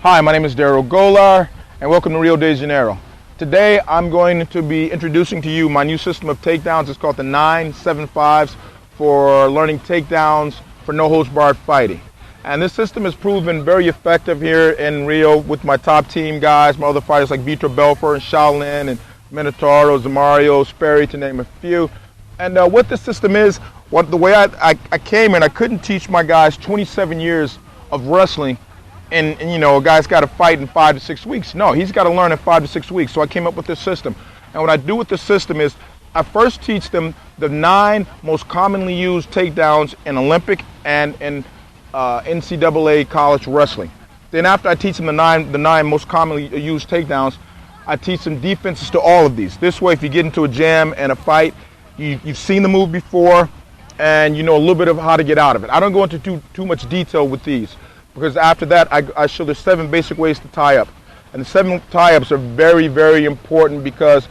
Hi, my name is Darrel Golar, and welcome to Rio de Janeiro. Today, I'm going to be introducing to you my new system of takedowns. It's called the 9-7-5s for learning takedowns for no-holds-barred fighting. And this system has proven very effective here in Rio with my top team guys, my other fighters like Vitor Belfort and Shaolin and Minotauro, Zamario, Sperry, to name a few. And what this system is, the way I came in, I couldn't teach my guys 27 years of wrestling and you know, a guy's got to fight in 5 to 6 weeks. No, he's got to learn in 5 to 6 weeks. So I came up with this system. And what I do with this system is I first teach them the 9 most commonly used takedowns in Olympic and in NCAA college wrestling. Then after I teach them the nine most commonly used takedowns, I teach them defenses to all of these. This way, if you get into a jam and a fight, you've seen the move before and you know a little bit of how to get out of it. I don't go into too much detail with these, because after that I show the 7 basic ways to tie up. And the 7 tie-ups are very, very important, because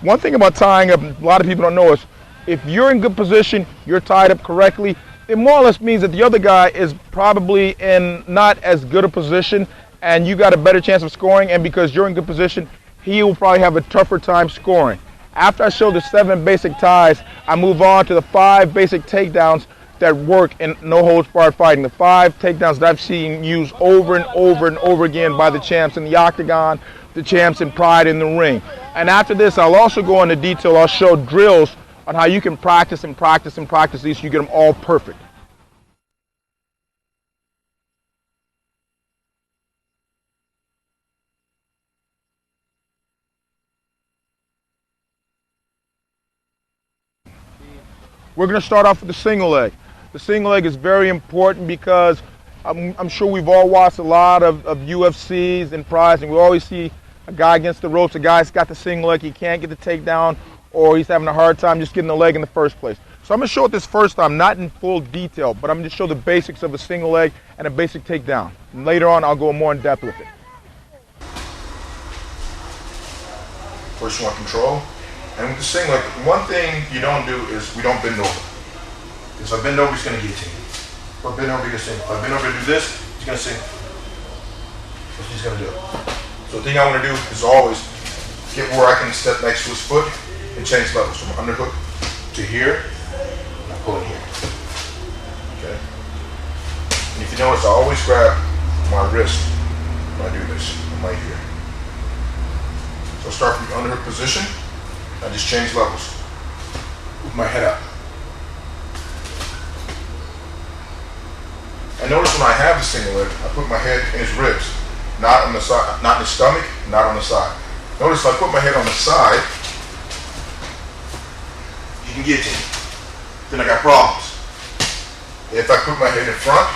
one thing about tying up, a lot of people don't know, is if you're in good position, you're tied up correctly, it more or less means that the other guy is probably in not as good a position and you got a better chance of scoring, and because you're in good position, he will probably have a tougher time scoring. After I show the 7 basic ties, I move on to the 5 basic takedowns that work in no-holds-barred fighting. The 5 takedowns that I've seen used over and over and over again by the champs in the octagon, the champs in Pride in the ring. And after this, I'll also go into detail. I'll show drills on how you can practice and practice and practice these so you get them all perfect. We're going to start off with the single leg. The single leg is very important because I'm sure we've all watched a lot of UFCs and Prides, and we always see a guy against the ropes, a guy's got the single leg, he can't get the takedown, or he's having a hard time just getting the leg in the first place. So I'm going to show it this first time, not in full detail, but I'm going to show the basics of a single leg and a basic takedown. And later on, I'll go more in depth with it. First you want control. And with the single leg, one thing you don't do is we don't bend over. If I bend over, he's going to guillotine. If I bend over, he's going to sing. If I bend over to do this, he's going to sing. That's what he's going to do. So the thing I want to do is always get where I can step next to his foot and change levels from underhook to here, and I pull in here. Okay? And if you notice, I always grab my wrist when I do this. I'm right here. So I start from the underhook position. I just change levels with my head up. And notice when I have the single leg, I put my head in his ribs, not on the side, not in his stomach, not on the side. Notice if I put my head on the side, you can get to me. Then I got problems. If I put my head in front,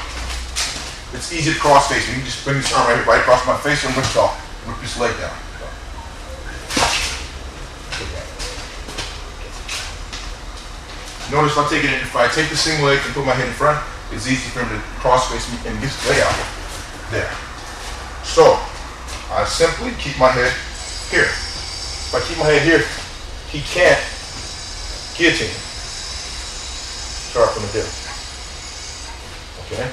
it's easy to cross face me. You can just bring this arm right across my face and rip it off, rip this leg down. Notice if I take the single leg and put my head in front, it's easy for him to cross face me and get his leg out there. So I simply keep my head here. If I keep my head here, he can't guillotine me. Start from the dip. Okay?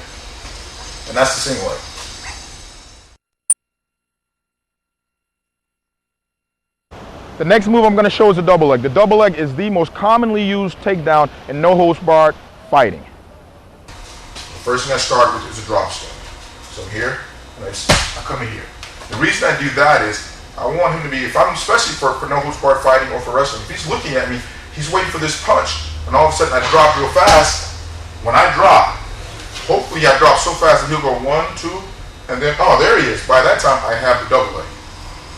And that's the single leg. The next move I'm going to show is the double leg. The double leg is the most commonly used takedown in no-holds-barred fighting. The first thing I start with is a drop step. So here, and I come in here. The reason I do that is I want him to be, especially for no-holds-barred fighting or for wrestling, if he's looking at me, he's waiting for this punch, and all of a sudden I drop real fast. When I drop, hopefully I drop so fast that he'll go 1, 2, and then, oh, there he is. By that time, I have the double leg.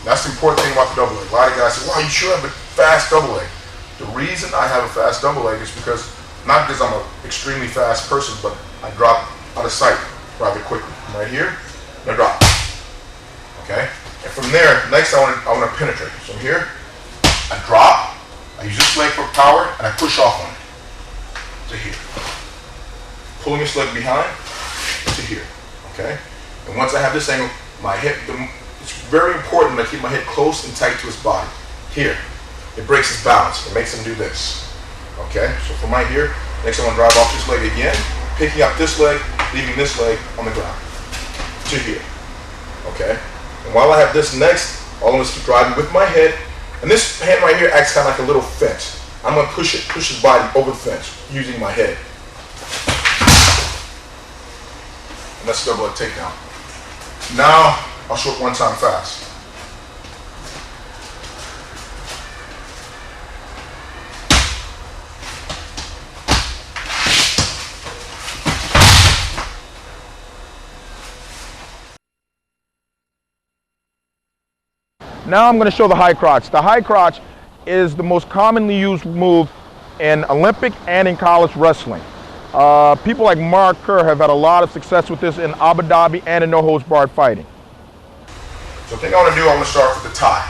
That's the important thing about the double leg. A lot of guys say, wow, you sure have a fast double leg. The reason I have a fast double leg is because, not because I'm an extremely fast person, but I drop out of sight rather quickly. I'm right here, and I drop. Okay? And from there, next I want to penetrate. So here, I drop, I use this leg for power, and I push off on it to here. Pulling this leg behind to here. Okay? And once I have this angle, my hip, it's very important that I keep my head close and tight to his body. Here, it breaks his balance. It makes him do this. Okay, so from right here, next I want to drive off this leg again, picking up this leg, leaving this leg on the ground. To here. Okay? And while I have this next, all I'm going to keep driving with my head. And this hand right here acts kind of like a little fence. I'm going to push his body over the fence using my head. And that's double leg takedown. Now, I'll show it one time fast. Now I'm going to show the high crotch. The high crotch is the most commonly used move in Olympic and in college wrestling. People like Mark Kerr have had a lot of success with this in Abu Dhabi and in no-holds-barred fighting. So the thing I want to do, I'm going to start with the tie.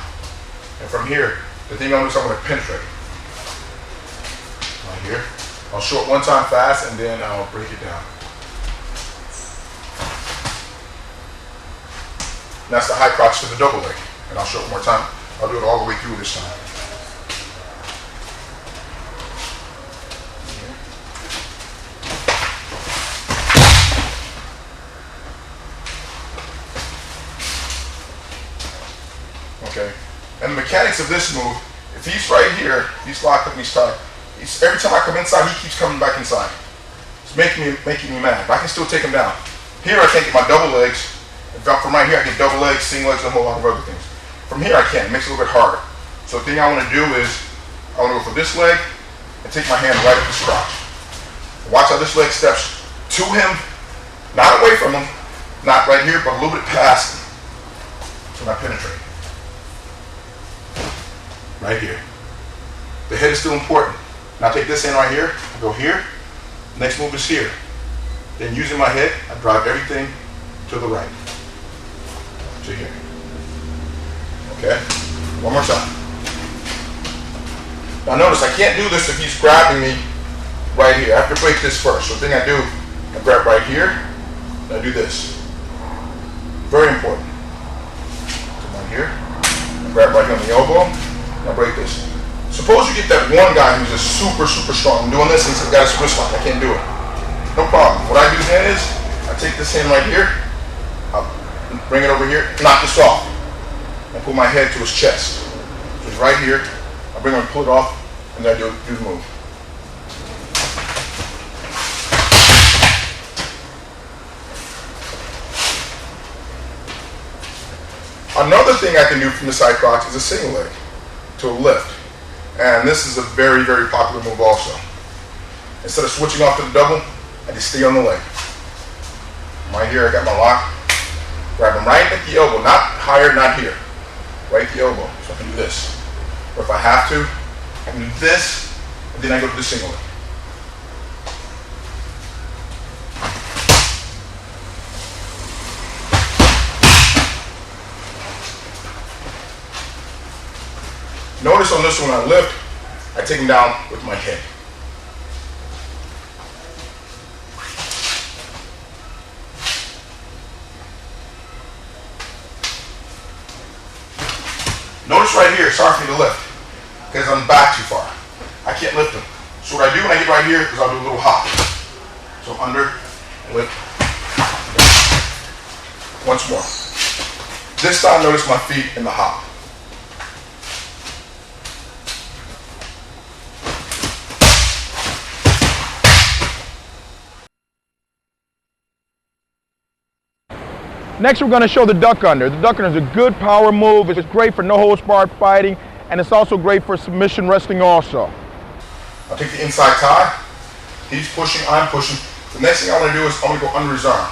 And from here, the thing I'm going to do is I'm going to penetrate. Right here. I'll show it one time fast and then I'll break it down. And that's the high crotch to the double leg. And I'll show it one more time. I'll do it all the way through this time. Okay. And the mechanics of this move, if he's right here, he's locked up and he's tied. Every time I come inside, he keeps coming back inside. It's making me mad. But I can still take him down. Here I can't get my double legs. From right here I get double legs, single legs, and a whole lot of other things. From here I can. It makes it a little bit harder. So the thing I want to do is, I want to go for this leg and take my hand right up his crotch. Watch how this leg steps to him, not away from him, not right here, but a little bit past him. So I penetrate. Right here. The head is still important. Now I take this hand right here, I go here, next move is here. Then using my head, I drive everything to the right. To here. Okay? One more time. Now notice I can't do this if he's grabbing me right here. I have to break this first. So the thing I do, I grab right here, and I do this. Very important. Come on here, I grab right here on the elbow, and I break this. Suppose you get that one guy who's just super, super strong. I'm doing this and he's got his wrist lock. I can't do it. No problem. What I do then is, I take this hand right here, I'll bring it over here, knock this off. I put my head to his chest. So he's right here. I bring him and pull it off, and then I do the move. Another thing I can do from the side crotch is a single leg to a lift. And this is a very, very popular move also. Instead of switching off to the double, I just stay on the leg. Right here, I got my lock. Grab him right at the elbow, not higher, not here. Right at the elbow. So I can do this. Or if I have to, I can do this, and then I go to the single leg. Notice on this one I lift, I take him down with my head. Notice right here, it's hard for me to lift because I'm back too far. I can't lift him. So what I do when I get right here is I'll do a little hop. So under, lift. Once more. This time notice my feet in the hop. Next, we're going to show the duck under. The duck under is a good power move. It's great for no-holds-barred fighting, and it's also great for submission wrestling also. I'll take the inside tie. He's pushing, I'm pushing. The next thing I want to do is I'm going to go under his arm.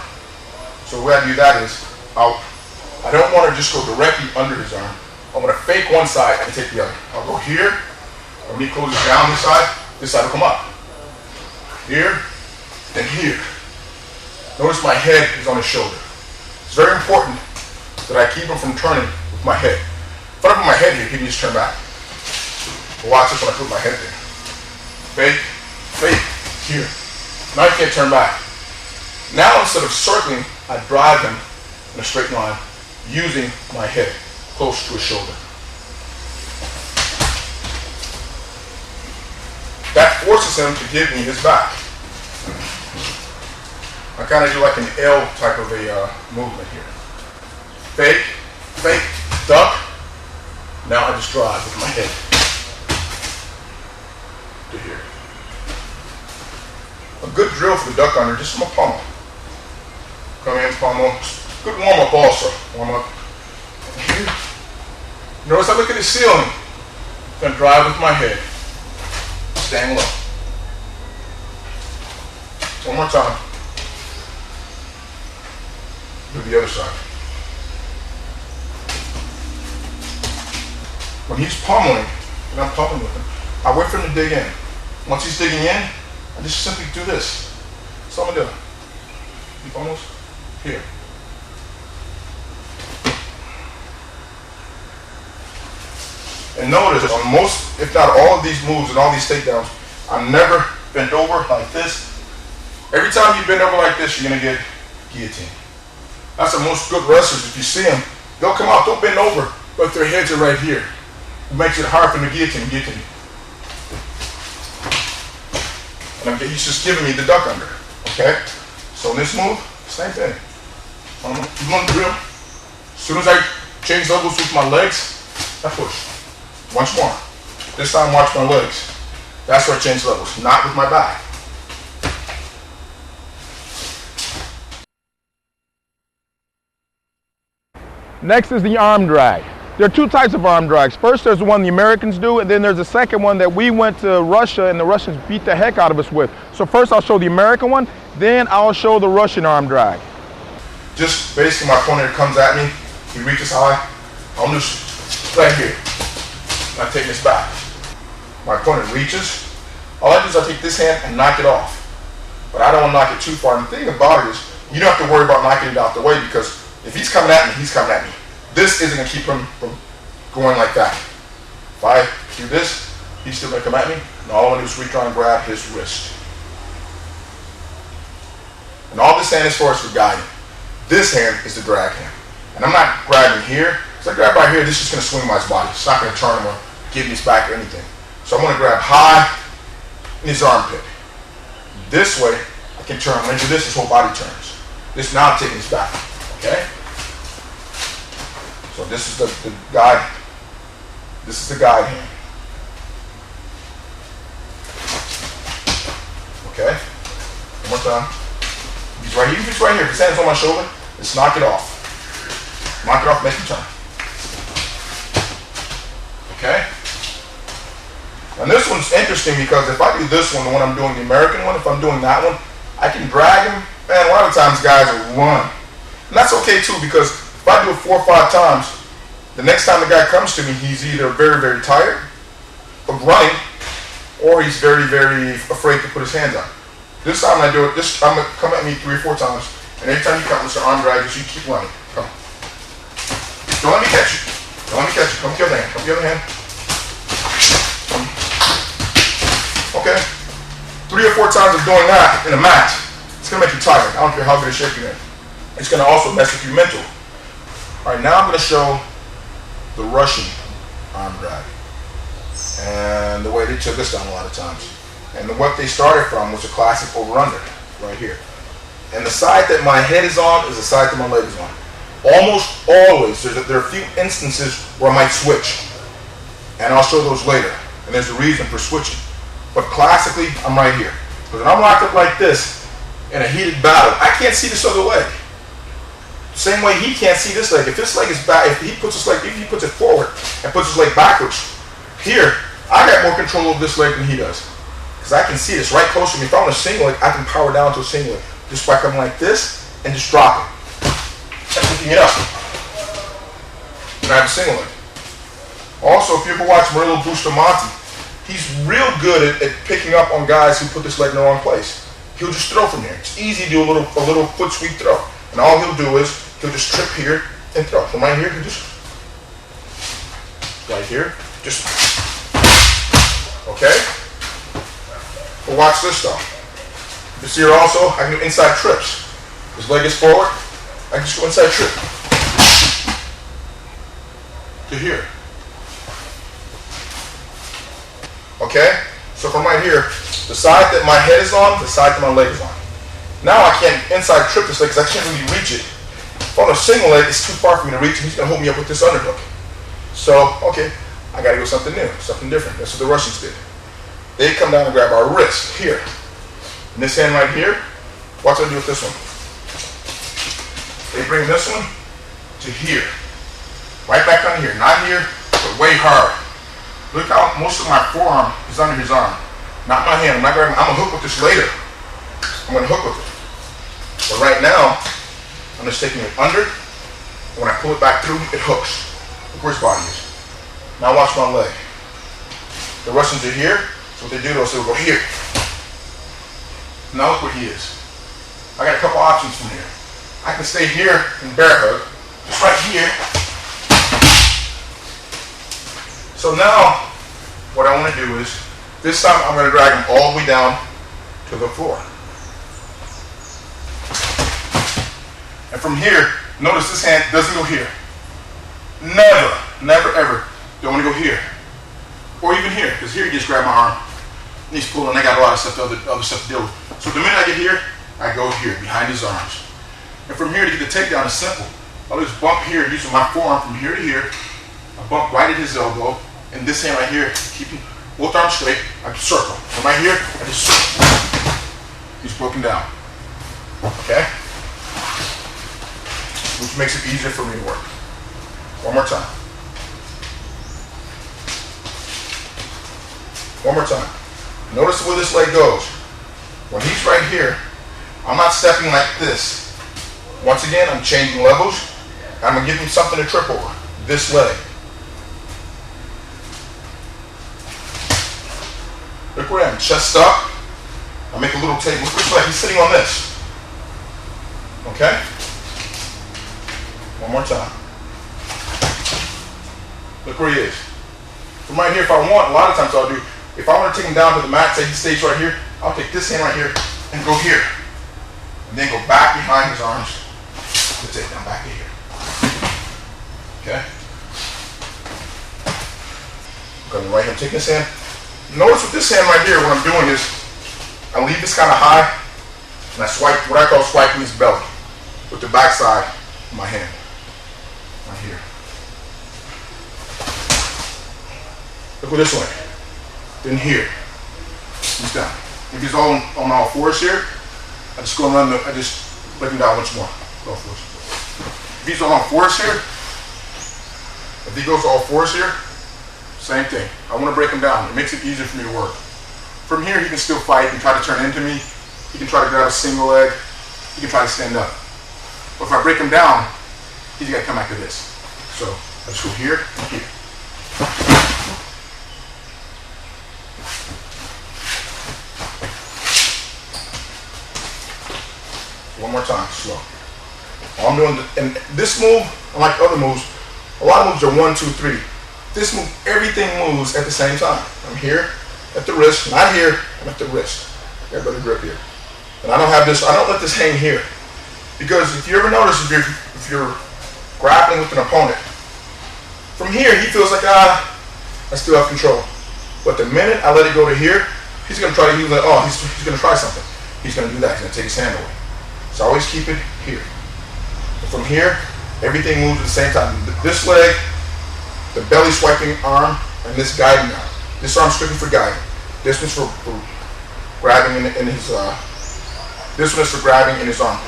So the way I do that is, I don't want to just go directly under his arm. I'm going to fake one side and take the other. I'll go here, when he closes down this side will come up. Here, then here. Notice my head is on his shoulder. It's very important that I keep him from turning with my head. If I put my head here, he can just turn back. But watch this when I put my head there. Fake, fake, here. Now he can't turn back. Now instead of circling, I drive him in a straight line using my head close to his shoulder. That forces him to give me his back. I kind of do like an L type of a movement here. fake, fake, duck. Now I just drive with my head to here. A good drill for the duck under, just from a pommel. Come in, pommel. Good warm up also. Warm up. Here. Notice I look at the ceiling. Gonna drive with my head. Staying low. One more time. Do the other side. When he's pummeling, and I'm pummeling with him, I wait for him to dig in. Once he's digging in, I just simply do this. That's all I'm doing. Keep almost here. And notice on most, if not all of these moves and all these takedowns, I'm never bent over like this. Every time you bend over like this, you're gonna get guillotined. That's the most good wrestlers. If you see them, they'll come out, don't bend over, but their heads are right here. It makes it hard for them to guillotine. And he's just giving me the duck under. Okay? So in this move, same thing. You want to drill? As soon as I change levels with my legs, I push. Once more. This time watch my legs. That's where I change levels, not with my back. Next is the arm drag. There are two types of arm drags. First, there's the one the Americans do, and then there's the second one that we went to Russia and the Russians beat the heck out of us with. So first I'll show the American one, then I'll show the Russian arm drag. Just basically my opponent comes at me, he reaches high, I'm just right here. I take this back. My opponent reaches, all I do is I take this hand and knock it off. But I don't want to knock it too far. And the thing about it is, you don't have to worry about knocking it out the way, because if he's coming at me, he's coming at me. This isn't going to keep him from going like that. If I do this, he's still going to come at me, and all I want to do is reach around and grab his wrist. And all this hand is for guiding. This hand is the drag hand. And I'm not grabbing here. If I grab right here, this is just going to swing my body. It's not going to turn him or give me his back or anything. So I'm going to grab high in his armpit. This way, I can turn. When I do this, his whole body turns. This now I'm taking his back. Okay? So this is the guide. This is the guide hand. Okay? One more time. He's right here. He's right here. His hand's on my shoulder. Let's knock it off. Knock it off, make him turn. Okay? And this one's interesting because if I do this one, the one I'm doing, the American one, if I'm doing that one, I can drag him. Man, a lot of times guys will run. And that's okay too, because if I do it 4 or 5 times, the next time the guy comes to me, he's either very, very tired of running, or he's very, very afraid to put his hands up. This time I do it, I'm going to come at me 3 or 4 times, and every time you come, it's an arm drag, you keep running. Come. Don't let me catch you. Don't let me catch you. Come with the other hand. Come with the other hand. Okay. 3 or 4 times of doing that in a match, it's going to make you tired. I don't care how good a shape you're in. It's going to also mess with your mental. All right, now I'm going to show the Russian arm drag. And the way they took this down a lot of times. And what they started from was a classic over-under, right here. And the side that my head is on is the side that my leg is on. Almost always, there are a few instances where I might switch. And I'll show those later. And there's a reason for switching. But classically, I'm right here. Because when I'm locked up like this, in a heated battle, I can't see this other leg. Same way he can't see this leg. If this leg is back, if he puts it forward and puts his leg backwards, here, I got more control over this leg than he does. Because I can see this right close to me. If I'm on a single leg, I can power down to a single leg. Just by coming like this and just drop it. And picking it up. And I have a single leg. Also, if you ever watch Murillo Bustamante, he's real good at picking up on guys who put this leg in the wrong place. He'll just throw from here. It's easy to do a little foot sweep throw. And all he'll do is, he'll just trip here and throw. From right here, he'll just, right here, just, okay? But watch this though. You see here also, I can do inside trips. His leg is forward, I can just go inside trip. To here. Okay? So from right here, the side that my head is on, the side that my leg is on. Now I can't inside trip this leg because I can't really reach it. If on a single leg, it's too far for me to reach, and he's going to hold me up with this underhook. So, okay, I got to go something new, something different. That's what the Russians did. They come down and grab our wrist here. And this hand right here, watch what I do with this one. They bring this one to here. Right back under here. Not here, but way hard. Look how most of my forearm is under his arm. Not my hand. I'm not grabbing. I'm going to hook with this later. I'm going to hook with it. But right now, I'm just taking it under. When I pull it back through, it hooks. Look where his body is. Now watch my leg. The Russians are here. So what they do, they'll go here. Now look where he is. I got a couple options from here. I can stay here and bear hug. Just right here. So now, what I want to do is, this time I'm going to drag him all the way down to the floor. And from here, notice this hand doesn't go here. Never, never, ever. You want to go here. Or even here, because here he just grabbed my arm. And he's pulling, I got a lot of stuff, other stuff to deal with. So the minute I get here, I go here, behind his arms. And from here to get the takedown is simple. I'll just bump here, using my forearm from here to here. I bump right at his elbow. And this hand right here, keeping both arms straight, I circle. From right here, I just circle. He's broken down. Okay? Which makes it easier for me to work. One more time. One more time. Notice where this leg goes. When he's right here, I'm not stepping like this. Once again, I'm changing levels. I'm going to give him something to trip over. This leg. Look where I am. Chest up. I make a little table. Look which leg. He's sitting on this. Okay? One more time. Look where he is. From right here, if I want, a lot of times I'll do, if I want to take him down to the mat, say he stays right here, I'll take this hand right here and go here. And then go back behind his arms to take down back to here. Okay? Going right here, I'm taking this hand. Notice with this hand right here, what I'm doing is, I leave this kind of high, and I swipe, what I call swiping his belly with the back side of my hand. Right here. Look with this one. Then here. He's down. If he's all on all fours here, I just go and run I just let him down once more. All fours. If he's on all fours here, if he goes to all fours here, same thing. I want to break him down. It makes it easier for me to work. From here, he can still fight and try to turn into me. He can try to grab a single leg. He can try to stand up. But if I break him down, he's got to come back to this. So I just go here and here. One more time, slow. All I'm doing, and this move, unlike other moves, a lot of moves are 1, 2, 3. This move, everything moves at the same time. I'm here at the wrist, not here, I'm at the wrist. Got a better grip here. And I don't have this, I don't let this hang here. Because if you ever notice, if you're grappling with an opponent, from here he feels like, I still have control. But the minute I let it go to here, he's going to try to, he's going to try something. He's going to do that, he's going to take his hand away. So always keep it here. And from here, everything moves at the same time. This leg, the belly swiping arm, and this guiding arm. This arm's strictly for guiding. This one's for grabbing in his, this one is for grabbing in his armpit.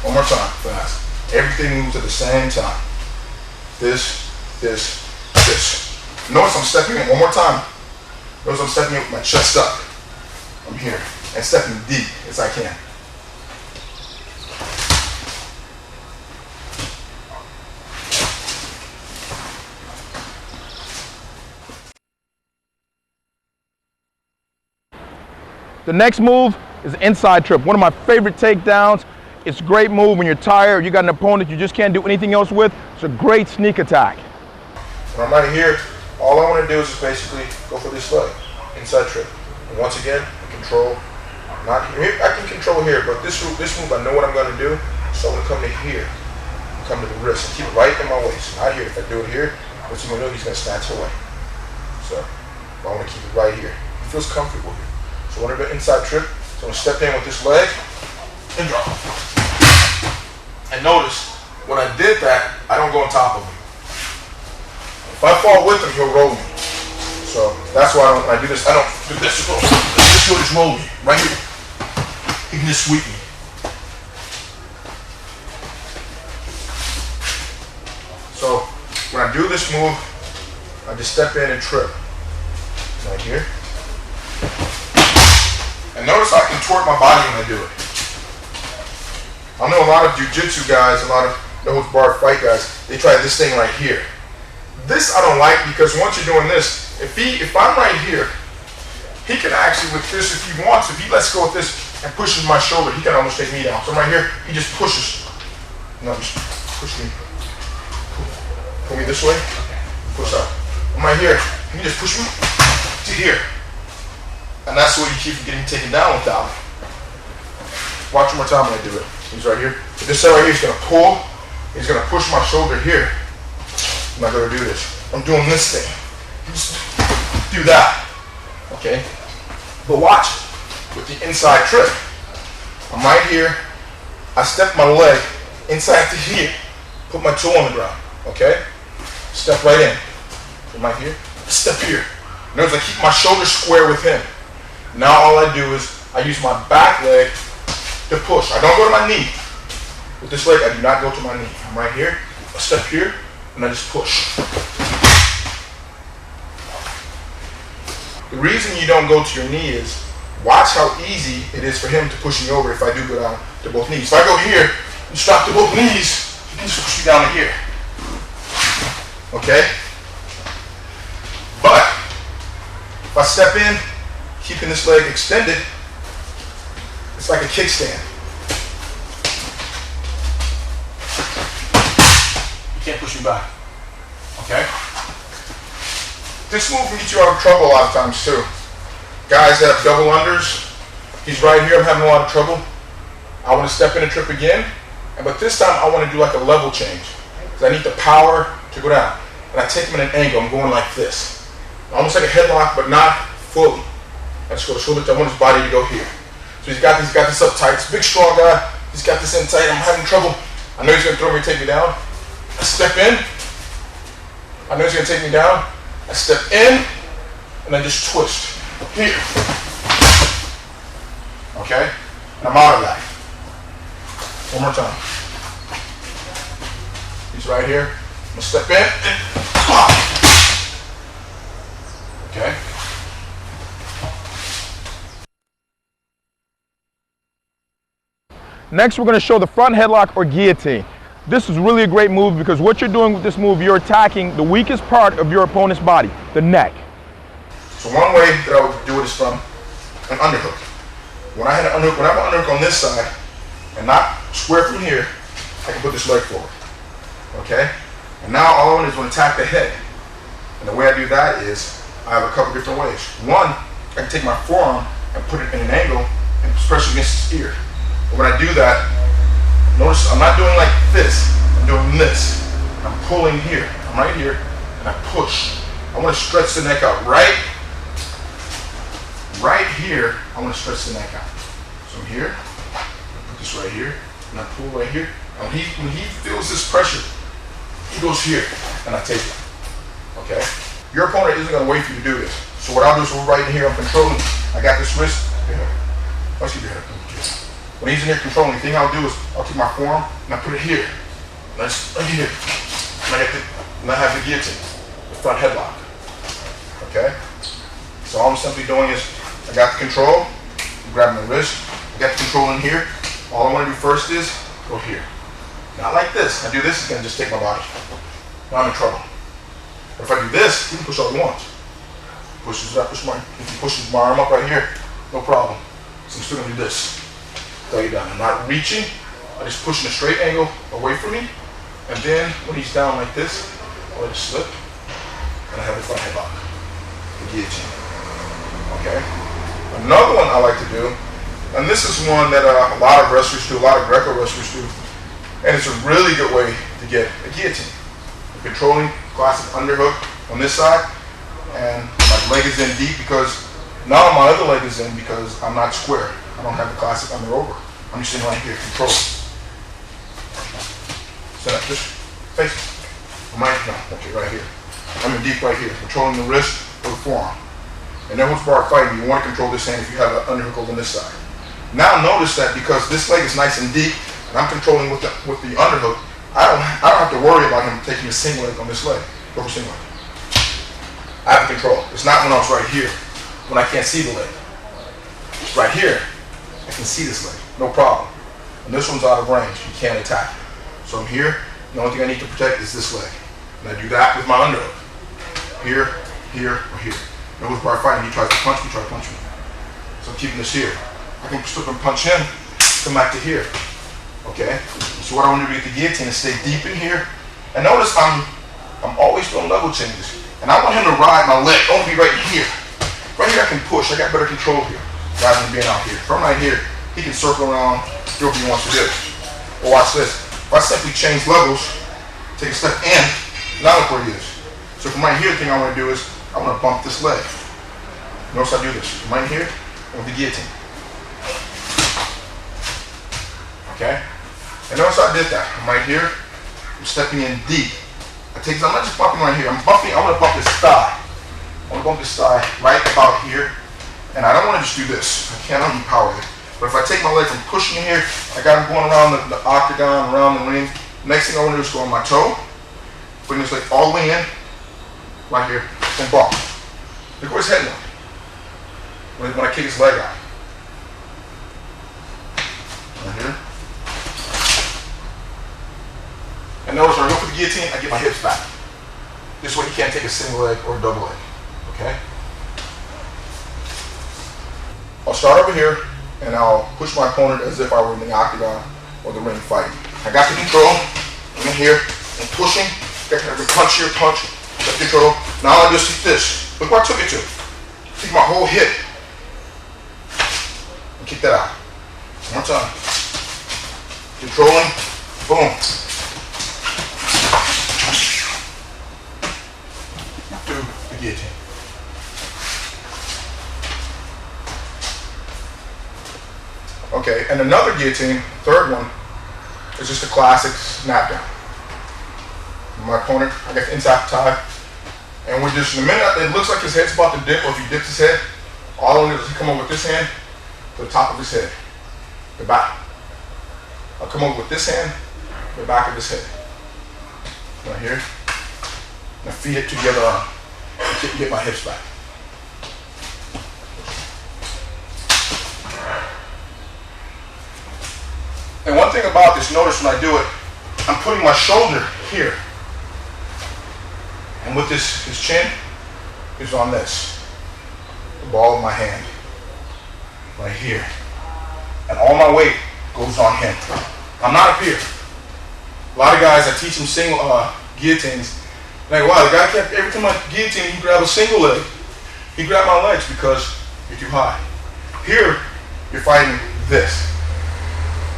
One more time, fast. Everything moves at the same time. This, this, this. Notice I'm stepping in, one more time. Notice I'm stepping in with my chest up. I'm here, and stepping deep as I can. The next move is inside trip. One of my favorite takedowns. It's a great move when you're tired, you got an opponent you just can't do anything else with. It's a great sneak attack. When I'm right here, all I want to do is just basically go for this leg, inside trip. And once again, control, not here. I can control here, but this move, I know what I'm going to do. So I'm going to come to here, come to the wrist, and keep it right in my waist. Not here. If I do it here, what's he going to do? He's going to snatch away. So I want to keep it right here. He feels comfortable here. So when I go inside trip, So I'm gonna step in with this leg and drop. And notice, when I did that, I don't go on top of him. If I fall with him, he'll roll me. So that's why when I do this, I don't do this. He'll just roll me right here. He can just sweep me. So when I do this move, I just step in and trip. Right here. And notice I contort my body when I do it. I know a lot of jiu-jitsu guys, a lot of no-holds-barred fight guys, they try this thing right here. This I don't like because once you're doing this, if I'm right here, he can actually, with this, if he wants, if he lets go with this and pushes my shoulder, he can almost take me down. So I'm right here, he just pushes. No, just push me. Pull me this way, push up. I'm right here, he just push me to here. And that's what you keep from getting taken down without it. Watch one more time when I do it. He's right here. But this side right here, he's gonna pull, he's gonna push my shoulder here. I'm not gonna do this. I'm doing this thing. Just do that. Okay? But watch with the inside trip. I'm right here. I step my leg inside to here. Put my toe on the ground. Okay? Step right in. I'm right here. Step here. Notice I keep my shoulder square with him. Now all I do is I use my back leg to push. I don't go to my knee. With this leg, I do not go to my knee. I'm right here. I step here. And I just push. The reason you don't go to your knee is, watch how easy it is for him to push me over if I do go down to both knees. If I go here and stop to both knees, he can just push me down to here. Okay? But, if I step in, keeping this leg extended, it's like a kickstand. Can't push me back. Okay? This move can get you out of trouble a lot of times too. Guys that have double unders, he's right here, I'm having a lot of trouble. I want to step in and trip again, but this time I want to do like a level change. Because I need the power to go down. And I take him at an angle, I'm going like this. Almost like a headlock, but not fully. I just go shoulder to, I want his body to go here. So he's got this up tight. He's a big, strong guy. He's got this in tight. I'm having trouble. I know he's going to throw me and take me down. I step in. I know he's going to take me down. I step in, and I just twist. Here. Okay? And I'm out of that. One more time. He's right here. I'm going to step in, and pop. Okay? Next, we're going to show the front headlock or guillotine. This is really a great move because what you're doing with this move, you're attacking the weakest part of your opponent's body, the neck. So one way that I would do it is from an underhook. When I have an underhook on this side and not square from here, I can put this leg forward. Okay? And now all I want to do is attack the head. And the way I do that is I have a couple different ways. One, I can take my forearm and put it in an angle and press against his ear. And when I do that, notice I'm not doing like this, I'm doing this. I'm pulling here, I'm right here, and I push. I want to stretch the neck out. Right here, I want to stretch the neck out. So I'm here, I put this right here, and I pull right here. And when he feels this pressure, he goes here, and I take it. Okay? Your opponent isn't going to wait for you to do this. So what I'll do is we're right in here, I'm controlling. I got this wrist. Let's keep your head. When he's in here controlling, the thing I'll do is I'll take my forearm and I put it here. Right here. And I have the guillotine, the front headlock. Okay? So all I'm simply doing is I got the control, I'm grabbing the wrist, I got the control in here. All I want to do first is go here. Not like this. I do this, it's going to just take my body. Now I'm in trouble. But if I do this, he can push all he wants. If he pushes my arm up right here, no problem. So I'm still going to do this. Till you're done. I'm not reaching, I'm just pushing a straight angle away from me. And then when he's down like this, I let it slip. And I have the front headlock. The guillotine. Okay? Another one I like to do, and this is one that a lot of wrestlers do, a lot of Greco wrestlers do, and it's a really good way to get a guillotine. I'm controlling classic underhook on this side, and my leg is in deep because now my other leg is in because I'm not square. I don't have the classic under over. I'm just sitting right here, control. Set up, just face it. Okay, right here. I'm in deep right here, controlling the wrist or the forearm. And then once bar fighting, you want to control this hand if you have an underhook over on this side. Now notice that because this leg is nice and deep, and I'm controlling with the underhook, I don't have to worry about him taking a single leg on this leg. Go for single leg. I have control. It's not when I was right here, when I can't see the leg. Right here, I can see this leg, no problem. And this one's out of range, you can't attack it. So I'm here, the only thing I need to protect is this leg. And I do that with my underhook. Here, here, or here. And with bar fighting, he tries to punch me, try to punch me. So I'm keeping this here. I can slip and punch him, come back to here. Okay? So what I want to do to get the guillotine is stay deep in here. And notice I'm always doing level changes. And I want him to ride my leg. I want to be right here. Right here I can push. I got better control here rather than being out here. From right here, he can circle around, do what he wants to do. But watch this. If I simply change levels, take a step in, now look where he is. So from right here, the thing I want to do is I want to bump this leg. Notice I do this. From right here, with the guillotine. Okay? And notice I did that. I'm right here. I'm stepping in deep. I'm not just bumping right here. I want to bump this thigh. I want to bump this thigh right about here. And I don't want to just do this. I can't power it. But if I take my leg from pushing here, I got him going around the octagon, around the ring. Next thing I want to do is go on my toe, bring this leg all the way in, right here, and bump. Look where his head went when I kick his leg out. Right here. And notice when I go for the guillotine, I get my hips back. This way he can't take a single leg or a double leg. Okay? I'll start over here and I'll push my opponent as if I were in the octagon or the ring fighting. I got the control. I'm in here and pushing. Got the punch here, punch. Got control. Now I just hit this. Look where I took it to. Take my whole hip and kick that out. One time. Controlling. Boom. To the guillotine. Okay, and another guillotine, third one, is just a classic snap down. My opponent, I got the inside tie, and we're just, in a minute, it looks like his head's about to dip, or if he dips his head, all I want to do is come over with this hand to the top of his head, the back. I'll come over with this hand, the back of his head. Right here. Now feed it together, get my hips back. And one thing about this, notice when I do it, I'm putting my shoulder here. And with this, his chin is on this. The ball of my hand. Right here. And all my weight goes on him. I'm not up here. A lot of guys, I teach them single guillotines. Like, wow, the guy kept, every time I guillotine, he grab a single leg. He grabbed my legs because you're too high. Here, you're fighting this.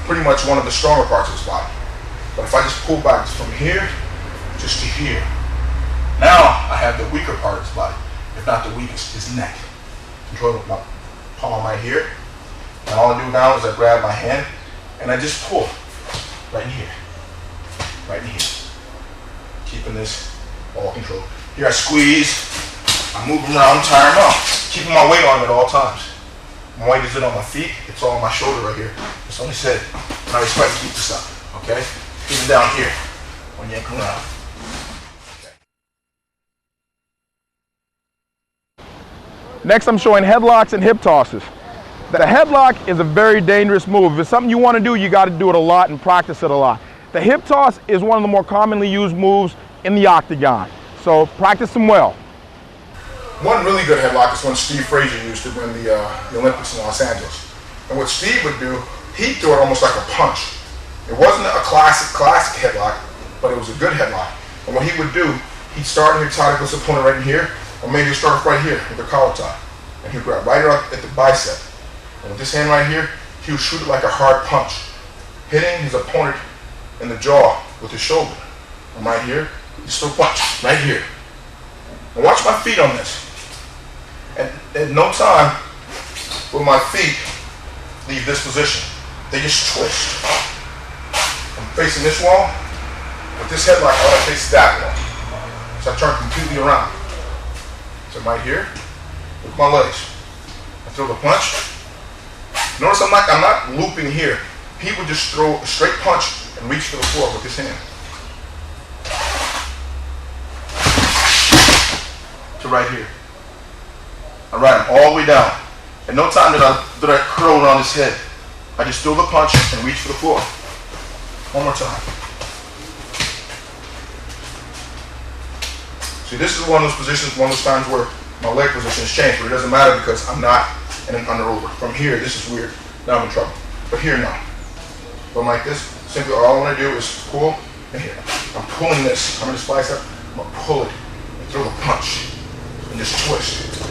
Pretty much one of the stronger parts of his body. But if I just pull back from here, just to here, now I have the weaker part of his body. If not the weakest, his neck. Control with my palm right here. And all I do now is I grab my hand and I just pull right in here. Right in here. Keeping this all controlled. Here I squeeze, I move him around, tire him out. Keeping my weight on him at all times. My weight isn't on my feet, it's all on my shoulder right here. It's on his head. And I expect to keep this up, okay? Even down here, when you yank around. Okay. Next I'm showing headlocks and hip tosses. The headlock is a very dangerous move. If it's something you want to do, you got to do it a lot and practice it a lot. The hip toss is one of the more commonly used moves in the octagon. So practice them well. One really good headlock is one Steve Frazier used to win the Olympics in Los Angeles. And what Steve would do, he'd throw it almost like a punch. It wasn't a classic headlock, but it was a good headlock. And what he would do, he'd start and he'd tie his opponent right in here, or maybe he'd start right here with the collar tie. And he'd grab right up at the bicep. And with this hand right here, he would shoot it like a hard punch, hitting his opponent in the jaw with his shoulder. And right here, he still punch, right here. And watch my feet on this. And at no time will my feet leave this position. They just twist. I'm facing this wall. With this headlock, I want to face that wall. So I turn completely around. So I'm right here with my legs. I throw the punch. Notice I'm not looping here. He would just throw a straight punch and reach for the floor with his hand. To right here. I ride him all the way down. At no time did I curl around his head. I just throw the punch and reach for the floor. One more time. See, this is one of those positions, one of those times where my leg position has changed, but it doesn't matter because I'm not in an under over. From here, this is weird. Now I'm in trouble. But here, no. But I'm like this. Simply, all I want to do is pull and here. I'm pulling this. I'm going to slice up. I'm going to pull it and throw the punch and just twist.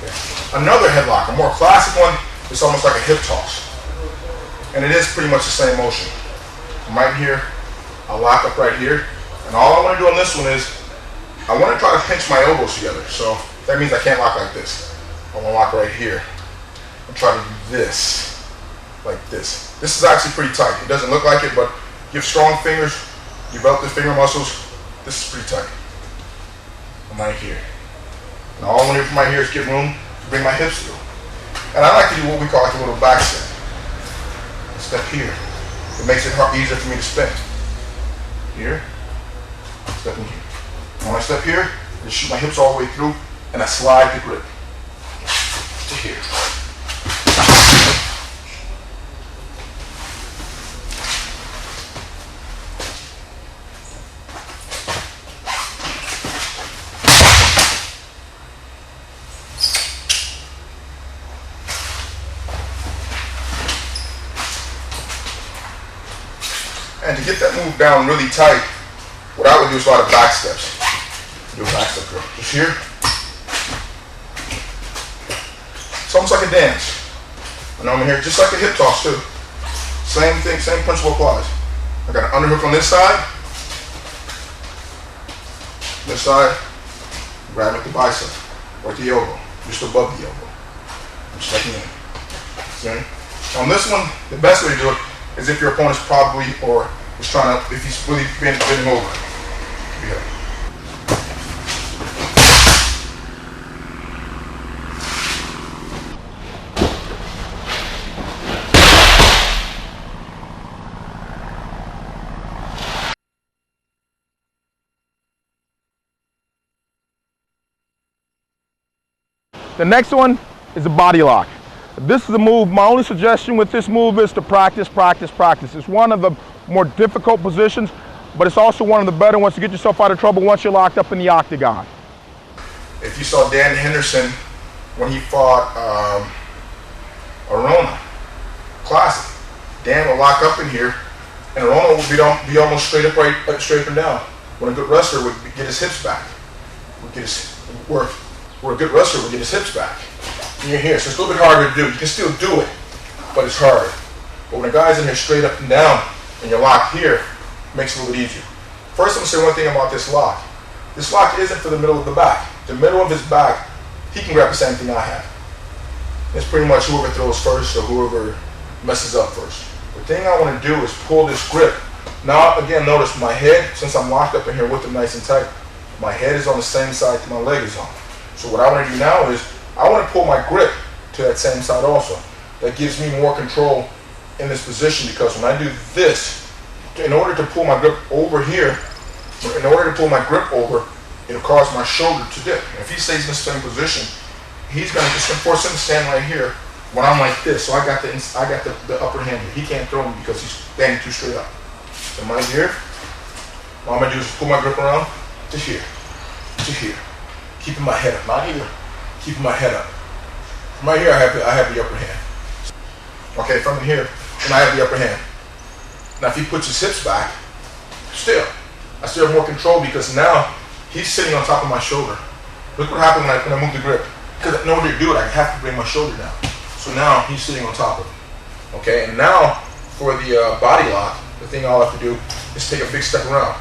Okay. Another headlock, a more classic one. It's almost like a hip toss. And it is pretty much the same motion. I'm right here, I'll lock up right here, and all I want to do on this one is, I want to try to pinch my elbows together. So that means I can't lock like this. I want to lock right here, and try to do this, like this. This is actually pretty tight. It doesn't look like it, but you have strong fingers, develop the finger muscles, this is pretty tight. I'm right here. And all I want to do from right here is give room to bring my hips through. And I like to do what we call like a little back step. Step here. It makes it easier for me to spin. Here, step in here. When I step here, I shoot my hips all the way through, and I slide the grip to here. And to get that move down really tight, what I would do is a lot of back steps. Do a back step drill. Just here. It's almost like a dance. And I'm here just like a hip toss too. Same thing, same principle applies. I got an underhook on this side. This side, grab at the bicep or at the elbow, just above the elbow. I'm stepping in. See? On this one, the best way to do it is if your opponent's probably, or is trying to, if he's really bending over. Yeah. The next one is a body lock. This is a move, my only suggestion with this move is to practice, practice, practice. It's one of the more difficult positions, but it's also one of the better ones to get yourself out of trouble once you're locked up in the octagon. If you saw Dan Henderson when he fought Arona, classic. Dan will lock up in here, and Arona would be almost straight up and down. When a good wrestler would get his hips back, where a good wrestler would get his hips back. And you're here, so it's a little bit harder to do. You can still do it, but it's harder. But when a guy's in here straight up and down, and you're locked here, it makes it a little bit easier. First, I'm going to say one thing about this lock. This lock isn't for the middle of the back. The middle of his back, he can grab the same thing I have. It's pretty much whoever throws first or whoever messes up first. The thing I want to do is pull this grip. Now, again, notice my head, since I'm locked up in here with it nice and tight, my head is on the same side that my leg is on. So what I want to do now is, I want to pull my grip to that same side also. That gives me more control in this position, because when I do this, in order to pull my grip over here, it'll cause my shoulder to dip. And if he stays in the same position, it's going to force him to stand right here when I'm like this. So I got the upper hand here. He can't throw me because he's standing too straight up. So I'm right here. What I'm going to do is pull my grip around to here, keeping my head up. Not here, keeping my head up. From right here, I have the upper hand. Okay, from here, and I have the upper hand. Now, if he puts his hips back, I still have more control, because now he's sitting on top of my shoulder. Look what happened when I move the grip. Because in order to do it, I have to bring my shoulder down. So now he's sitting on top of it. Okay, and now for the body lock, the thing I'll have to do is take a big step around.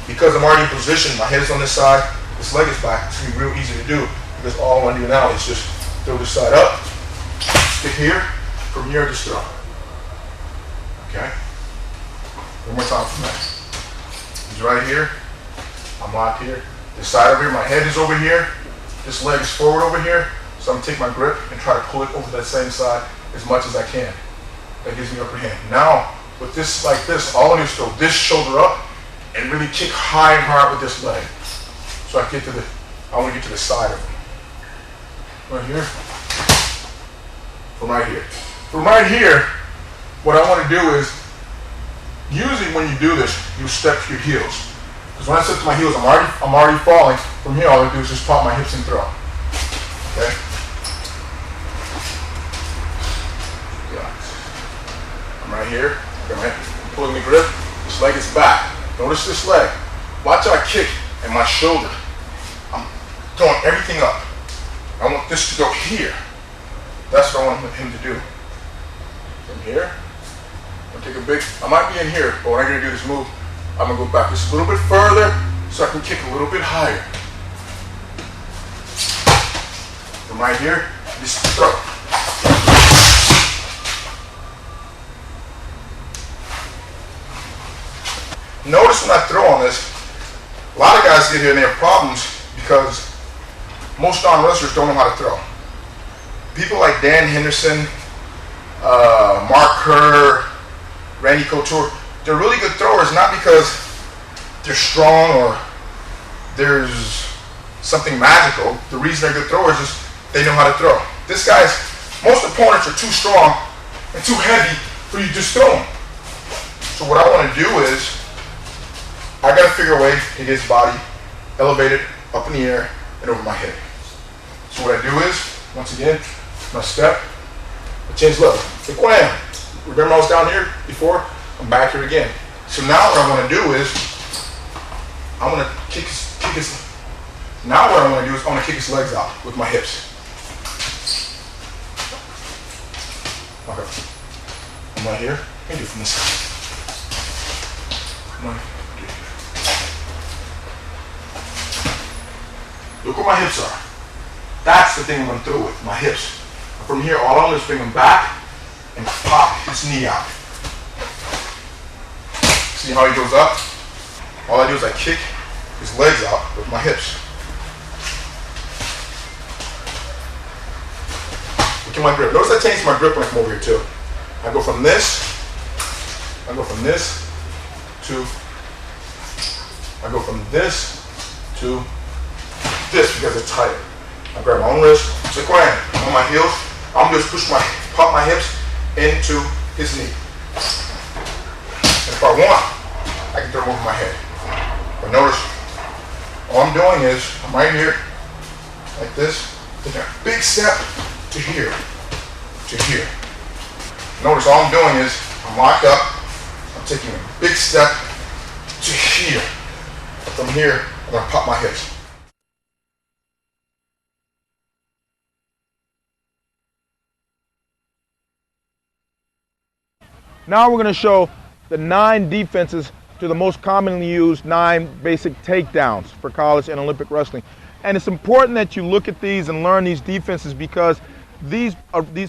Because I'm already in position, my head is on this side, this leg is back, it's going to be real easy to do because all I want to do now is just throw this side up, stick here, from here just throw. Okay? One more time from that. He's right here, I'm locked here. This side over here, my head is over here, this leg is forward over here, so I'm going to take my grip and try to pull it over that same side as much as I can. That gives me upper hand. Now, with this like this, all I need is throw this shoulder up and really kick high and hard with this leg. So I want to get to the side of it. Right here. From right here. From right here, what I want to do is, usually when you do this, you step to your heels. Because when I step to my heels, I'm already falling. From here, all I do is just pop my hips and throw. Okay? I'm right here. I'm pulling the grip. This leg is back. Notice this leg. Watch how I kick and my shoulder. I'm throwing everything up. I want this to go here. That's what I want him to do. From here, I'm gonna take a big, I might be in here, but when I'm gonna do this move, I'm gonna go back just a little bit further so I can kick a little bit higher. From right here, just throw. Notice when I throw on this, a lot of guys get here and they have problems because most arm wrestlers don't know how to throw. People like Dan Henderson, Mark Kerr, Randy Couture, they're really good throwers not because they're strong or there's something magical. The reason they're good throwers is they know how to throw. Most opponents are too strong and too heavy for you to just throw them. So what I want to do is, I got to figure a way to get his body elevated up in the air and over my head. So what I do is, once again, my step, I change level. Like wham! Remember I was down here before? I'm back here again. So now what I want to do is, I want to kick his, now what I want to do is I want to kick his legs out with my hips. Okay. I'm right here. Let me do it from this side. Come on. Look where my hips are. That's the thing I'm going to throw with, my hips. From here, all I'm going to do is bring him back and pop his knee out. See how he goes up? All I do is I kick his legs out with my hips. Look at my grip. Notice I changed my grip when I come over here too. I go from this to this because it's tighter. I grab my own wrist, it's like wham, on my heels. I'm just pop my hips into his knee. And if I want, I can throw him over my head. But notice, all I'm doing is, I'm right here, like this, taking a big step to here, to here. Notice all I'm doing is, I'm locked up, I'm taking a big step to here. From here, I'm going to pop my hips. Now we're going to show the 9 defenses to the most commonly used 9 basic takedowns for college and Olympic wrestling. And it's important that you look at these and learn these defenses because these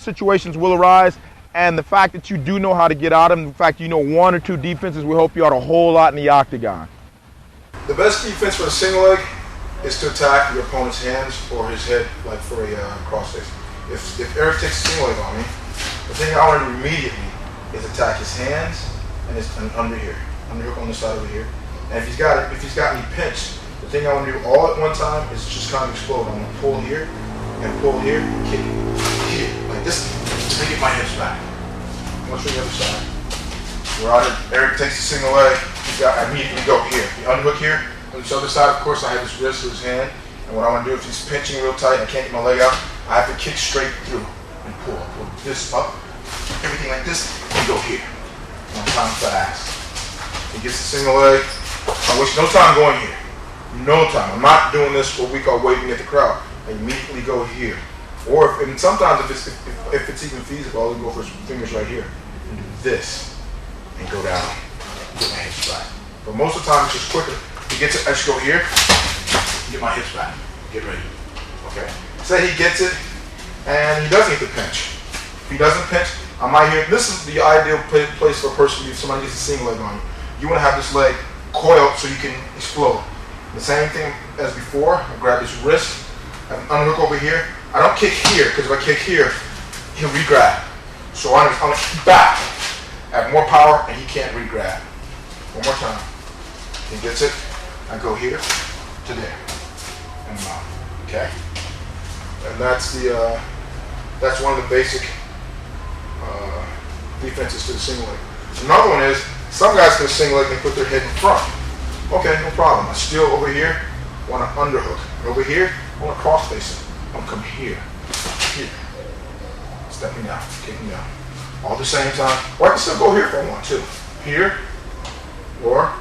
situations will arise, and the fact that you do know how to get out of them, the fact you know 1 or 2 defenses will help you out a whole lot in the octagon. The best defense for a single leg is to attack your opponent's hands or his head, like for a crossface. If Eric takes a single leg on me, the thing I want to do immediately is attack his hands and under here, underhook on the side over here. And if he's got me pinched, the thing I want to do all at one time is just kind of explode. I'm going to pull here and kick here like this to get my hips back. Let's show the other side. Eric takes a single leg. I immediately go here. The underhook here. On this other side, of course, I have his wrist or his hand. And what I want to do, if he's pinching real tight and I can't get my leg out, I have to kick straight through and pull this up. Everything like this, and go here. One time fast. He gets the single leg. I waste no time going here. No time. I'm not doing this what we call waving at the crowd. I immediately go here. Or sometimes if it's even feasible, I'll go for his fingers right here and do this and go down. Get my hips back. But most of the time it's just quicker he gets it, I just go here, get my hips back, get ready. Okay. Say he gets it, and he doesn't get the pinch. If he doesn't pinch, I might hear, this is the ideal place for a person if somebody gets a single leg on you. You want to have this leg coiled so you can explode. The same thing as before, I grab his wrist, I unhook over here. I don't kick here, because if I kick here, he'll re-grab. So I'm going to kick back, add more power, and he can't re-grab. One more time. He gets it, I go here to there, and out. Okay? And that's one of the basic defenses to the single leg. Another one is, some guys can single leg and put their head in front. Okay, no problem. I still over here want to underhook. And over here, I want to cross face him. I'm going to come here. Stepping down, kicking down. All at the same time. Or I can still go here if I want to. Here. Or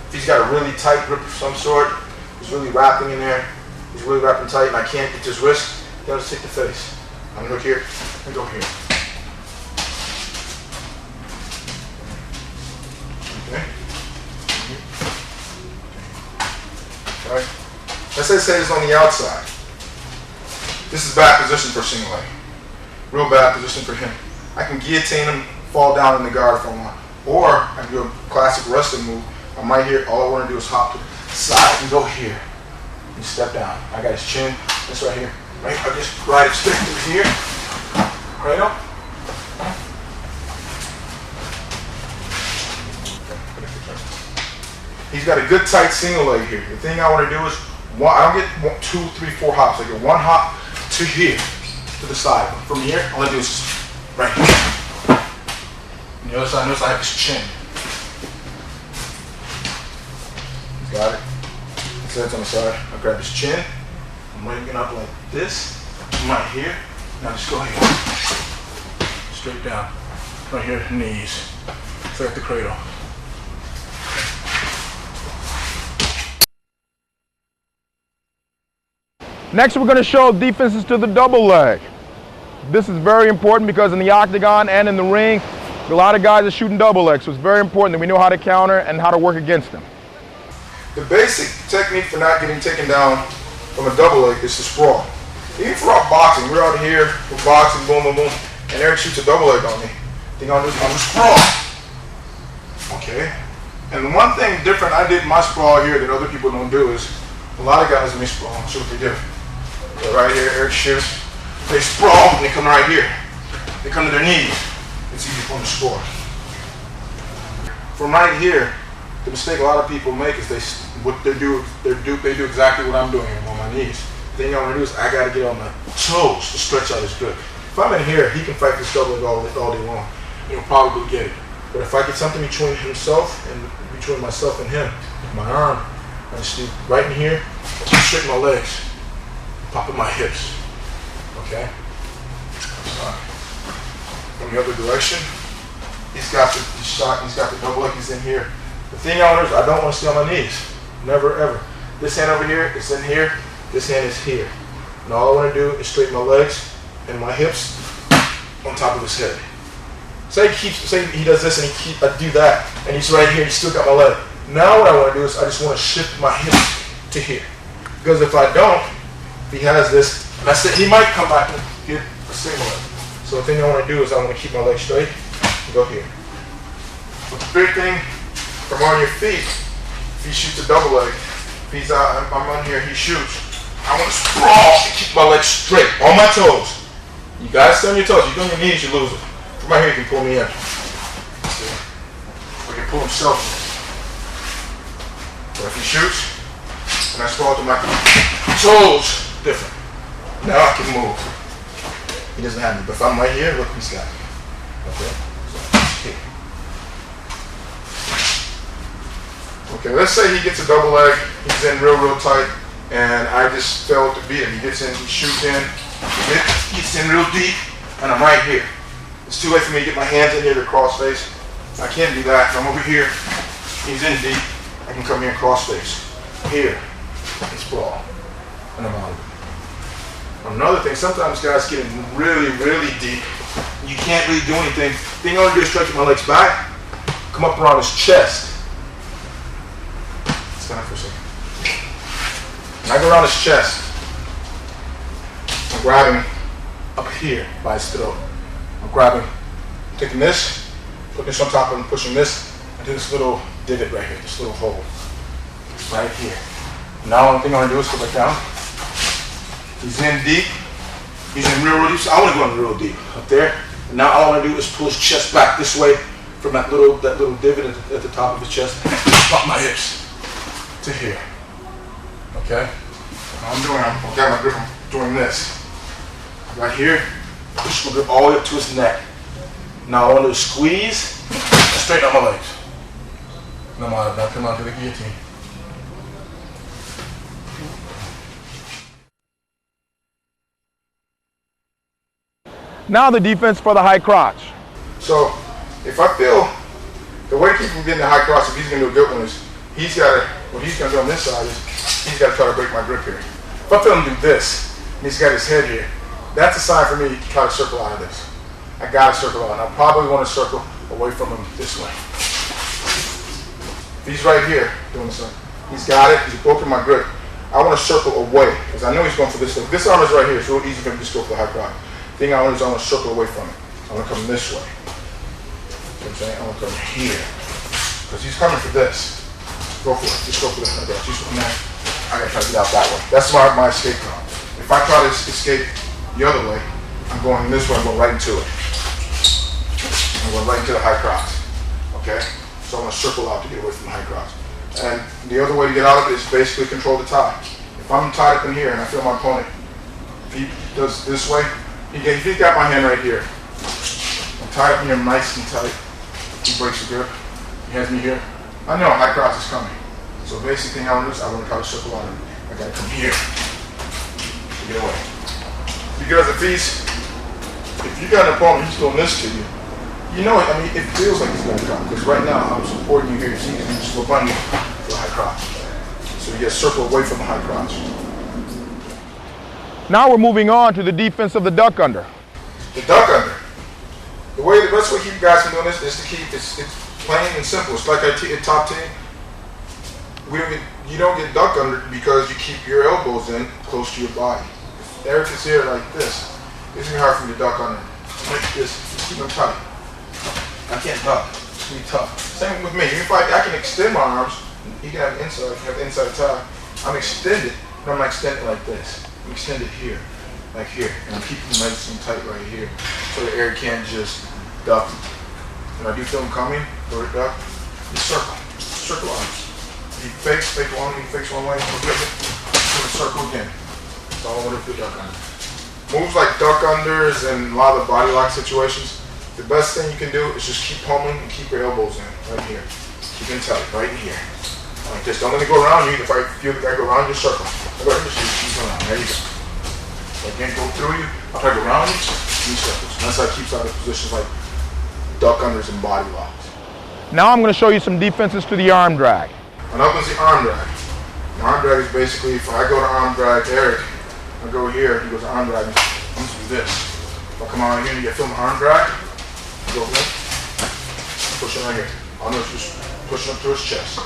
if he's got a really tight grip of some sort, he's really wrapping in there, he's really wrapping tight and I can't get his wrist, he'll just take the face. I'm going to look here and go here. Okay. Alright. Let's say it's on the outside. This is bad position for single leg. Real bad position for him. I can guillotine him, fall down in the guard if I want. Or I can do a classic wrestling move. I'm right here, all I want to do is hop to the side and go here. And step down. I got his chin, this right here. Right? I just ride it straight through here. Right up. He's got a good tight single leg here. The thing I want to do is, I don't get 2, 3, 4 hops. I get one hop to here, to the side. From here, all I do is right here. On the other side, notice I have his chin. He's got it. So it's on the side. I grab his chin. I'm raising up like this. I'm right here. Now just go here. Straight down. Right here, knees. It's like the cradle. Next, we're going to show defenses to the double leg. This is very important because in the octagon and in the ring, a lot of guys are shooting double legs, so it's very important that we know how to counter and how to work against them. The basic technique for not getting taken down from a double leg is to sprawl. Even for our boxing, we're out here, we're boxing, boom, boom, boom, and Eric shoots a double leg on me. The thing I'll do is I'm going to sprawl. Okay? And the one thing different I did in my sprawl here that other people don't do is, a lot of guys when they sprawl, I'll show what they do. So right here, Eric shoots, they sprawl, and they come right here. They come to their knees. It's easy for them to score. From right here, the mistake a lot of people make is they do exactly what I'm doing here on my knees. The thing I want to do is I got to get on my toes to stretch out his grip. If I'm in here, he can fight this double leg all day long. He'll probably get it. But if I get something between himself and between myself and him, my arm, I just do right in here, straighten my legs, pop in my hips. Okay? From the other direction, he's got the shot, he's got the double leg, he's in here. The thing I want to do is I don't want to stay on my knees. Never ever. This hand over here, it's in here, this hand is here. And all I want to do is straighten my legs and my hips on top of his head. Say he does this and I do that, and he's right here, he's still got my leg. Now what I want to do is I just want to shift my hips to here. Because if I don't, if he has this, that's it, he might come back and get a single leg. So the thing I want to do is I want to keep my legs straight and go here. But the big thing from on your feet, if he shoots a double leg, if he's out, I'm on here, he shoots, I want to sprawl and keep my legs straight, on my toes. You gotta stay on your toes. You go on your knees, you lose it. From right here, you can pull me in. See? Or he can pull himself in. But if he shoots, and I sprawl to my toes, different. Now I can move. He doesn't have me. But if I'm right here, look, he's got me. Okay? So, here. Okay, let's say he gets a double leg, he's in real tight, and I just failed to beat him. He gets in, he shoots in, he gets in real deep, and I'm right here. It's too late for me to get my hands in here to cross face. I can't do that. If I'm over here, he's in deep, I can come here and cross face. Here, and sprawl, and I'm out of it. Another thing, sometimes guys get in really deep, you can't really do anything. The thing I want to do is stretch my legs back, come up around his chest. stand up for a second. When I go around his chest, I'm grabbing up here by his throat. I'm grabbing, taking this, putting this on top of him, pushing this, and do this little divot right here, this little hole. Right here. Now the only thing I'm gonna do is go back down. He's in deep. He's in real deep. So I wanna go in real deep up there. And now all I wanna do is pull his chest back this way from that little divot at the top of his chest. Pop my hips to here. Okay? What I'm doing, I've got my grip, I'm doing this. Right here, push my grip all the way up to his neck. Now I want to squeeze and straighten out my legs. Now come on to the guillotine. Now the defense for the high crotch. So if I feel the way to keep him getting the high crotch, if he's going to do a good one, is what he's going to do on this side is he's got to try to break my grip here. If I feel him do this, and he's got his head here, that's a sign for me to try to circle out of this. I got to circle out. I probably want to circle away from him this way. If he's right here doing this, he's got it, he's broken my grip. I want to circle away, because I know he's going for this thing. This arm is right here, it's real easy for him to just go for the high crotch. The thing I want to do is I want to circle away from it. I want to come this way. You know what I'm saying? I want to come here. Because he's coming for this. Go for it. Just go for this. Okay. Just from there. I gotta try to get out that way. That's my escape route. If I try to escape the other way, I'm going this way, I'm going right into it. I'm going right into the high crotch. Okay? So I'm going to circle out to get away from the high crotch. And the other way to get out of it is basically control the tie. If I'm tied up in here and I feel my opponent, if he does this way, he's got my hand right here. I'm tied up in here nice and tight. He breaks the grip. He has me here. I know a high crotch is coming. So basic thing I want to do is I want to try to circle out of him. I got to come here to get away. Because if you got an opponent who's doing this to you, you know, I mean, it feels like he's going to come. Because right now I'm supporting you here. You see, you just go by me for the high crotch. So you get circled away from the high crotch. Now we're moving on to the defense of the duck under. The duck under. The best way to keep guys from doing this is to keep it's plain and simple. It's like a top team. You don't get duck under because you keep your elbows in close to your body. If Eric is here like this, it's gonna be hard for me to duck under. Like this, just keep them tight. I can't duck. It's gonna be tough. Same with me. If I can extend my arms, you can have inside. If you have the inside tie, I'm extended, but I'm not extended like this. I'm extended here, like here, and I'm keeping them nice and tight right here, so that Eric can't just duck. When I do feel him coming, go to duck, you circle arms. He fakes one, he fakes one way, he'll flip it, he'll circle again. That's all I want to do duck under. Moves like duck unders and a lot of the body lock situations, the best thing you can do is just keep pummeling and keep your elbows in, right here. Keep them tight, right here. Like this. Don't let me go around you. If I feel the guy go around, just circle. Go ahead, just keep going around. There you go. If I can't go through you, I'll try to go around you, you circles. And that's how it keeps out of positions like duck unders and body locks. Now I'm going to show you some defenses to the arm drag. Another one's the arm drag. The arm drag is basically, if I go to arm drag Eric, I go here, he goes to arm drag, I'm going to do this. If I come out here and you get film the arm drag, go here, push it right here. I'll notice just pushing up to his chest.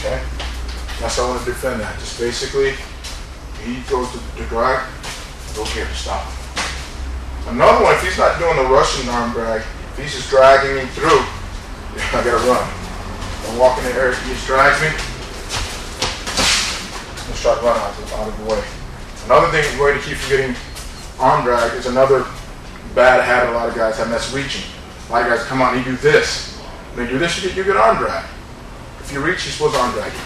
Okay? That's how I want to defend that. Just basically, he goes to drag, go here to stop. Another one, if he's not doing the Russian arm drag, if he's just dragging me through, I gotta run. I'm walking in there, he just drags me, let's try to run out of the way. Another thing, way to keep from getting arm drag is another bad habit a lot of guys have, and that's reaching. A lot of guys come out and you do this. When you do this, you get arm drag. If you reach, you're supposed to arm drag you.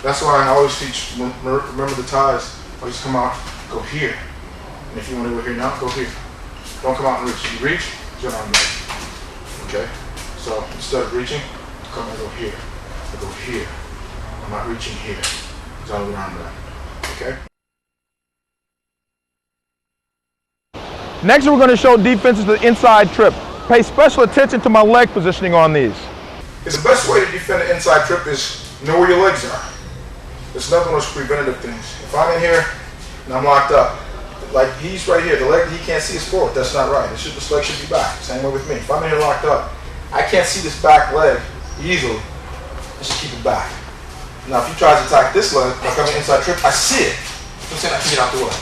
That's why I always teach, remember the ties, always come out, go here. And if you want to go here now, go here. Don't come out and reach. If you reach, you're arm drag. Okay? So instead of reaching, come and go here. I go here. I'm not reaching here. It's only arm drag. Okay? Next, we're going to show defenses to the inside trip. Pay special attention to my leg positioning on these. The best way to defend an inside trip is know where your legs are. There's another one of those preventative things. If I'm in here and I'm locked up, like he's right here, the leg that he can't see is forward. That's not right. This leg should be back. Same way with me. If I'm in here locked up, I can't see this back leg easily. I should keep it back. Now, if he tries to attack this leg, like I'm an inside trip, I see it. I'm saying I can get out the way.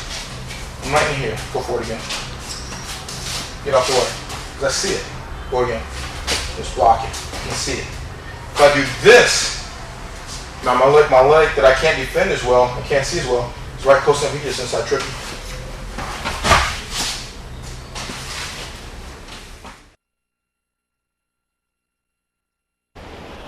I'm right in here. Go forward again. Get out the way. Because I see it. Go again. Just block it. I can see it. If I do this, now my leg that I can't defend as well, I can't see as well, is right close to him. He gets inside tripping.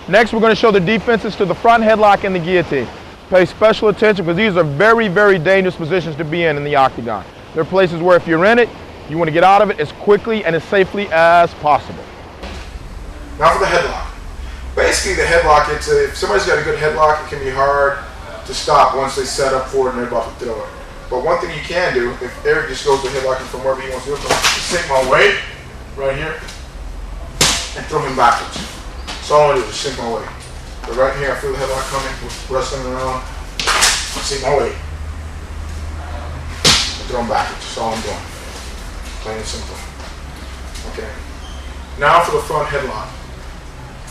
Next, we're going to show the defenses to the front headlock and the guillotine. Pay special attention because these are very, very dangerous positions to be in the octagon. There are places where if you're in it, you want to get out of it as quickly and as safely as possible. Now for the headlock. Basically, the headlock, if somebody's got a good headlock, it can be hard to stop once they set up for it and they're about to throw it. But one thing you can do, if Eric just goes to headlocking from wherever he wants to do it from, just take my weight right here and throw him backwards. So all I do is just sink my weight. But right here, I feel the headlock coming, wrestling around, sink my weight, and throw him backwards. That's all I'm doing. Plain and simple. Okay. Now for the front headlock.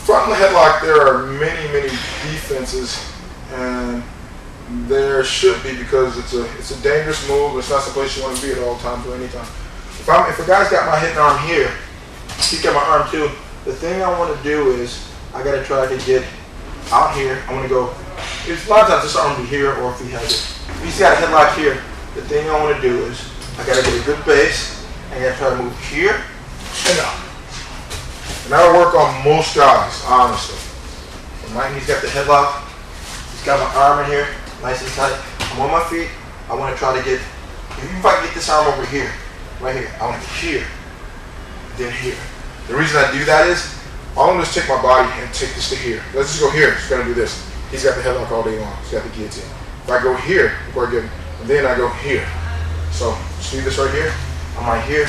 Front headlock, there are many, many defenses, and there should be because it's a dangerous move. It's not the place you want to be at all times or any time. If a guy's got my hidden arm here, he's got my arm too. The thing I want to do is I got to try to get out here. I want to go. It's a lot of times this arm will be here, or if he has it. If he's got a headlock here, the thing I want to do is I got to get a good base. I got to try to move here and up. And that'll work on most guys, honestly. Right, he's got the headlock. He's got my arm in here, nice and tight. I'm on my feet. I want to try to get, even if I can get this arm over here, right here, I want to get here, then here. The reason I do that is, all I'm going to do is take my body and take this to here. Let's just go here. He's going to do this. He's got the headlock all day long. He's got the guillotine. If I go here, before I get him, and then I go here. So, see this right here? I'm right here.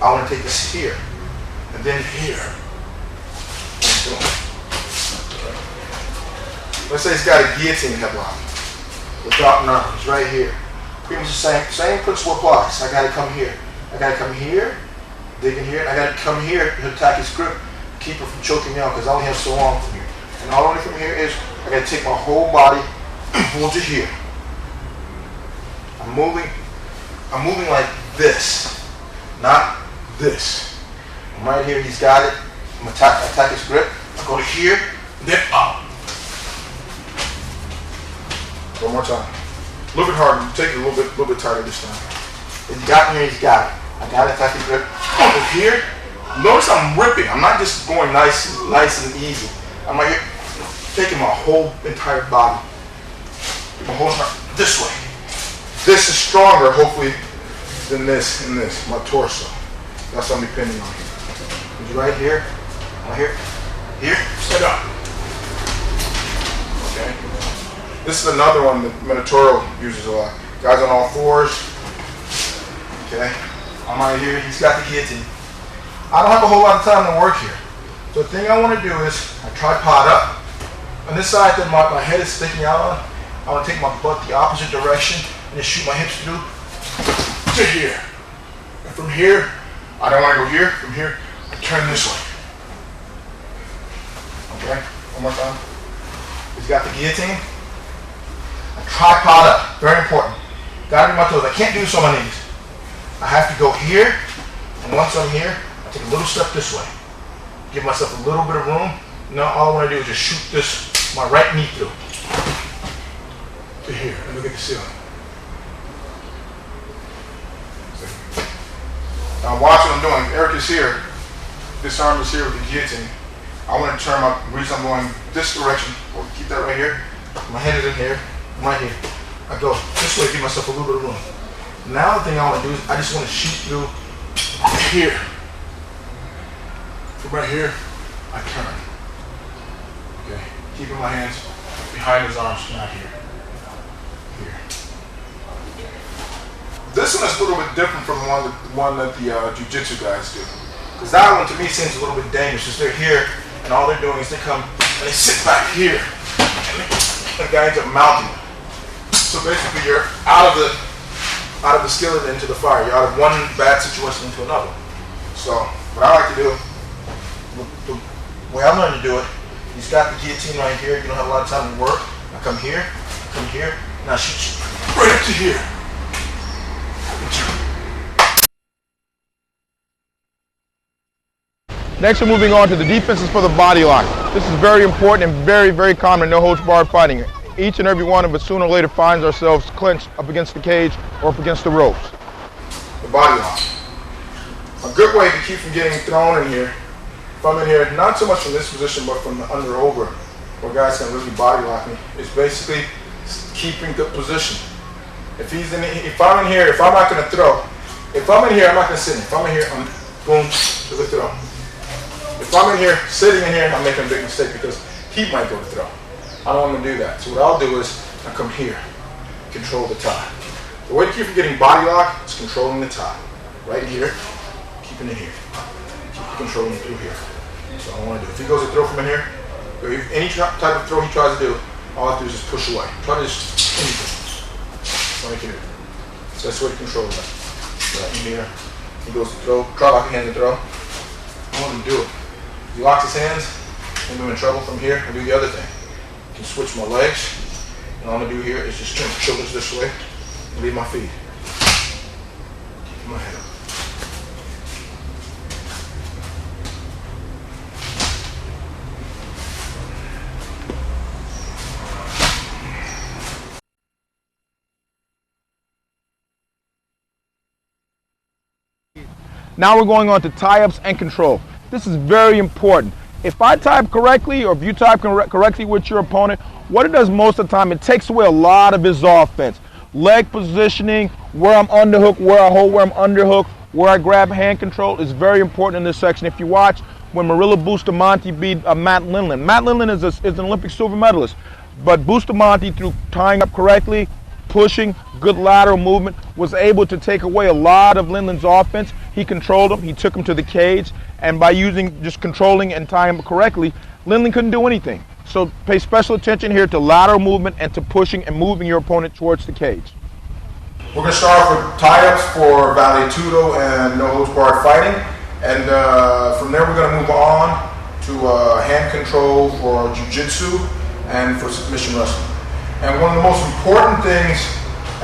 I want to take this here, and then here. Let's say he's got a guillotine headlock without an arm. He's right here. Pretty much the same principle applies. I got to come here. I got to come here, dig in here, and I got to come here to attack his grip, keep her from choking me out because I only have so long from here. And all I need from here is I got to take my whole body and pull to here. I'm moving like this, not this. I'm right here. He's got it. I'm attack his grip. I go to here, then up. One more time. A little bit harder. Take it a little bit tighter this time. If you got me here, he's got it. I got to attack his grip. Over here. Notice I'm ripping. I'm not just going nice and easy. I'm right here, taking my whole entire body. My whole entire, this way. This is stronger, hopefully, than this and this. My torso. That's what I'm depending on. He's right here. Right here. Here. Set up. Okay. This is another one that Minotauro uses a lot. Guys on all fours. Okay. I'm right here. He's got the guillotine. I don't have a whole lot of time to work here. So the thing I want to do is I tripod up. On this side that my head is sticking out on, I want to take my butt the opposite direction and just shoot my hips through to here. And from here, I don't want to go here. From here, I turn this way. Okay, one more time. He's got the guillotine. I tripod up, very important. Gotta be my toes. I can't do this on my knees. I have to go here, and once I'm here, I take a little step this way. Give myself a little bit of room. Now all I want to do is just shoot my right knee through to here, and look at the ceiling. Now watch what I'm doing. Eric is here. This arm is here with the guillotine. I want to turn my, the reason I'm going this direction, we'll keep that right here. My head is in here, I'm right here. I go this way, give myself a little bit of room. Now the thing I want to do is I just want to shoot through here. From right here, I turn. Okay, keeping my hands behind his arms, not here. Here. Okay. This one is a little bit different from the one that the jiu-jitsu guys do. Because that one to me seems a little bit dangerous. Because they're here, and all they're doing is they come and they sit back here. And the guy ends up mounting. So basically you're out of the out of the skillet into the fire. You're out of one bad situation into another. So what I like to do, the way I learned to do it, he's got the guillotine right here. You don't have a lot of time to work. I come here, and I shoot you right up to here. Next, we're moving on to the defenses for the body lock. This is very important and very, very common in no-holds-barred fighting. Each and every one of us sooner or later finds ourselves clenched up against the cage or up against the ropes. The body lock. A good way to keep from getting thrown in here, if I'm in here, not so much from this position, but from the under over, where guys can really body lock me, is basically keeping the position. If I'm in here, if I'm not going to throw, if I'm in here, I'm not going to sit in. If I'm in here, I'm boom to the throw. If I'm in here, sitting in here, I'm making a big mistake because he might go to throw. I don't want to do that. So what I'll do is I come here, control the tie. The way to keep from getting body lock is controlling the tie. Right here, keeping it here. Keep controlling it through here. So I want to do. If he goes to throw from in here, or any type of throw he tries to do, all I have to do is just push away. Try to just anything. Right here. So that's the way to control that. Right in here. He goes to throw. Try to lock your hand to throw. I want him to do it. If he locks his hands, I'm in trouble from here. I do the other thing. I can switch my legs. And all I'm going to do here is just turn my shoulders this way and leave my feet. Keep my head up. Now we're going on to tie-ups and control. This is very important. If I type correctly, or if you type correctly with your opponent, what it does most of the time, it takes away a lot of his offense. Leg positioning, where I'm underhook, where I hold, where I'm underhook, where I grab hand control is very important in this section. If you watch when Marilla Bustamante beat Matt Lindland. Matt Lindland is an Olympic silver medalist, but Bustamante, through tying up correctly, pushing, good lateral movement, was able to take away a lot of Lindland's offense. He controlled him, he took him to the cage, and by just controlling and tying him correctly, Lindland couldn't do anything. So pay special attention here to lateral movement and to pushing and moving your opponent towards the cage. We're going to start off with tie-ups for vale-tudо and no-holds-barred fighting, and from there we're going to move on to hand control for jiu-jitsu and for submission wrestling. And one of the most important things,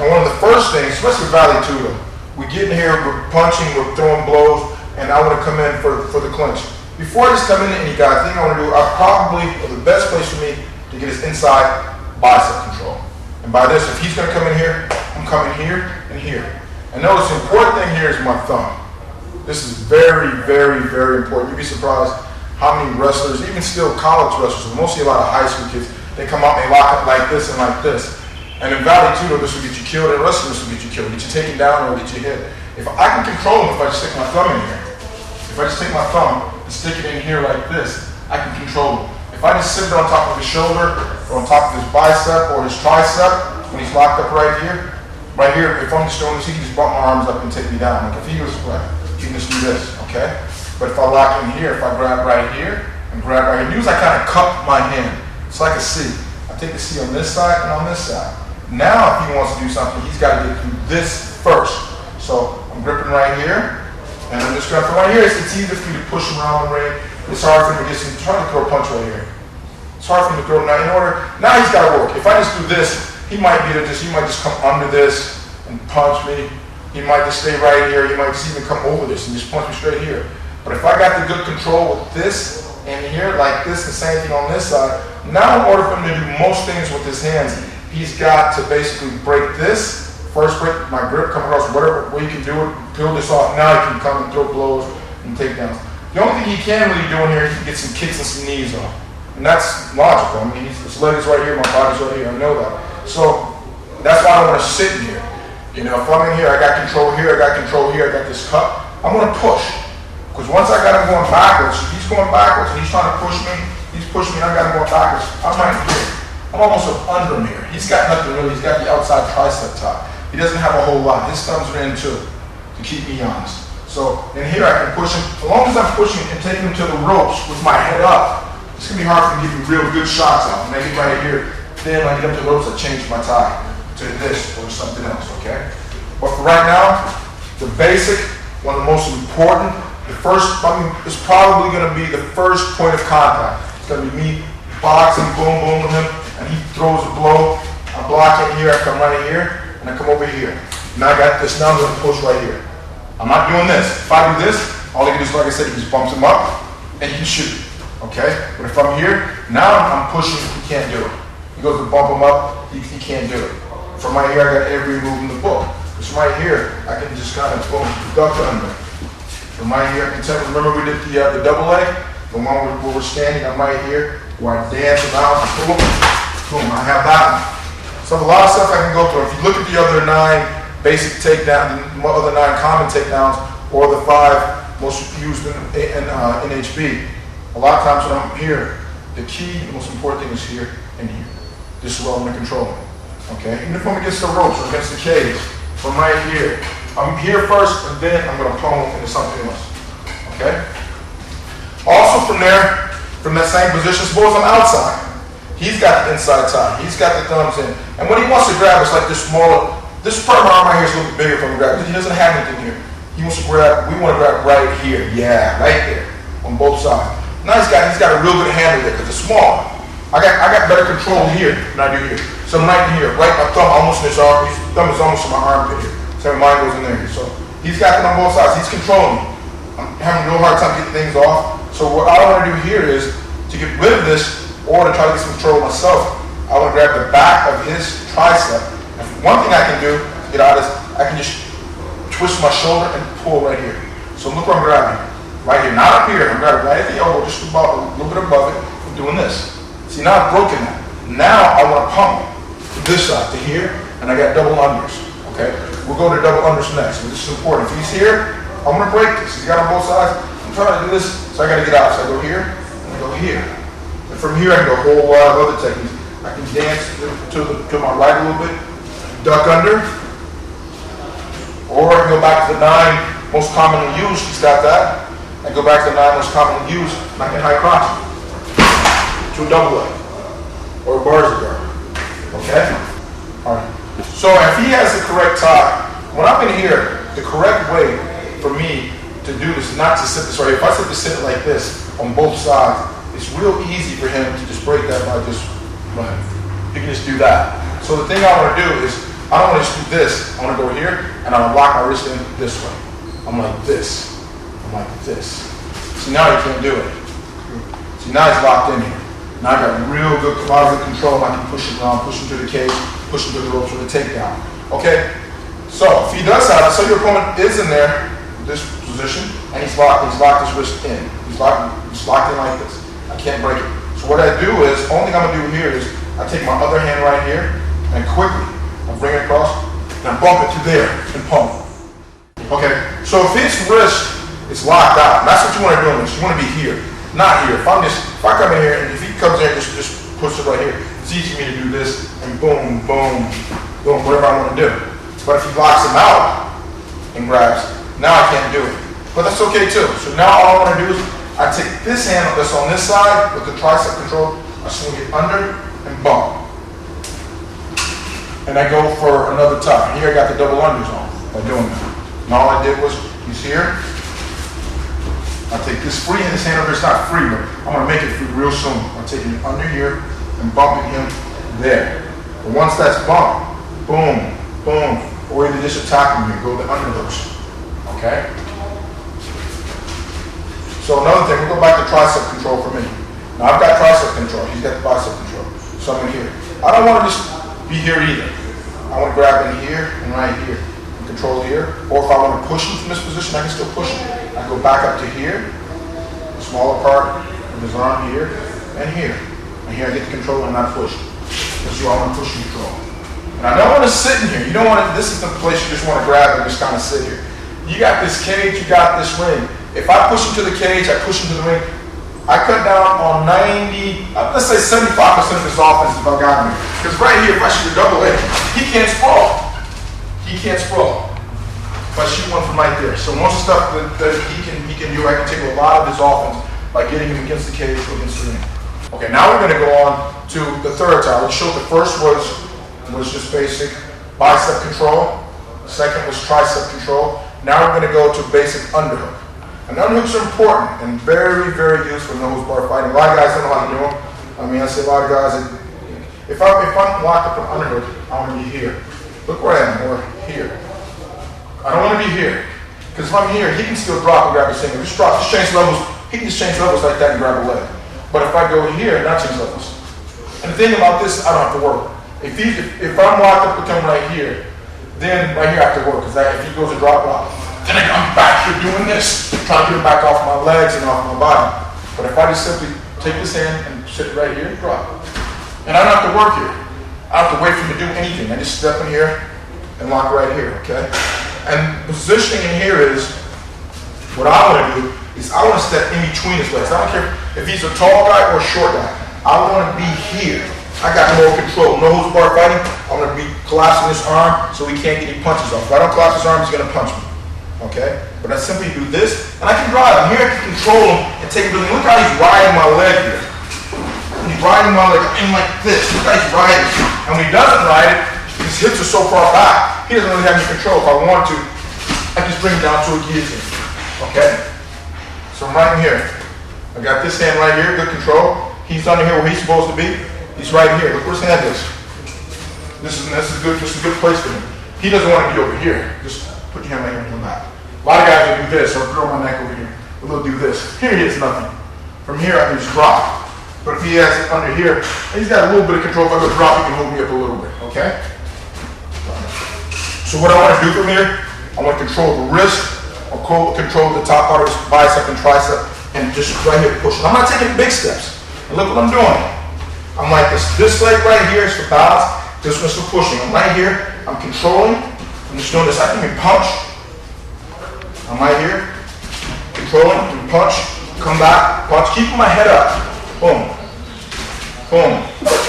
and one of the first things, especially vale-tudо, we get in here, we're punching, we're throwing blows, and I want to come in for the clinch. Before I just come in any guys, the thing I want to do, the best place for me to get is inside bicep control. And by this, if he's going to come in here, I'm coming here and here. And notice the important thing here is my thumb. This is very, very, very important. You'd be surprised how many wrestlers, even still college wrestlers, mostly a lot of high school kids, they come out and they lock up like this and like this. And in vale-tudо, this will get you killed, and wrestling, this will get you killed, get you taken down or get you hit. If I can control him, if I just stick my thumb in here, if I just take my thumb and stick it in here like this, I can control him. If I just sit it on top of his shoulder, or on top of his bicep or his tricep, when he's locked up right here, if I'm just doing this, he can just bump my arms up and take me down. Like if he was right, he can just do this, okay? But if I lock in here, if I grab right here and grab right here, use I kind of cup my hand. It's like a C. I take the C on this side and on this side. Now, if he wants to do something, he's got to get through this first. So I'm gripping right here, and I'm just going to right here. It's easy for you to push him around the ring. It's hard for him to get some. Try to throw a punch right here. It's hard for him to throw. Now, now he's got to work. If I just do this, he might just come under this and punch me. He might just stay right here. He might just even come over this and just punch me straight here. But if I got the good control with this and here, like this, the same thing on this side, now in order for him to do most things with his hands, he's got to basically break this. First break my grip, come across whatever way you can do it, peel this off. Now he can come and throw blows and takedowns. The only thing he can really do in here, he can get some kicks and some knees on. And that's logical. I mean, his leg is right here, my body's right here, I know that. So that's why I don't want to sit in here. You know, if I'm in here, I got control here, I got control here, I got this cup. I'm going to push. Because once I got him going backwards, if he's going backwards and he's trying to push me, he's pushing me, and I got him going backwards, I'm right here. I'm almost under him here. He's got nothing really. He's got the outside tricep tie. He doesn't have a whole lot. His thumbs are in too, to keep me honest. So in here I can push him. As long as I'm pushing and taking him to the ropes with my head up, it's going to be hard for me to give you real good shots out. When I get right here, then when I get up to the ropes, I change my tie to this or something else, okay? But for right now, the basic, one of the most important, it's probably going to be the first point of contact. It's going to be me boxing, boom, boom with him, and he throws a blow. I block it here, I come right here, and I come over here. Now I got this, now I'm going to push right here. I'm not doing this. If I do this, all he can do is, like I said, he just bumps him up, and he can shoot. Okay? But if I'm here, now I'm pushing, he can't do it. He goes to bump him up, he can't do it. From right here, I got every move in the book. Because from right here, I can just kind of boom, duck under. From right here, I can tell, remember we did the double leg? The one where we're standing, I'm right here, where I dance around, boom, boom, I have that one. So a lot of stuff I can go through. If you look at the other 9 basic takedowns, the other 9 common takedowns, or the 5 most used in NHB, a lot of times when I'm here, the key, the most important thing is here and here. This is what I'm going to control. Okay? Even if I'm against the ropes or against the cage, from right here, I'm here first, and then I'm going to pummel into something else. Okay? Also from there, from that same position, suppose I'm outside. He's got the inside tie. He's got the thumbs in. And when he wants to grab, it's like this smaller, this part of my arm right here is a little bit bigger from the grab. He doesn't have anything here. He wants to grab, we want to grab right here. Yeah, right there, on both sides. Now he's got a real good handle there, because it's small. I got better control here than I do here. So I'm right here, right, my thumb almost in his arm, his thumb is almost in my armpit here. So mine goes in there. So he's got them on both sides, he's controlling me. I'm having a real hard time getting things off. So what I want to do here is to get rid of this, or to try to get some control of myself. I want to grab the back of his tricep. And one thing I can do to get out is I can just twist my shoulder and pull right here. So look where I'm grabbing. Right here, not up here. I'm grabbing right at the elbow, just about a little bit above it. I'm doing this. See, now I've broken that. Now I want to pummel to this side, to here, and I got double unders. Okay? We'll go to double unders next. But this is important. If he's here, I'm going to break this. He's got on both sides. I'm trying to do this, so I got to get out. So I go here, and I go here. And from here, I can go a whole lot of other techniques. I can dance to my right a little bit, duck under, or I can go back to the 9 most commonly used. He's got that. And go back to the 9 most commonly used, and I can high crotch to a double leg or a bars guard. Okay? All right. So if he has the correct tie, when I'm in here, the correct way for me to do this is not to sit this right here. If I sit like this on both sides, it's real easy for him to just break that by just running. He can just do that. So the thing I want to do is, I don't want to just do this. I want to go here, and I'm going to lock my wrist in this way. I'm like this. I'm like this. See, now he can't do it. See, now he's locked in here. Now I got a lot of good control. I can push him around, push him to the cage, push him to the ropes with a takedown. Okay? So if he does have it, so your opponent is in there, this position, and he's locked his wrist in. He's locked in like this. I can't break it. So what I do is, only thing I'm going to do here is, I take my other hand right here, and quickly, I bring it across, and I bump it to there, and pump. Okay, so if his wrist is locked out, that's what you want to do in this. You want to be here, not here. If I come in here, and if he comes in, just push it right here. It's easy for me to do this, and boom, boom, boom, whatever I want to do. But if he locks him out, and grabs, now I can't do it. But that's okay too. So now all I want to do is, I take this hand that's on this side with the tricep control, I swing it under and bump. And I go for another tie. Here I got the double unders on by doing that. And all I did was, he's here. I take this free hand, this hand over, it's not free, but I'm going to make it free real soon. I'm taking it under here and bumping him there. But once that's bumped, boom, boom, or either just attacking me, go the under those. Okay? So another thing, we go back to tricep control for me. Now I've got tricep control, he's got the bicep control. So I'm in here. I don't want to just be here either. I want to grab in here and right here and control here. Or if I want to push him from this position, I can still push him. I go back up to here, the smaller part of his arm here, and here. And here I get the control and not push. This is why I want to push and control. And I don't want to sit in here. You don't want to, this is the place you just want to grab and just kind of sit here. You got this cage, you got this ring. If I push him to the cage, I push him to the ring, I cut down on let's say 75% of his offense if I got him here. Because right here, if I shoot a double leg, he can't sprawl. He can't sprawl. If I shoot one from right there. So most of the stuff that he can do, I can take a lot of his offense by getting him against the cage or against the ring. Okay, now we're going to go on to the third tie. We showed the first was just basic bicep control. Second was tricep control. Now we're going to go to basic underhook. And underhooks are important and very, very useful in nose bar fighting. A lot of guys don't know how to do them. I mean, I see a lot of guys that, if I'm locked up in underhook, I want to be here. Look where I am, or here. I don't want to be here. Because if I'm here, he can still drop and grab his finger. Just drop, just change levels. He can just change levels like that and grab a leg. But if I go here, not change levels. And the thing about this, I don't have to work. If I'm locked up with him right here, then right here I have to work. Because if he goes to drop off, then I'm back here doing this, trying to get him back off my legs and off my body. But if I just simply take this hand and sit right here and drop. And I don't have to work here. I don't have to wait for him to do anything. I just step in here and lock right here, okay? And positioning in here is, what I want to do is I want to step in between his legs. I don't care if he's a tall guy or a short guy. I want to be here. I got more control. Nose bar fighting, I'm going to be collapsing this arm so he can't get any punches off. If I don't collapse his arm, he's going to punch me. Okay? But I simply do this, and I can drive. I'm here, I can control him and take him. Look how he's riding my leg here. He's riding my leg in like this. Look how he's riding. And when he doesn't ride it, his hips are so far back, he doesn't really have any control. If I want to, I just bring him down to a guillotine. Okay? So I'm right in here. I got this hand right here, good control. He's under here where he's supposed to be. He's right here. Look where his hand is. This is a good place for him. He doesn't want to be over here. Just put your hand right here on your back. A lot of guys will do this or throw my neck over here. We'll do this. Here he is nothing. From here I can just drop. But if he has it under here, he's got a little bit of control. If I go drop, he can hold me up a little bit. Okay? So what I want to do from here, I want to control the wrist, or control the top part of his bicep and tricep, and just right here push. I'm not taking big steps. And look what I'm doing. I'm like this. This leg right here is for balance. This one's for pushing. I'm right here. I'm controlling. I'm just doing this. I can even punch. I'm right here. Controlling. Punch. Come back. Punch. Keeping my head up. Boom. Boom.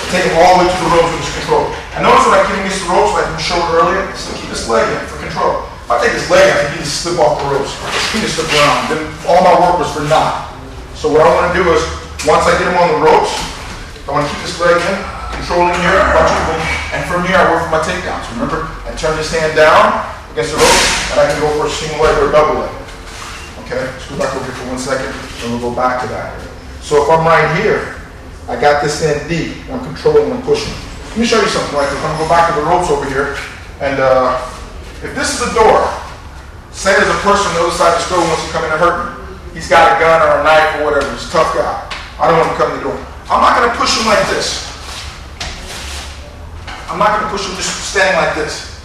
Take him all the way to the ropes with this control. And notice when I get against the ropes, like we showed earlier, so keep this leg in for control. If I take this leg out, he can just slip off the ropes. He can slip around. Then all my work was for naught. So what I want to do is, once I get him on the ropes, I want to keep this leg in, controlling here, punching him, and from here I work for my takedowns. Remember, I turn this hand down against the ropes, and I can go for a single leg or a double leg. Okay, let's go back over here for 1 second, and we'll go back to that. So if I'm right here, I got this hand deep, and I'm controlling and pushing. Let me show you something like this. I'm going to go back to the ropes over here, and if this is a door, say there's a person on the other side of the store who wants to come in and hurt me. He's got a gun or a knife or whatever, he's a tough guy. I don't want him to come in the door. I'm not going to push him like this. I'm not going to push him just standing like this.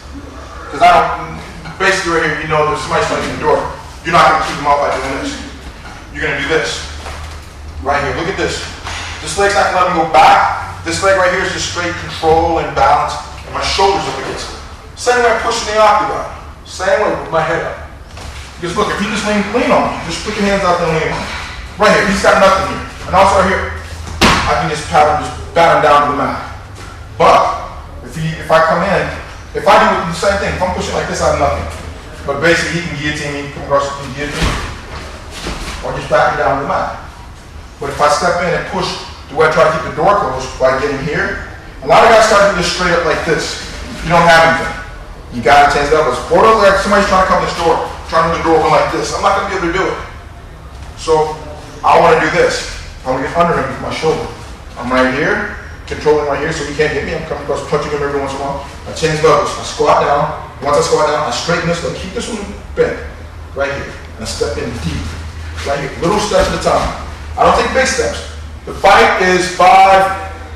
Because I don't, basically right here, you know there's somebody standing in the door. You're not going to keep him out by doing this. You're going to do this. Right here, look at this. This leg's not going to let him go back. This leg right here is just straight control and balance. And my shoulders up against it. Same way I'm pushing the octagon. Same way with my head up. Because look, if you just lean on me, just put your hands out there and lean on me. Right here, he's got nothing here. And also right here, I can just bat him down to the mat. But if I come in, if I do the same thing, if I'm pushing like this, I have nothing. But basically, he can guillotine me, come across and guillotine me, or just bat me down to the mat. But if I step in and push the way I try to keep the door closed by getting here, a lot of guys start to do this straight up like this. You don't have anything. You gotta change levels. Or like somebody's trying to come to this door, trying to do the door open like this. I'm not gonna be able to do it. So I want to do this. I want to get under him with my shoulder. I'm right here, controlling right here so he can't hit me. I'm coming across, punching him every once in a while. I change levels. I squat down. Once I squat down, I straighten this leg. Keep this one bent. Right here. And I step in deep. Right here. Little steps at a time. I don't take big steps. The fight is 5,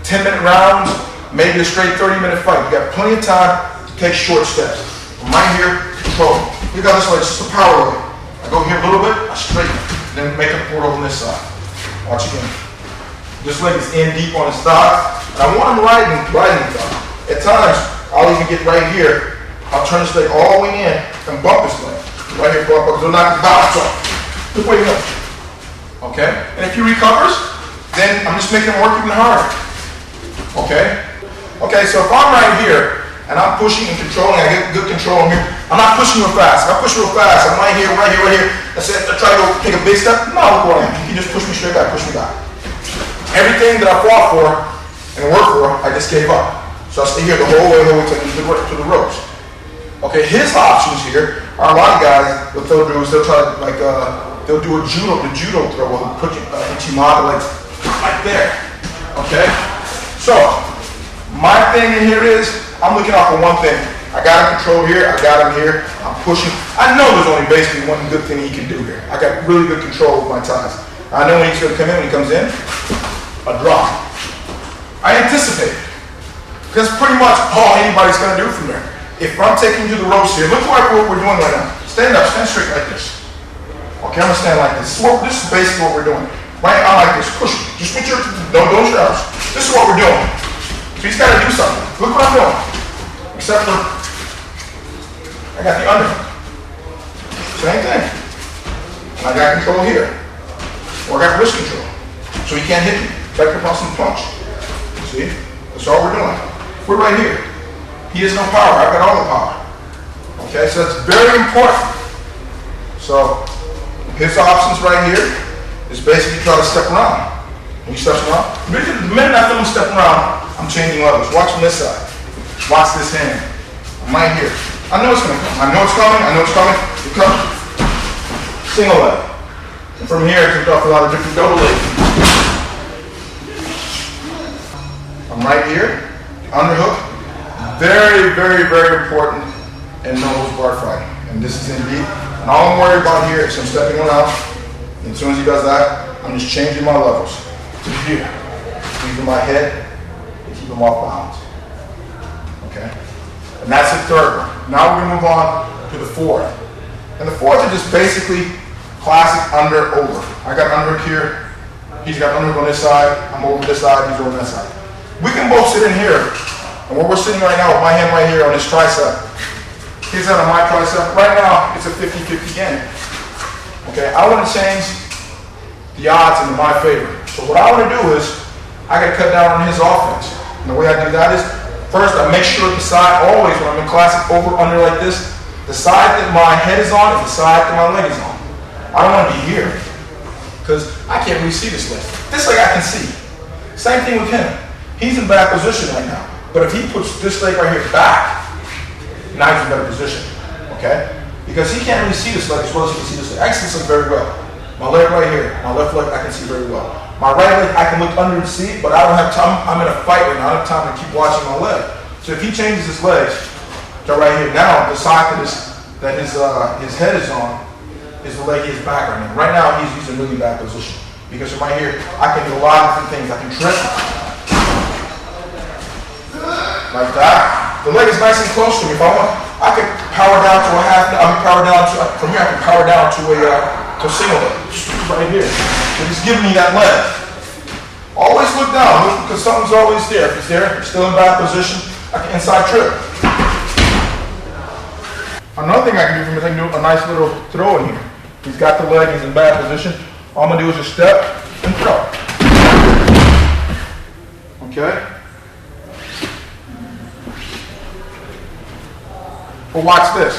10-minute rounds, maybe a straight 30-minute fight. You got plenty of time to take short steps. I'm right here, control. Look at this leg. It's just a power leg. I go here a little bit, I straighten it. Then make a port on this side. Watch again. This leg is in deep on his thigh. And I want him riding the thigh. At times, I'll even get right here. I'll turn this leg all the way in and bump this leg. Right here, bump, because it'll knock the balance off. Look where you go. Okay? And if he recovers, then I'm just making him work even harder. Okay? Okay, so if I'm right here, and I'm pushing and controlling, I get good control here. I'm not pushing real fast. If I push real fast, I'm right here, right here, right here. I try to go take a big step. No, look where I am. You can just push me straight back, push me back. Everything that I fought for and worked for, I just gave up. So I stay here the whole way to the ropes. Okay, his options here are a lot of guys, what they'll do is they'll try to, like, they'll do the judo throw, where they'll put Ichimata like there, okay? So, my thing in here is, I'm looking out for one thing. I got him controlled here, I got him here, I'm pushing. I know there's only basically one good thing he can do here. I got really good control with my ties. I know when he's gonna come in, when he comes in, a drop. I anticipate it. Because pretty much all anybody's gonna do from there. If I'm taking you to the ropes here, look like what we're doing right now. Stand up, stand straight like this. Okay, I'm gonna stand like this. This is basically what we're doing. Right, I like this, push me. Just with your, don't straps. This is what we're doing. So he's gotta do something. Look what I'm doing. Except for, I got the underhook. Same thing. And I got control here. Or I got wrist control. So he can't hit me. Back to Boston punch. See? That's all we're doing. We're right here. He has no power. I've got all the power. Okay, so that's very important. So his options right here is basically try to step around. When he steps around, the minute I feel him step around, I'm changing levels. Watch from this side. Watch this hand. I'm right here. I know it's going to come. I know it's coming. I know it's coming. It comes. Single leg. And from here, it comes off a lot of different double legs. I'm right here. Underhook. Very, very, very important in no-holds-barred fighting. And this is indeed. And all I'm worried about here is him stepping around. And as soon as he does that, I'm just changing my levels to here. Keeping my head and keep him off balance. Okay? And that's the third one. Now we're going to move on to the fourth. And the fourth is just basically classic under, over. I got an underhook here. He's got underhook on this side. I'm over this side. He's over that side. We can both sit in here. And where we're sitting right now with my hand right here on his tricep, his hand on my tricep, right now it's a 50-50 game. Okay, I want to change the odds into my favor. So what I want to do is, I got to cut down on his offense. And the way I do that is, first I make sure the side, always when I'm in classic over, under like this, the side that my head is on is the side that my leg is on. I don't want to be here, because I can't really see this leg. This leg I can see. Same thing with him. He's in bad position right now. But if he puts this leg right here back, now he's in a better position, okay? Because he can't really see this leg as well as he can see this leg. I can see this leg very well. My leg right here, my left leg I can see very well. My right leg I can look under and see, but I don't have time. I'm in a fight right now. I don't have time to keep watching my leg. So if he changes his legs to right here, now the side that his head is on is the leg he has back right now. Right now he's in a really bad position. Because from right here, I can do a lot of different things. I can trip. Like that. The leg is nice and close to me. If I want, I can power down to a half. I can power down to from here. I can power down to a single leg, right here. So he's giving me that leg. Always look down, look, because something's always there. If he's there, he's still in bad position. I can inside trip. Another thing I can do from him is I can do a nice little throw in here. He's got the leg. He's in bad position. All I'm gonna do is just step and throw. Okay. But watch this.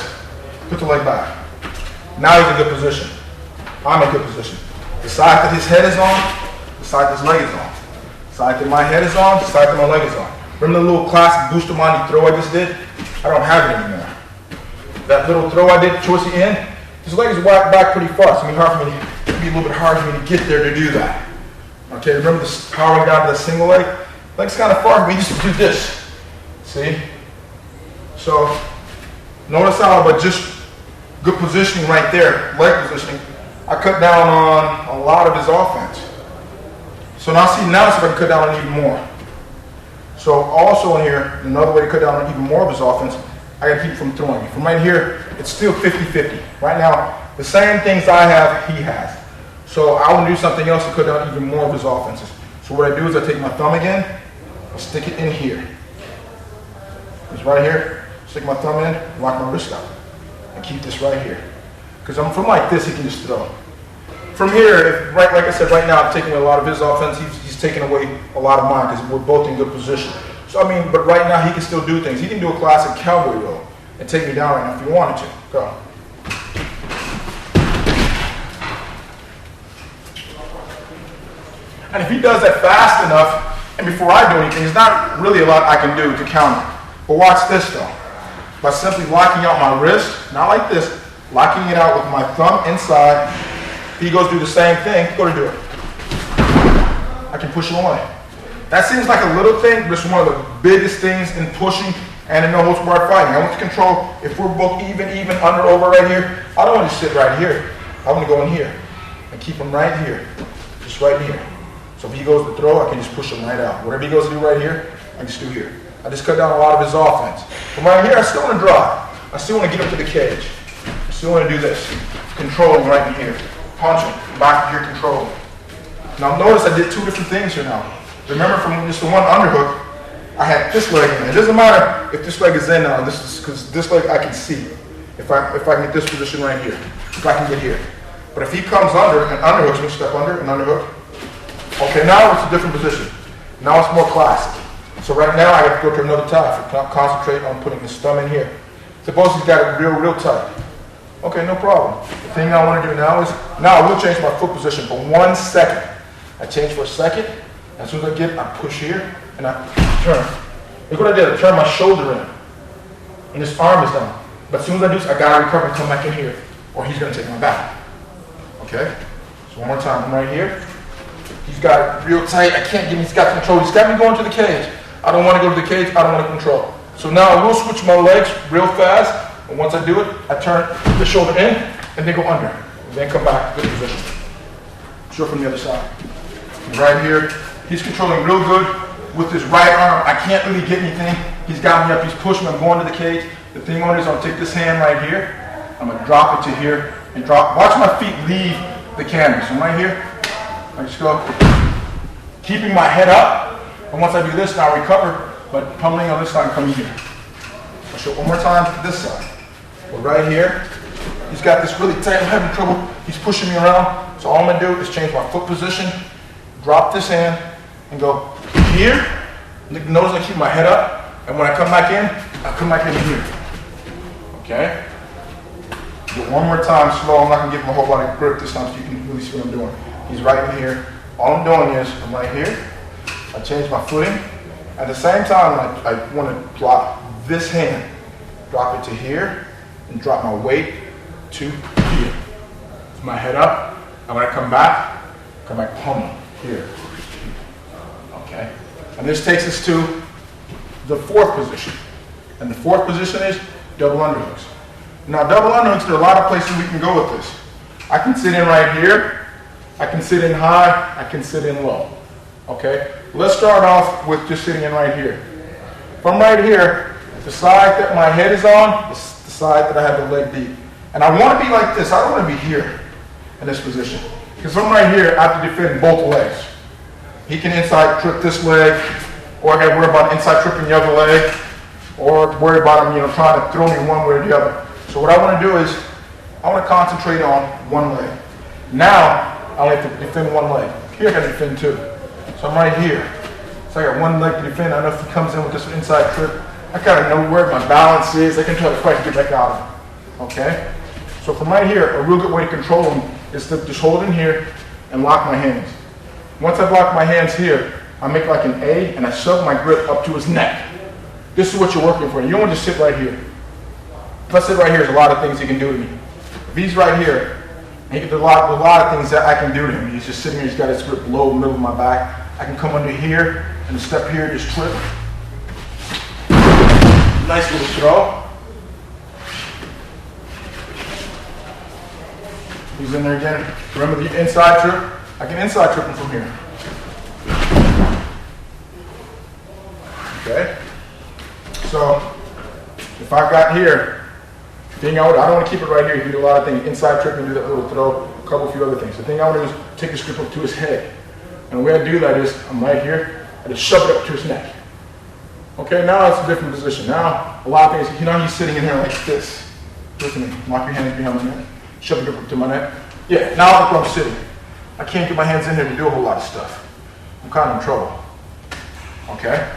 Put the leg back. Now he's in good position. I'm in good position. The side that his head is on, the side that his leg is on. The side that my head is on, the side that my leg is on. Remember the little classic Bustamante throw I just did? I don't have it anymore. That little throw I did towards the end, his leg is whacked back pretty far. So it'd be a little bit hard for me to get there to do that. Okay, remember this powering down to the single leg? Leg's kind of far, we used to do this. See? So, notice how, but just good positioning right there, leg positioning, I cut down on a lot of his offense. So now see, now I can cut down on even more. So also in here, another way to cut down on even more of his offense, I gotta keep from throwing. From right here, it's still 50-50. Right now, the same things I have, he has. So I want to do something else to cut down even more of his offenses. So what I do is I take my thumb again, I stick it in here. It's right here. Stick my thumb in, lock my wrist up, and keep this right here. Because from like this, he can just throw. From here, like I said, right now I'm taking away a lot of his offense. He's taking away a lot of mine because we're both in good position. So I mean, but right now he can still do things. He can do a classic cowboy roll and take me down right now if he wanted to. Go. And if he does that fast enough, and before I do anything, there's not really a lot I can do to counter. But watch this though. by simply locking out my wrist, not like this, locking it out with my thumb inside. He goes do the same thing, go to do it. I can push him away. That seems like a little thing, but it's one of the biggest things in pushing and in no holds barred fighting. I want to control, if we're both even, under, over right here, I don't want to sit right here. I want to go in here and keep him right here, just right here. So if he goes to throw, I can just push him right out. Whatever he goes to do right here, I can just do here. I just cut down a lot of his offense. From right here, I still want to drive. I still want to get up to the cage. I still want to do this. Controlling right in here. Punching, back here, controlling. Now notice I did two different things here now. Remember from just the one underhook, I had this leg in there. It doesn't matter if this leg is in now, because this leg I can see. If I can get this position right here, if I can get here. But if he comes under and underhooks me, step under and underhook. Okay, now it's a different position. Now it's more classic. So right now I have to go to another tie. Concentrate on putting his thumb in here. Suppose he's got it real tight. Okay, no problem. The thing I want to do now is, now I will change my foot position for 1 second. I change for a second. As soon as I get, I push here and I turn. Look what I did. I turned my shoulder in. And his arm is down. But as soon as I do this, I gotta recover and come back in here, or he's gonna take my back. Okay? So one more time. I'm right here. He's got it real tight. I can't get him. He's got control. He's got me going to the cage. I don't want to go to the cage. I don't want to control. So now I will switch my legs real fast. And once I do it, I turn the shoulder in and then go under. And then come back to good position. Sure from the other side. Right here. He's controlling real good with his right arm. I can't really get anything. He's got me up. He's pushing me. I'm going to the cage. The thing on it is I'm going to take this hand right here. I'm going to drop it to here and drop. Watch my feet leave the canvas. I'm right here. I just go. Keeping my head up. And once I do this, now I recover. But pummeling on this side and coming here. I'll show it one more time to this side. We're right here. He's got this really tight. I'm having trouble. He's pushing me around. So all I'm going to do is change my foot position. Drop this hand. And go here. Notice I keep my head up. And when I come back in, I come back in here. Okay? Do it one more time slow. I'm not going to give him a whole lot of grip this time so you can really see what I'm doing. He's right in here. All I'm doing is, I'm right here. I change my footing. At the same time, I want to drop this hand. Drop it to here. And drop my weight to here. With my head up. And when I come back pummel here. Okay? And this takes us to the fourth position. And the fourth position is double underhooks. Now double underhooks, there are a lot of places we can go with this. I can sit in right here. I can sit in high. I can sit in low. Okay? Let's start off with just sitting in right here. From right here, the side that my head is on is the side that I have the leg deep. And I want to be like this. I don't want to be here in this position. Because from right here, I have to defend both legs. He can inside trip this leg, or I got to worry about inside tripping the other leg, or worry about him, trying to throw me one way or the other. So what I want to do is, I want to concentrate on one leg. Now, I have to defend one leg. Here I got to defend two. So I'm right here. So I got one leg to defend. I know if he comes in with this inside trip, I kind of know where my balance is. I can try to fight to get back out of him. Okay? So from right here, a real good way to control him is to just hold in here and lock my hands. Once I've locked my hands here, I make like an A and I shove my grip up to his neck. This is what you're working for. You don't want to just sit right here. If I sit right here, there's a lot of things he can do to me. If he's right here, there's a lot of things that I can do to him. He's just sitting here, he's got his grip low, middle of my back. I can come under here and step here, just trip. Nice little throw. He's in there again. Remember the inside trip? I can inside trip him from here. Okay? So, if I've got here, I don't want to keep it right here. You can do a lot of things. Inside trip and do that little throw, a few other things. The thing I want to do is take this grip up to his head. And the way I do that is, I'm right here, I just shove it up to his neck. Okay, now it's a different position. Now, a lot of things, he's sitting in here like this. Listen to me, lock your hands behind my neck. Shove it up to my neck. Yeah, now look where I'm sitting. I can't get my hands in here to do a whole lot of stuff. I'm kind of in trouble. Okay?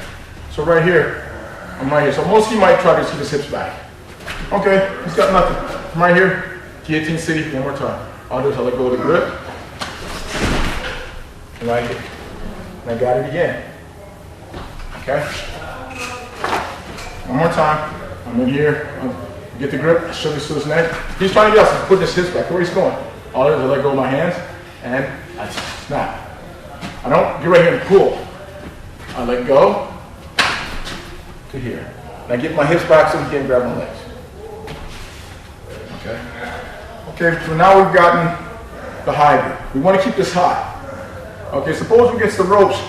So right here, I'm right here. So most of you might try to keep his hips back. Okay, he's got nothing. I'm right here, guillotine city, one more time. All I do is I let go of the grip. And right here. And I got it again. Okay? One more time. I'm in here, get the grip, I shove this to his neck. He's trying to get us, put his hips back. Where he's going? All I do is I let go of my hands, and I snap. I don't get right here and pull. I let go to here. And I get my hips back so he can't grab my legs. Okay. Okay, so now we've gotten the high grip. We want to keep this high. Okay, suppose we get the ropes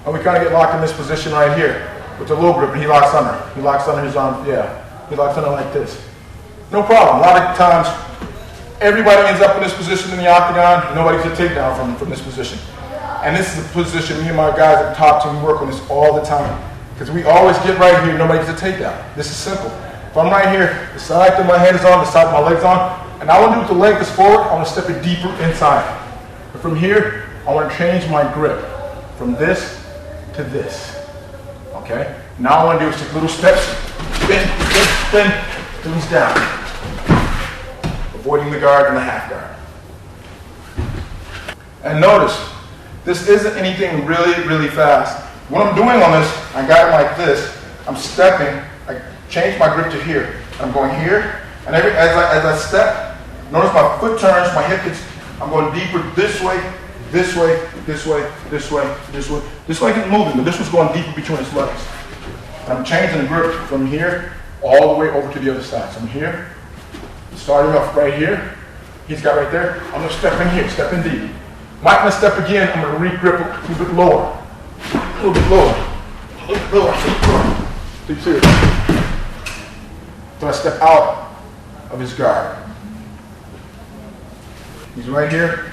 and we kind of get locked in this position right here with the low grip and he locks under. He locks under his arm, yeah. He locks under like this. No problem. A lot of times, everybody ends up in this position in the octagon. Nobody gets a takedown from this position. And this is the position me and my guys at the top team work on this all the time. Because we always get right here, nobody gets a takedown. This is simple. If I'm right here, the side that my head is on, the side my leg's on, and I want to do with the leg that's forward, I want to step it deeper inside. But from here, I want to change my grip from this to this. Okay? Now I want to do is take little steps, spin, spin, spin, till he's down. Avoiding the guard and the half guard. And notice, this isn't anything really, really fast. What I'm doing on this, I got it like this. I'm stepping, I change my grip to here. I'm going here, and as I step, notice my foot turns, my hip gets, I'm going deeper this way, this way, this way, this way, this way. This leg isn't moving, but this one's going deeper between his legs. And I'm changing the grip from here all the way over to the other side. So I'm here, starting off right here. He's got right there. I'm gonna step in here, step in deep. Might gonna step again, I'm gonna re-grip a little bit lower. A little bit lower. A little bit lower. Deep serious. So I step out of his guard. He's right here.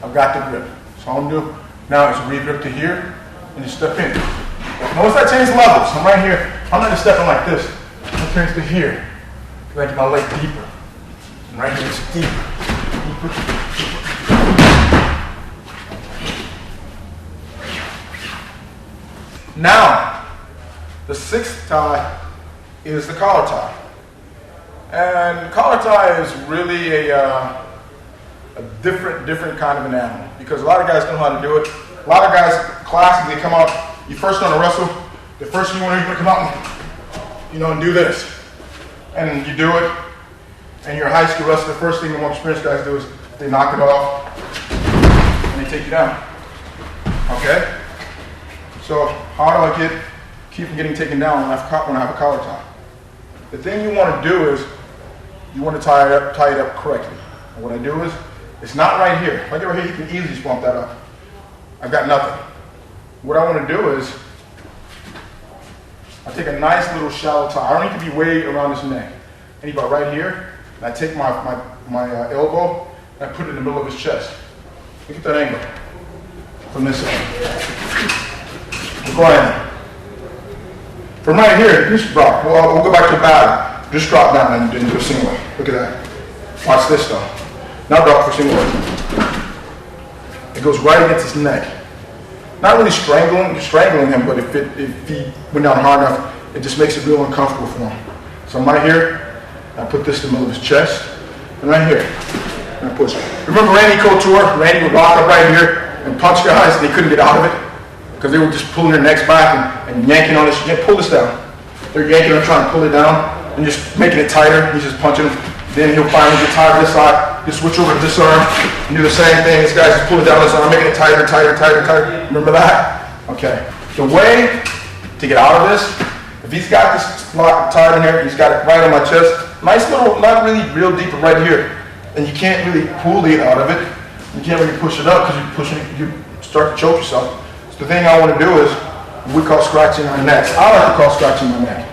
I've got the grip. So all I'm gonna do now is re-grip to here and just step in. Notice I change levels. I'm right here. I'm not just stepping like this. I change to here. I get my leg deeper. And right here it's deeper. Deeper, deeper. Now, the sixth tie is the collar tie. And collar tie is really a different kind of an animal because a lot of guys know how to do it. A lot of guys, classically, come out, you first learn to wrestle, the first thing you want to do is come out and, and do this. And you do it, and you're a high school wrestler, the first thing the more experienced guys do is they knock it off, and they take you down. Okay? So how do I keep from getting taken down when I have a collar tie? The thing you want to do is you want to tie it up correctly. And what I do is, it's not right here. If I get right here, you can easily just bump that up. I've got nothing. What I want to do is, I take a nice little shallow tie. I don't need to be way around his neck. I need about right here, and I take my elbow, and I put it in the middle of his chest. Look at that angle from this side. We're going. From right here, just drop. We'll go back to the battle. Just drop down and do a single leg. Look at that. Watch this though. Now drop for single leg. It goes right against his neck. Not really strangling him, but if he went down hard enough, it just makes it real uncomfortable for him. So I'm right here. I put this in the middle of his chest, and right here, and I push. Remember Randy Couture? Randy would lock up right here and punch guys, and they couldn't get out of it because they were just pulling their necks back and yanking on this. You can't pull this down. They're yanking and trying to pull it down and just making it tighter. He's just punching them. Then he'll finally get tired of this side. Just switch over to this arm and do the same thing. This guy's just pulling down this arm, making it tighter, tighter, tighter, tighter. Remember that? Okay. The way to get out of this, if he's got this lock tied in here, he's got it right on my chest. Nice little, not really real deep, but right here. And you can't really pull it out of it. You can't really push it up because you're pushing it, you start to choke yourself. So the thing I want to do is, we call scratching my neck. I like to call scratching my neck.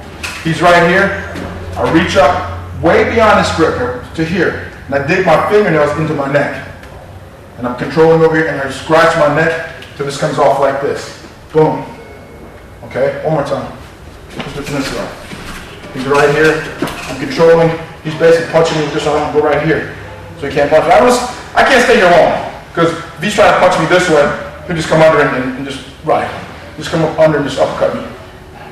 He's right here. I reach up way beyond his grip to here. And I dig my fingernails into my neck. And I'm controlling over here and I scratch my neck till this comes off like this. Boom. Okay, one more time. Just lifting this up. He's right here. I'm controlling. He's basically punching me with this arm. Go right here. So he can't punch me. I can't stay here long. Because if he's trying to punch me this way, he'll just come under and just, just come up under and just uppercut me.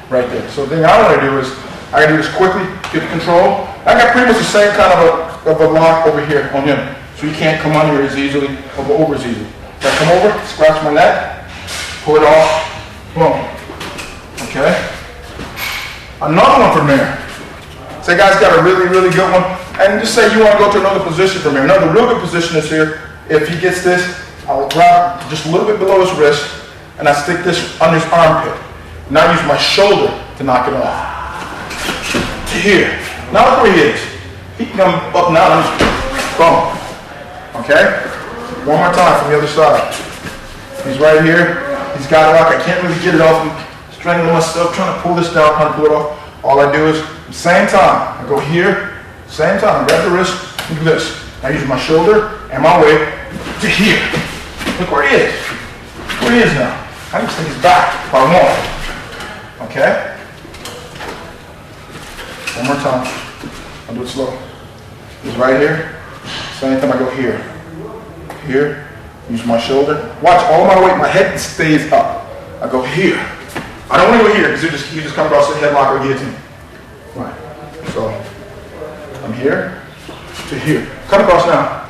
Right there. So the thing I want to do is, I gotta do this quickly, get the control. I got pretty much the same kind of a lock over here on him. So he can't come under as easily, or go over as easily. So I come over, scratch my neck, pull it off, boom. Okay? Another one from there. Say guy's got a really, really good one, and just say you want to go to another position from here. Another real good position is here. If he gets this, I'll grab just a little bit below his wrist, and I stick this under his armpit. Now I use my shoulder to knock it off. To here. Now look where he is. He can come up now, and just boom. Okay? One more time from the other side. He's right here. He's got it locked. I can't really get it off. I'm strangling myself, trying to pull this down, trying to pull it off. All I do is, same time, I go here, same time, I grab the wrist, and do this. I use my shoulder and my weight to here. Look where he is. Where he is now. I can just take his back if I want. Okay? One more time. I'll do it slow. He's right here. Same time I go here. Here. Use my shoulder. Watch all my weight. My head stays up. I go here. I don't want to go here because you just come across the headlock or guillotine. Right. So I'm here to here. Come across now.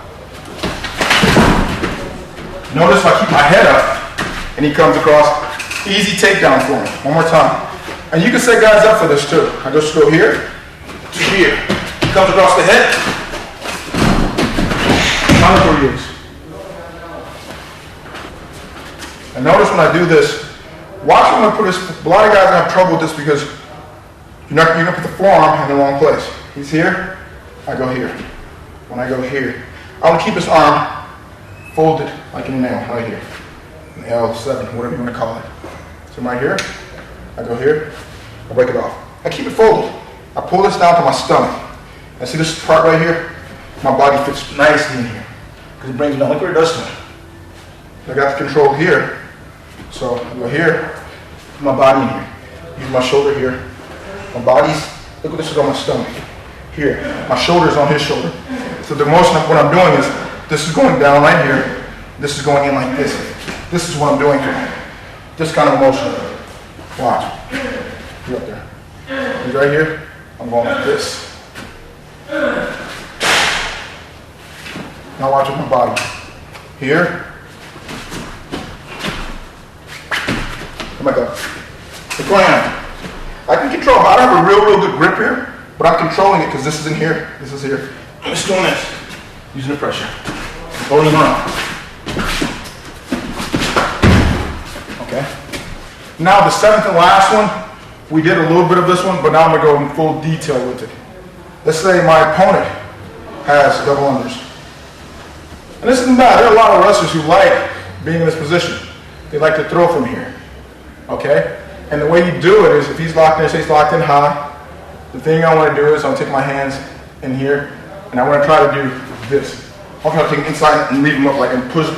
Notice if I keep my head up and he comes across, easy takedown for me. One more time. And you can set guys up for this too. I just go here to here. He comes across the head. Now look where he is. And notice when I do this, watch when I put this. A lot of guys have trouble with this because you're gonna put the forearm in the wrong place. He's here, I go here. When I go here, I want to keep his arm folded like an nail right here. An L7, whatever you want to call it. So right here, I go here, I break it off. I keep it folded. I pull this down to my stomach. And see this part right here? My body fits nicely in here because it brings it down. Look what it does to me. I got the control here. So I go here, put my body in here. Use my shoulder here. My body's, look what this is on my stomach. Here, my shoulder's on his shoulder. So the motion of what I'm doing is, this is going down right here. This is going in like this. This is what I'm doing here. This kind of motion. Watch. You're up there. He's right here. I'm going like this. Now watch with my body. Here. Oh my God. Look where I am. I can control. I don't have a real good grip here, but I'm controlling it because this is in here. This is here. I'm just doing this. Using the pressure. Holding around. Okay. Now the seventh and last one, we did a little bit of this one, but now I'm going to go in full detail with it. Let's say my opponent has double unders. And this isn't bad. There are a lot of wrestlers who like being in this position. They like to throw from here. Okay? And the way you do it is, if he's locked in, say he's locked in high, the thing I want to do is I'll take my hands in here, and I want to try to do this. I'm going to take him inside and leave him up like and push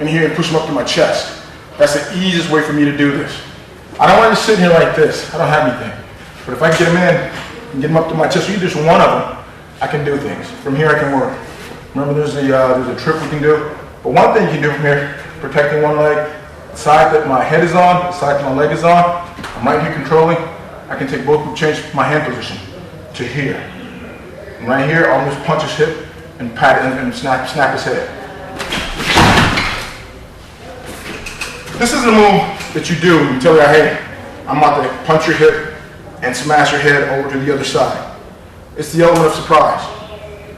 in here and push him up to my chest. That's the easiest way for me to do this. I don't want to sit here like this. I don't have anything. But if I can get him in and get him up to my chest, either just one of them, I can do things. From here I can work. Remember there's a trick we can do. But one thing you can do from here, protecting one leg, the side that my head is on, the side that my leg is on, I'm right here controlling. I can take both, change my hand position to here. And right here, I'll just punch his hip and pat it and snap his head. This is a move that you do. You tell your hey, I'm about to punch your hip and smash your head over to the other side. It's the element of surprise.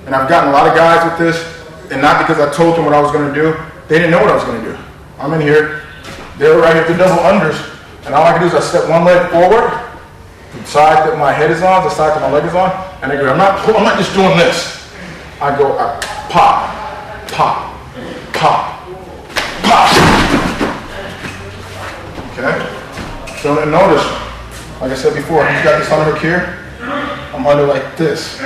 And I've gotten a lot of guys with this, and not because I told them what I was going to do. They didn't know what I was going to do. I'm in here. They're right here at the double unders. And all I can do is I step one leg forward, the side that my head is on, the side that my leg is on, and I go, I'm not just doing this. I go, I pop, pop, pop, pop. Okay? So then notice, like I said before, he's got this underhook here. I'm under like this.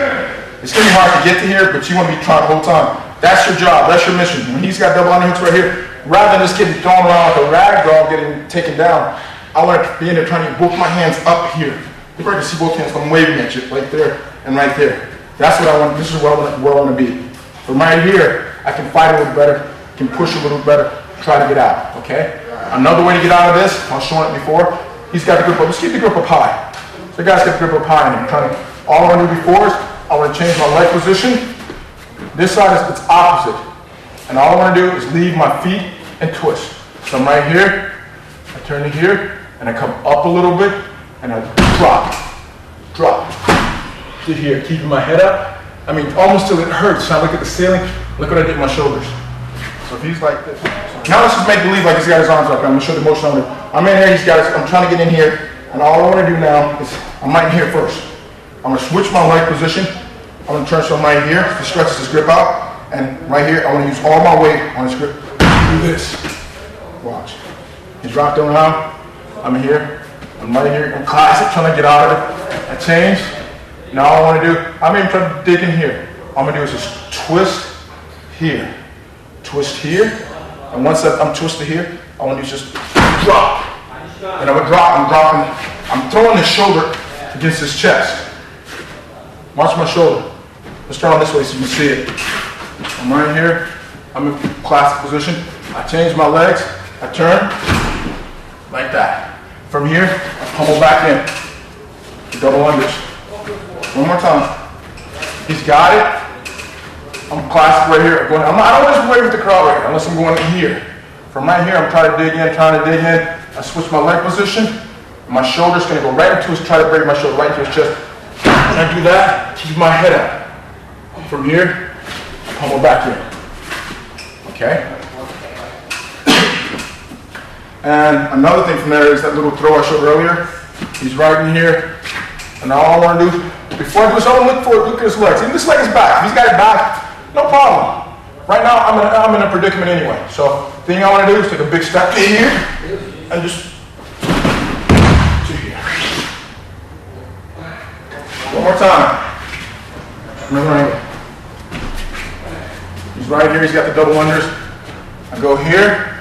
It's going to be hard to get to here, but you want to be trying the whole time. That's your job. That's your mission. When he's got double underhooks right here, rather than just getting thrown around like a rag doll getting taken down, I learned to be in there trying to get both my hands up here. You probably can see both hands. I'm waving at you right there and right there. That's what I want. This is where I want to be. From right here, I can fight a little better, can push a little better, try to get out. Okay? Another way to get out of this, I was showing it before. He's got the grip up. Let's keep the grip up high. So the guy's got the grip up high, and I'm trying to. All I want to do before is I want to change my leg position. This side is it's opposite, and all I want to do is leave my feet and twist. So I'm right here. I turn to here, and I come up a little bit, and I drop, drop, to here, keeping my head up. I mean, almost till it hurts. So I look at the ceiling, look what I did with my shoulders. So if he's like this. Now let's just make believe like he's got his arms up. I'm gonna show the motion on it. I'm in here, I'm trying to get in here, and all I wanna do now is, I'm right here first. I'm gonna switch my leg position. I'm gonna turn some right here to stretch this grip out. And right here, I wanna use all my weight on this grip. Do this. Watch. He's rocked around. I'm here. I'm right here. I'm classic, trying to get out of it. I change. Now all I want to do, I'm even trying to dig in here. All I'm going to do is just twist here. Twist here. And once I'm twisted here, I want to just drop. And I'm going to drop, I'm dropping. I'm throwing the shoulder against his chest. Watch my shoulder. Let's turn on this way so you can see it. I'm right here. I'm in classic position. I change my legs. I turn like that. From here, I pummel back in. Double unders. One more time. He's got it. I'm classic right here. I don't just wait with the crowd right here unless I'm going in here. From right here, I'm trying to dig in. I switch my leg position. My shoulder's going to go right into his, try to break my shoulder right into his chest. When I do that, keep my head up. From here, I pummel back in. Okay? And another thing from there is that little throw I showed earlier. He's right in here. And all I want to do, before I do this, I want to look at his legs. Even this leg is back. If he's got it back, no problem. Right now, I'm in a predicament anyway. So the thing I want to do is take a big step to here and just to here. One more time. Remember, he's right here. He's got the double unders. I go here.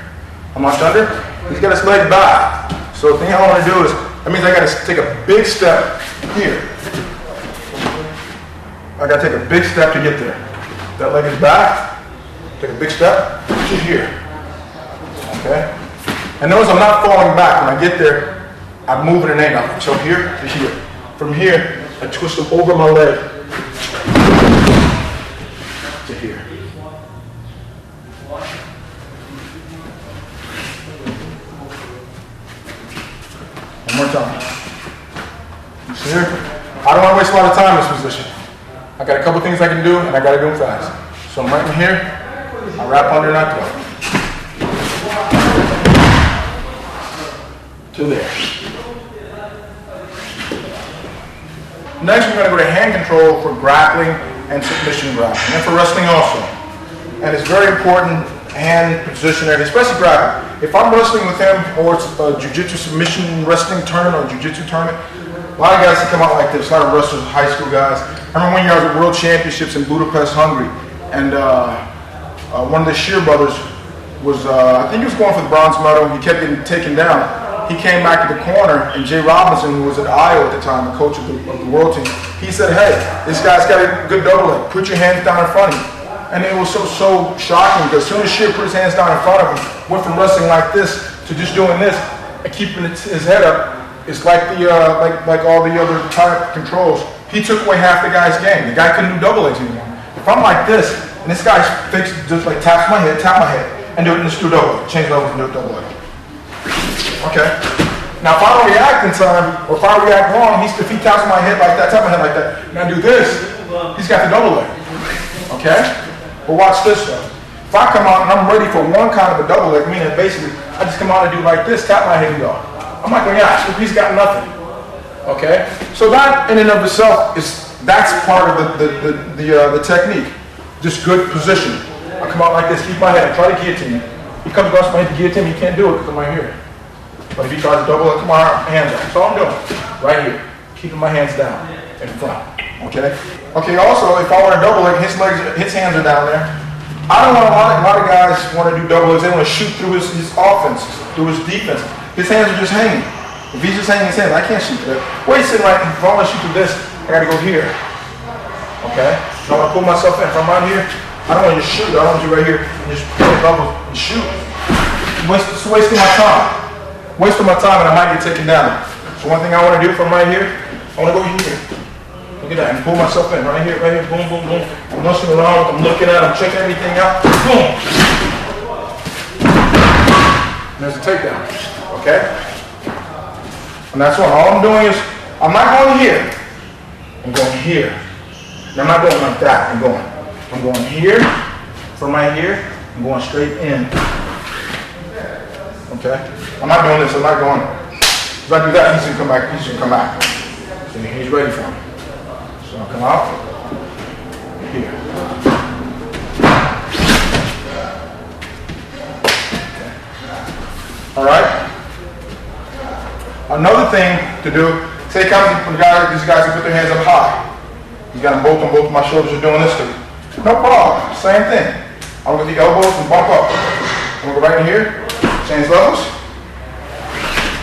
I'm not under. He's got his leg back. So the thing I want to do is, that means I got to take a big step here. I got to take a big step to get there. That leg is back. Take a big step to here. Okay? And notice I'm not falling back. When I get there, I move at an angle. So here to here. From here, I twist them over my leg to here. One more time. You see here? I don't want to waste a lot of time in this position. I got a couple things I can do, and I got to do them fast. So I'm right in here. I wrap under and I throw. To there. Next, we're going to go to hand control for grappling and submission grappling, and for wrestling also. And it's very important, hand position there, especially grappling. If I'm wrestling with him, or it's a jiu-jitsu submission wrestling tournament or jiu-jitsu tournament, a lot of guys that come out like this, a lot of wrestlers, high school guys. I remember one year I was at World Championships in Budapest, Hungary, and one of the Shear brothers was, I think he was going for the bronze medal, and he kept getting taken down. He came back to the corner, and Jay Robinson, who was at Iowa at the time, the coach of the world team, he said, "Hey, this guy's got a good double leg. Put your hands down in front of him." And it was so shocking, because as soon as Shear put his hands down in front of him, went from wrestling like this to just doing this and keeping his head up. It's like the like all the other type controls. He took away half the guy's game. The guy couldn't do double legs anymore. If I'm like this, and this guy just like taps my head, and do it, and just do double leg. Change levels and do it double leg. Okay. Now if I don't react in time, or if I react wrong, if he taps my head like that, tap my head like that, and I do this, he's got the double leg. Okay? But watch this though. If I come out and I'm ready for one kind of a double leg, meaning basically I just come out and do like this, tap my head and go. I'm not going to ask if he's got nothing. Okay? So that in and of itself that's part of the technique. Just good position. I come out like this, keep my head, try to guillotine him. He comes across my head to guillotine him, he can't do it because I'm right here. But if he tries to double it, come on, hands up. That's all I'm doing. Right here. Keeping my hands down in front. Okay? Okay, also, if I want to double leg, his hands are down there. I don't want a lot of guys want to do double legs. They want to shoot through his offense, through his defense. His hands are just hanging. If he's just hanging his hands, I can't shoot through that. Well, he's sitting right, if I want to shoot through this, I got to go here. Okay? So I'm going to pull myself in. If I'm out here, I don't want to just shoot. I want to do right here and just pull double and shoot. It's wasting my time. Wasting my time, and I might get taken down. So one thing I want to do from right here, I want to go here. Look at that, and pull myself in right here, boom, boom, boom. I'm messing around, I'm looking at, I'm checking everything out, boom. And there's a takedown, okay? And that's what all I'm doing is, I'm not going here. I'm going here. Now I'm not going like that. I'm going here, from right here, I'm going straight in. Okay? I'm not doing this, I'm not going. If I do that, he's gonna come back, he's gonna come back. So he's ready for me. So I'll come out, here. Okay. All right? Another thing to do, say these guys who put their hands up high. You got them both on both of my shoulders, you're doing this to me. No problem, same thing. I'm gonna get the elbows and bump up. I'm gonna go right in here, change levels.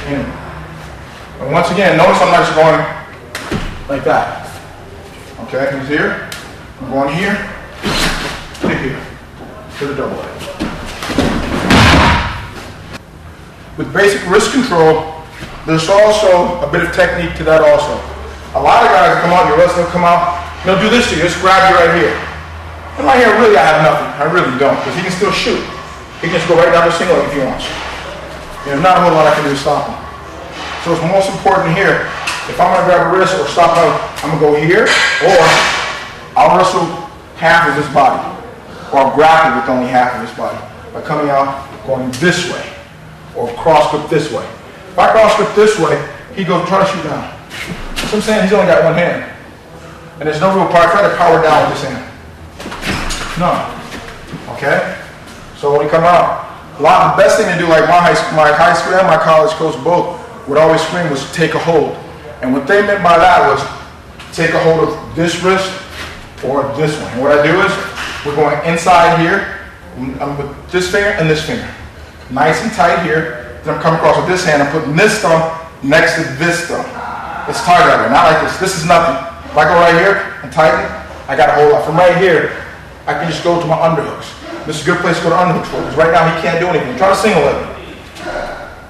And once again, notice I'm not just going like that. Okay, he's here. I'm going here, to here, to the double leg. With basic wrist control, there's also a bit of technique to that also. A lot of guys come out, your wrestler will come out, they'll do this to you, just grab you right here. And right here, really, I have nothing. I really don't, because he can still shoot. He can just go right down the single leg if he wants. There's not a whole lot I can do to stop him. So it's most important here, if I'm going to grab a wrist or stop him, I'm going to go here, or I'll wrestle half of his body, or I'll grapple with only half of his body by coming out, going this way, or cross grip this way. If I cross grip this way, he goes try to shoot down. So I'm saying he's only got one hand. And there's no real power. Try to power down with this hand. No. Okay? So when you come out, the best thing to do, like my high school and my college coach both would always scream was take a hold. And what they meant by that was take a hold of this wrist or this one. And what I do is we're going inside here. I'm with this finger and this finger. Nice and tight here. Then I'm coming across with this hand. I'm putting this thumb next to this thumb. It's tight right here, not like this. This is nothing. If I go right here and tighten, I got a whole lot. From right here, I can just go to my underhooks. This is a good place to go to underhooks for, because right now he can't do anything. Try to single leg.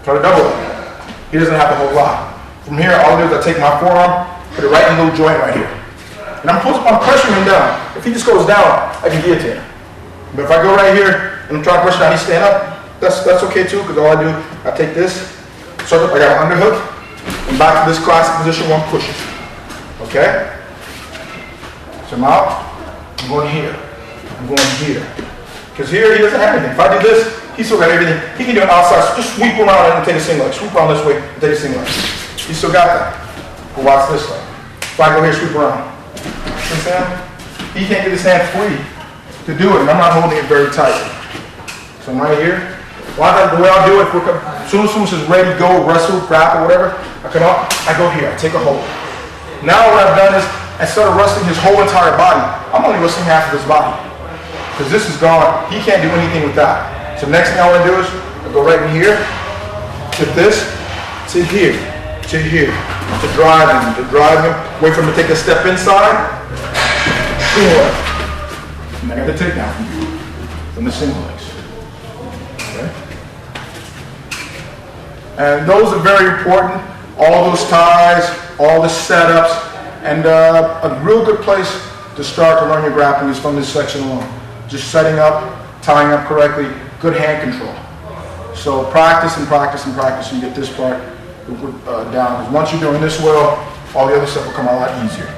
Try to double leg. He doesn't have a whole lot. From here, all I do is I take my forearm, put it right in the little joint right here. And I'm pressuring him down. If he just goes down, I can guillotine him. But if I go right here and I'm trying to pressure down, he's stand up, that's okay too, because all I do, I take this, circle, I got an underhook, and back to this classic position where I'm pushing. Okay? So I'm out, I'm going here, I'm going here. Because here he doesn't have anything. If I do this, he's still got everything. He can do it outside, so just sweep around and take a single leg. Sweep around this way and take a single leg. He still got that. But watch this way. If I go here, sweep around. You understand? He can't get his hand free to do it, and I'm not holding it very tight. So I'm right here. The way I'll do it, as soon as someone says ready, go, wrestle, grapple, whatever, I come up, I go here, I take a hold. Now what I've done is, instead of wrestling his whole entire body, I'm only wrestling half of his body. Because this is gone, he can't do anything with that. So next thing I want to do is, I go right in here, to this, to here, to drive him, wait for him to take a step inside, and I got the takedown from the single legs. Okay? And those are very important, all those ties, all the setups, and a real good place to start to learn your grappling is from this section alone. Just setting up, tying up correctly, good hand control. So practice and practice and practice and get this part down. Because once you're doing this well, all the other stuff will come a lot easier.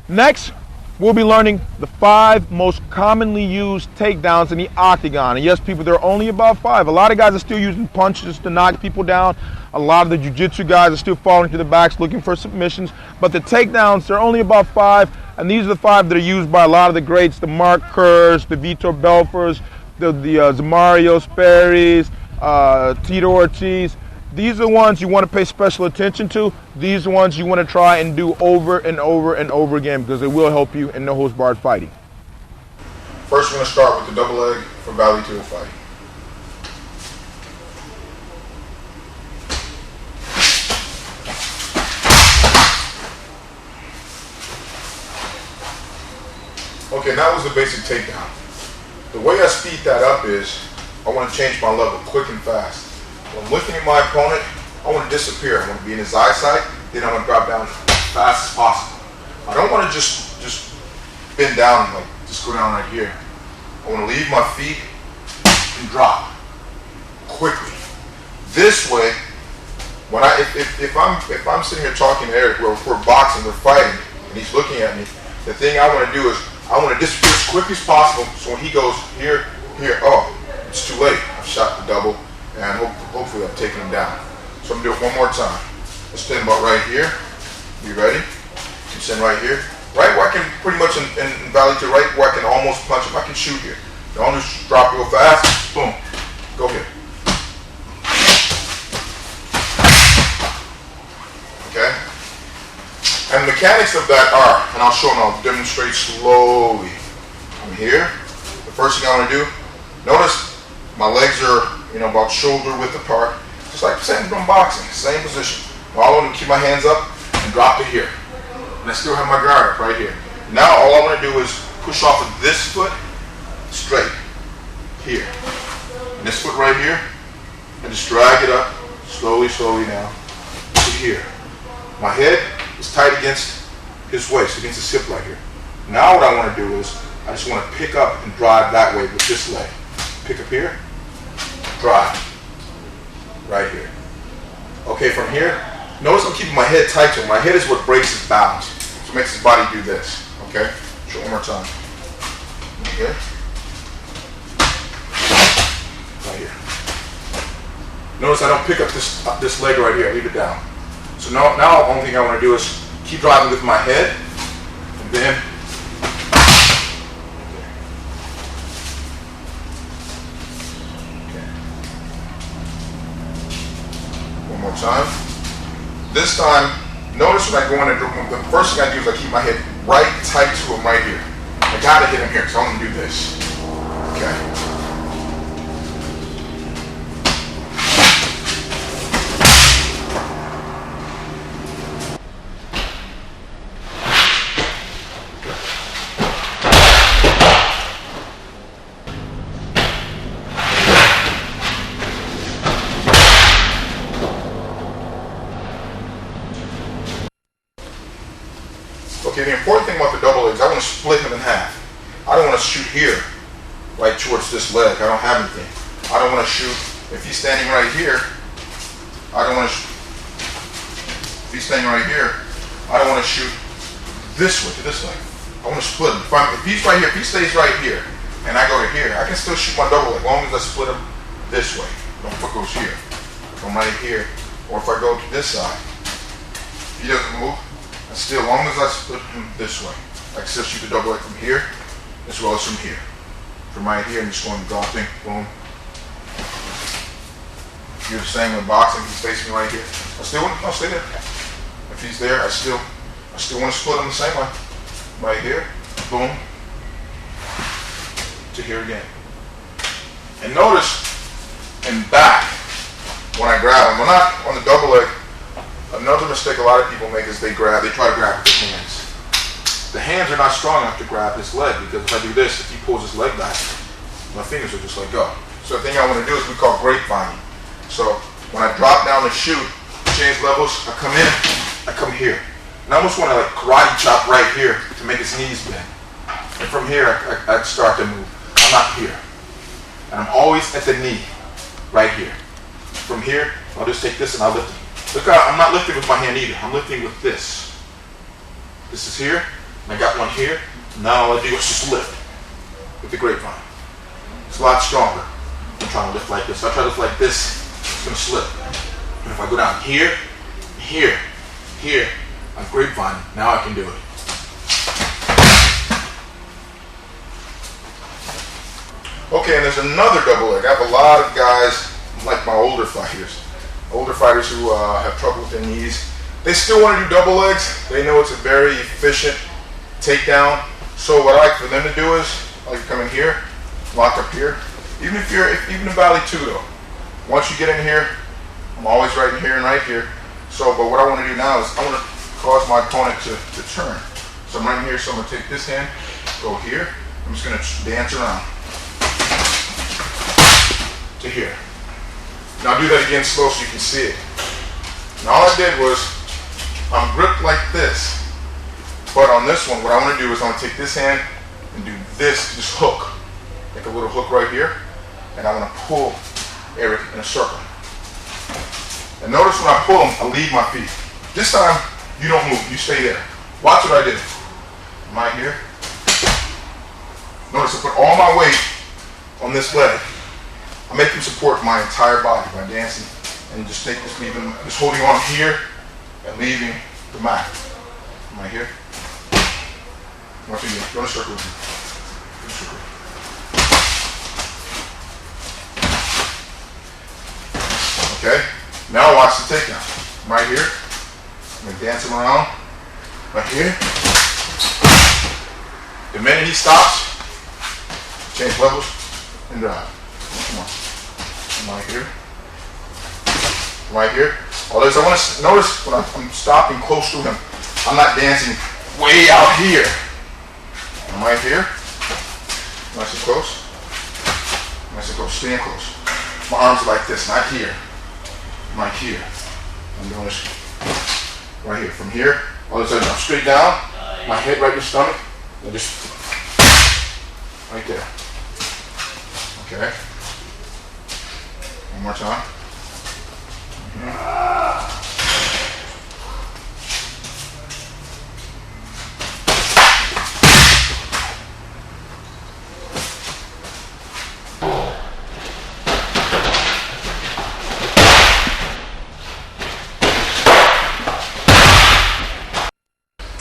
Next, we'll be learning the 5 most commonly used takedowns in the octagon. And yes, people, there are only about 5. A lot of guys are still using punches to knock people down. A lot of the jiu-jitsu guys are still falling to the backs looking for submissions. But the takedowns, there are only about 5. And these are the 5 that are used by a lot of the greats, the Mark Kerrs, the Vitor Belforts, the Zamario Sperry's, Tito Ortiz. These are the ones you want to pay special attention to. These are the ones you want to try and do over and over and over again, because it will help you in no-holds-barred fighting. First, we're going to start with the double leg for vale-tudо fighting. Okay, that was the basic takedown. The way I speed that up is, I want to change my level quick and fast. When I'm looking at my opponent, I want to disappear. I want to be in his eyesight, then I'm going to drop down as fast as possible. I don't want to just bend down, like just go down right here. I want to leave my feet and drop quickly. This way, when if I'm sitting here talking to Eric, we're boxing, we're fighting, and he's looking at me, the thing I want to do is I want to disappear as quickly as possible. So when he goes here, oh, it's too late. I've shot the double, and hopefully I've taken him down. So I'm gonna do it one more time. Let's stand about right here. You ready? You stand right here. Right where I can pretty much in valley to right where I can almost punch him. I can shoot here. Don't just drop real fast. Boom. Go here. Okay? And the mechanics of that are, and I'll show them, I'll demonstrate slowly. I'm here. The first thing I want to do, notice my legs are, about shoulder width apart. Just like the same as I'm boxing, same position. All I want to keep my hands up and drop to here. And I still have my guard right here. Now all I want to do is push off of this foot straight here. And this foot right here, and just drag it up slowly now to here. My head is tight against his waist, against his hip right here. Now what I want to do is I just want to pick up and drive that way with this leg. Pick up here, drive right here. Okay, from here, notice I'm keeping my head tight to him. My head is what breaks his balance. So it makes his body do this. Okay? Show it one more time. Okay? Right here. Notice I don't pick up this leg right here. I leave it down. So now the only thing I want to do is keep driving with my head, and then okay. One more time. This time, notice when I go in and the first thing I do is I keep my head right tight to him right here. I gotta hit him here, so I'm gonna do this. Okay. Okay, the important thing about the double legs, I want to split him in half. I don't want to shoot here, right towards this leg. I don't have anything. I don't want to shoot, if he's standing right here, I don't want to, if he's standing right here, I don't want to shoot this way, to this leg. I want to split him. If he's right here, if he stays right here, and I go to here, I can still shoot my double leg, as long as I split him this way. Don't if it goes here. If I'm right here, or if I go to this side, if he doesn't move, and still, as long as I split him this way, I can still shoot the double leg from here, as well as from here. From right here, I'm just going dropping, boom. Do the same with boxing. He's facing me right here. I'll stay there. If he's there, I still want to split him the same way. Right here, boom, to here again. And notice, in back, when I grab him, when not on the double leg, another mistake a lot of people make is they try to grab with their hands. The hands are not strong enough to grab his leg, because if I do this, if he pulls his leg back, my fingers will just let go. So the thing I want to do is we call grapevine. So when I drop down to shoot, change levels, I come in, I come here. And I almost want to like karate chop right here to make his knees bend. And from here, I start to move. I'm not here. And I'm always at the knee, right here. From here, I'll just take this and I'll lift it. Look out, I'm not lifting with my hand either. I'm lifting with this. This is here, and I got one here. Now all I do is just lift with the grapevine. It's a lot stronger than trying to lift like this. If I try to lift like this, it's going to slip. And if I go down here, here, here, on grapevine, now I can do it. Okay, and there's another double leg. I have a lot of guys, like my older fighters who have trouble with their knees. They still want to do double legs. They know it's a very efficient takedown. So what I like for them to do is, I like to come in here, lock up here. Even in vale-tudо, once you get in here, I'm always right in here and right here. So, but what I want to do now is I want to cause my opponent to turn. So I'm right in here, so I'm going to take this hand, go here. I'm just going to dance around to here. Now do that again slow so you can see it. And all I did was, I'm gripped like this. But on this one, what I want to do is I'm going to take this hand and do this, just hook. Like a little hook right here. And I want to pull Eric in a circle. And notice when I pull him, I leave my feet. This time, you don't move, you stay there. Watch what I did. I'm right here. Notice I put all my weight on this leg. I make him support my entire body by dancing and just leaving, just holding on here and leaving the mat. I'm right here. Go in a circle with me. Go in a circle. Okay, now watch the takedown. I'm right here. I'm gonna dance him around. Right here. The minute he stops, change levels and drive. Come on. I'm right here. I'm right here. All this, I want to notice when I'm stopping close to him, I'm not dancing way out here. I'm right here. Nice and close. Nice and close. Staying close. My arms are like this, not here. I'm right here. I'm doing this right here. From here, all of a sudden I'm straight down. My head right in the stomach. And just right there. Okay. One more time.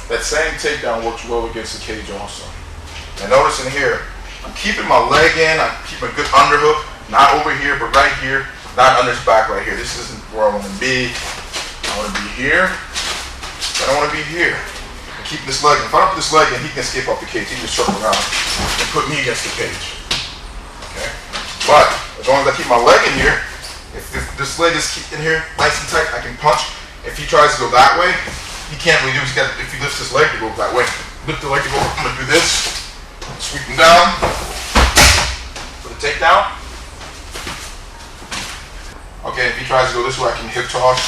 That same takedown works well against the cage also. And notice in here, I'm keeping my leg in, I'm keeping a good underhook, not over here, but right here, not under his back right here. This isn't where I want to be. I want to be here, but I want to be here. I'm keeping this leg in. If I don't put this leg in, he can escape off the cage. He can just circle around and put me against the cage. Okay? But as long as I keep my leg in here, if this leg is in here nice and tight, I can punch. If he tries to go that way, he can't really do it. If he lifts his leg to go that way, lift the leg to go, I'm going to do this, sweep him down, for the takedown. Okay, if he tries to go this way, I can hip toss.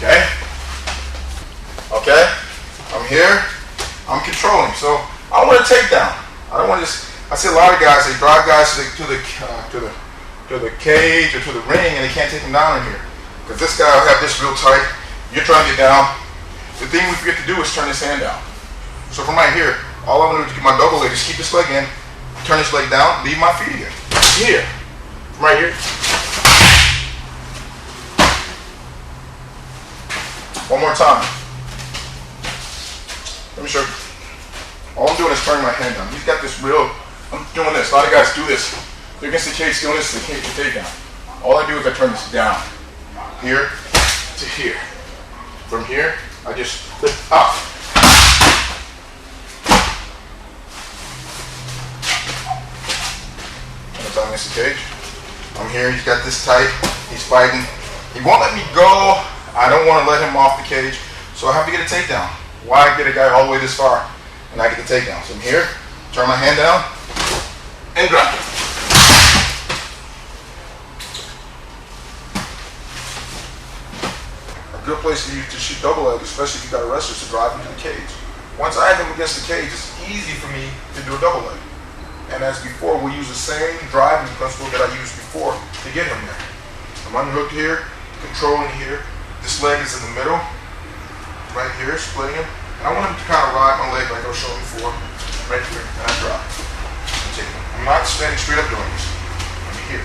Okay? Okay? I'm here, I'm controlling. So, I want a takedown. I don't want to just, I see a lot of guys, they drive guys to the cage or to the ring and they can't take him down in here. Because this guy will have this real tight. You're trying to get down. The thing we forget to do is turn his hand down. So from right here, all I'm going to do is get my double leg, just keep this leg in, turn this leg down, leave my feet again. Here. From right here. One more time. Let me show you. All I'm doing is turning my hand down. He's got this real, I'm doing this. A lot of guys do this. They're against the cage, doing this to the cage to takedown. All I do is I turn this down. Here to here. From here, I just lift up. Anytime against the cage. I'm here, he's got this tight, he's fighting. He won't let me go. I don't want to let him off the cage, so I have to get a takedown. Why get a guy all the way this far and I get the takedown? So I'm here, turn my hand down, and drop it. A good place to shoot double leg, especially if you got a wrestler, to drive into the cage. Once I have him against the cage, it's easy for me to do a double leg. And as before, we'll use the same driving principle that I used before to get him there. I'm unhooked here, controlling here. This leg is in the middle, right here, splitting him. And I want him to kind of ride my leg like I was showing before, right here, and I drop. I'm not standing straight up doing this. I'm here,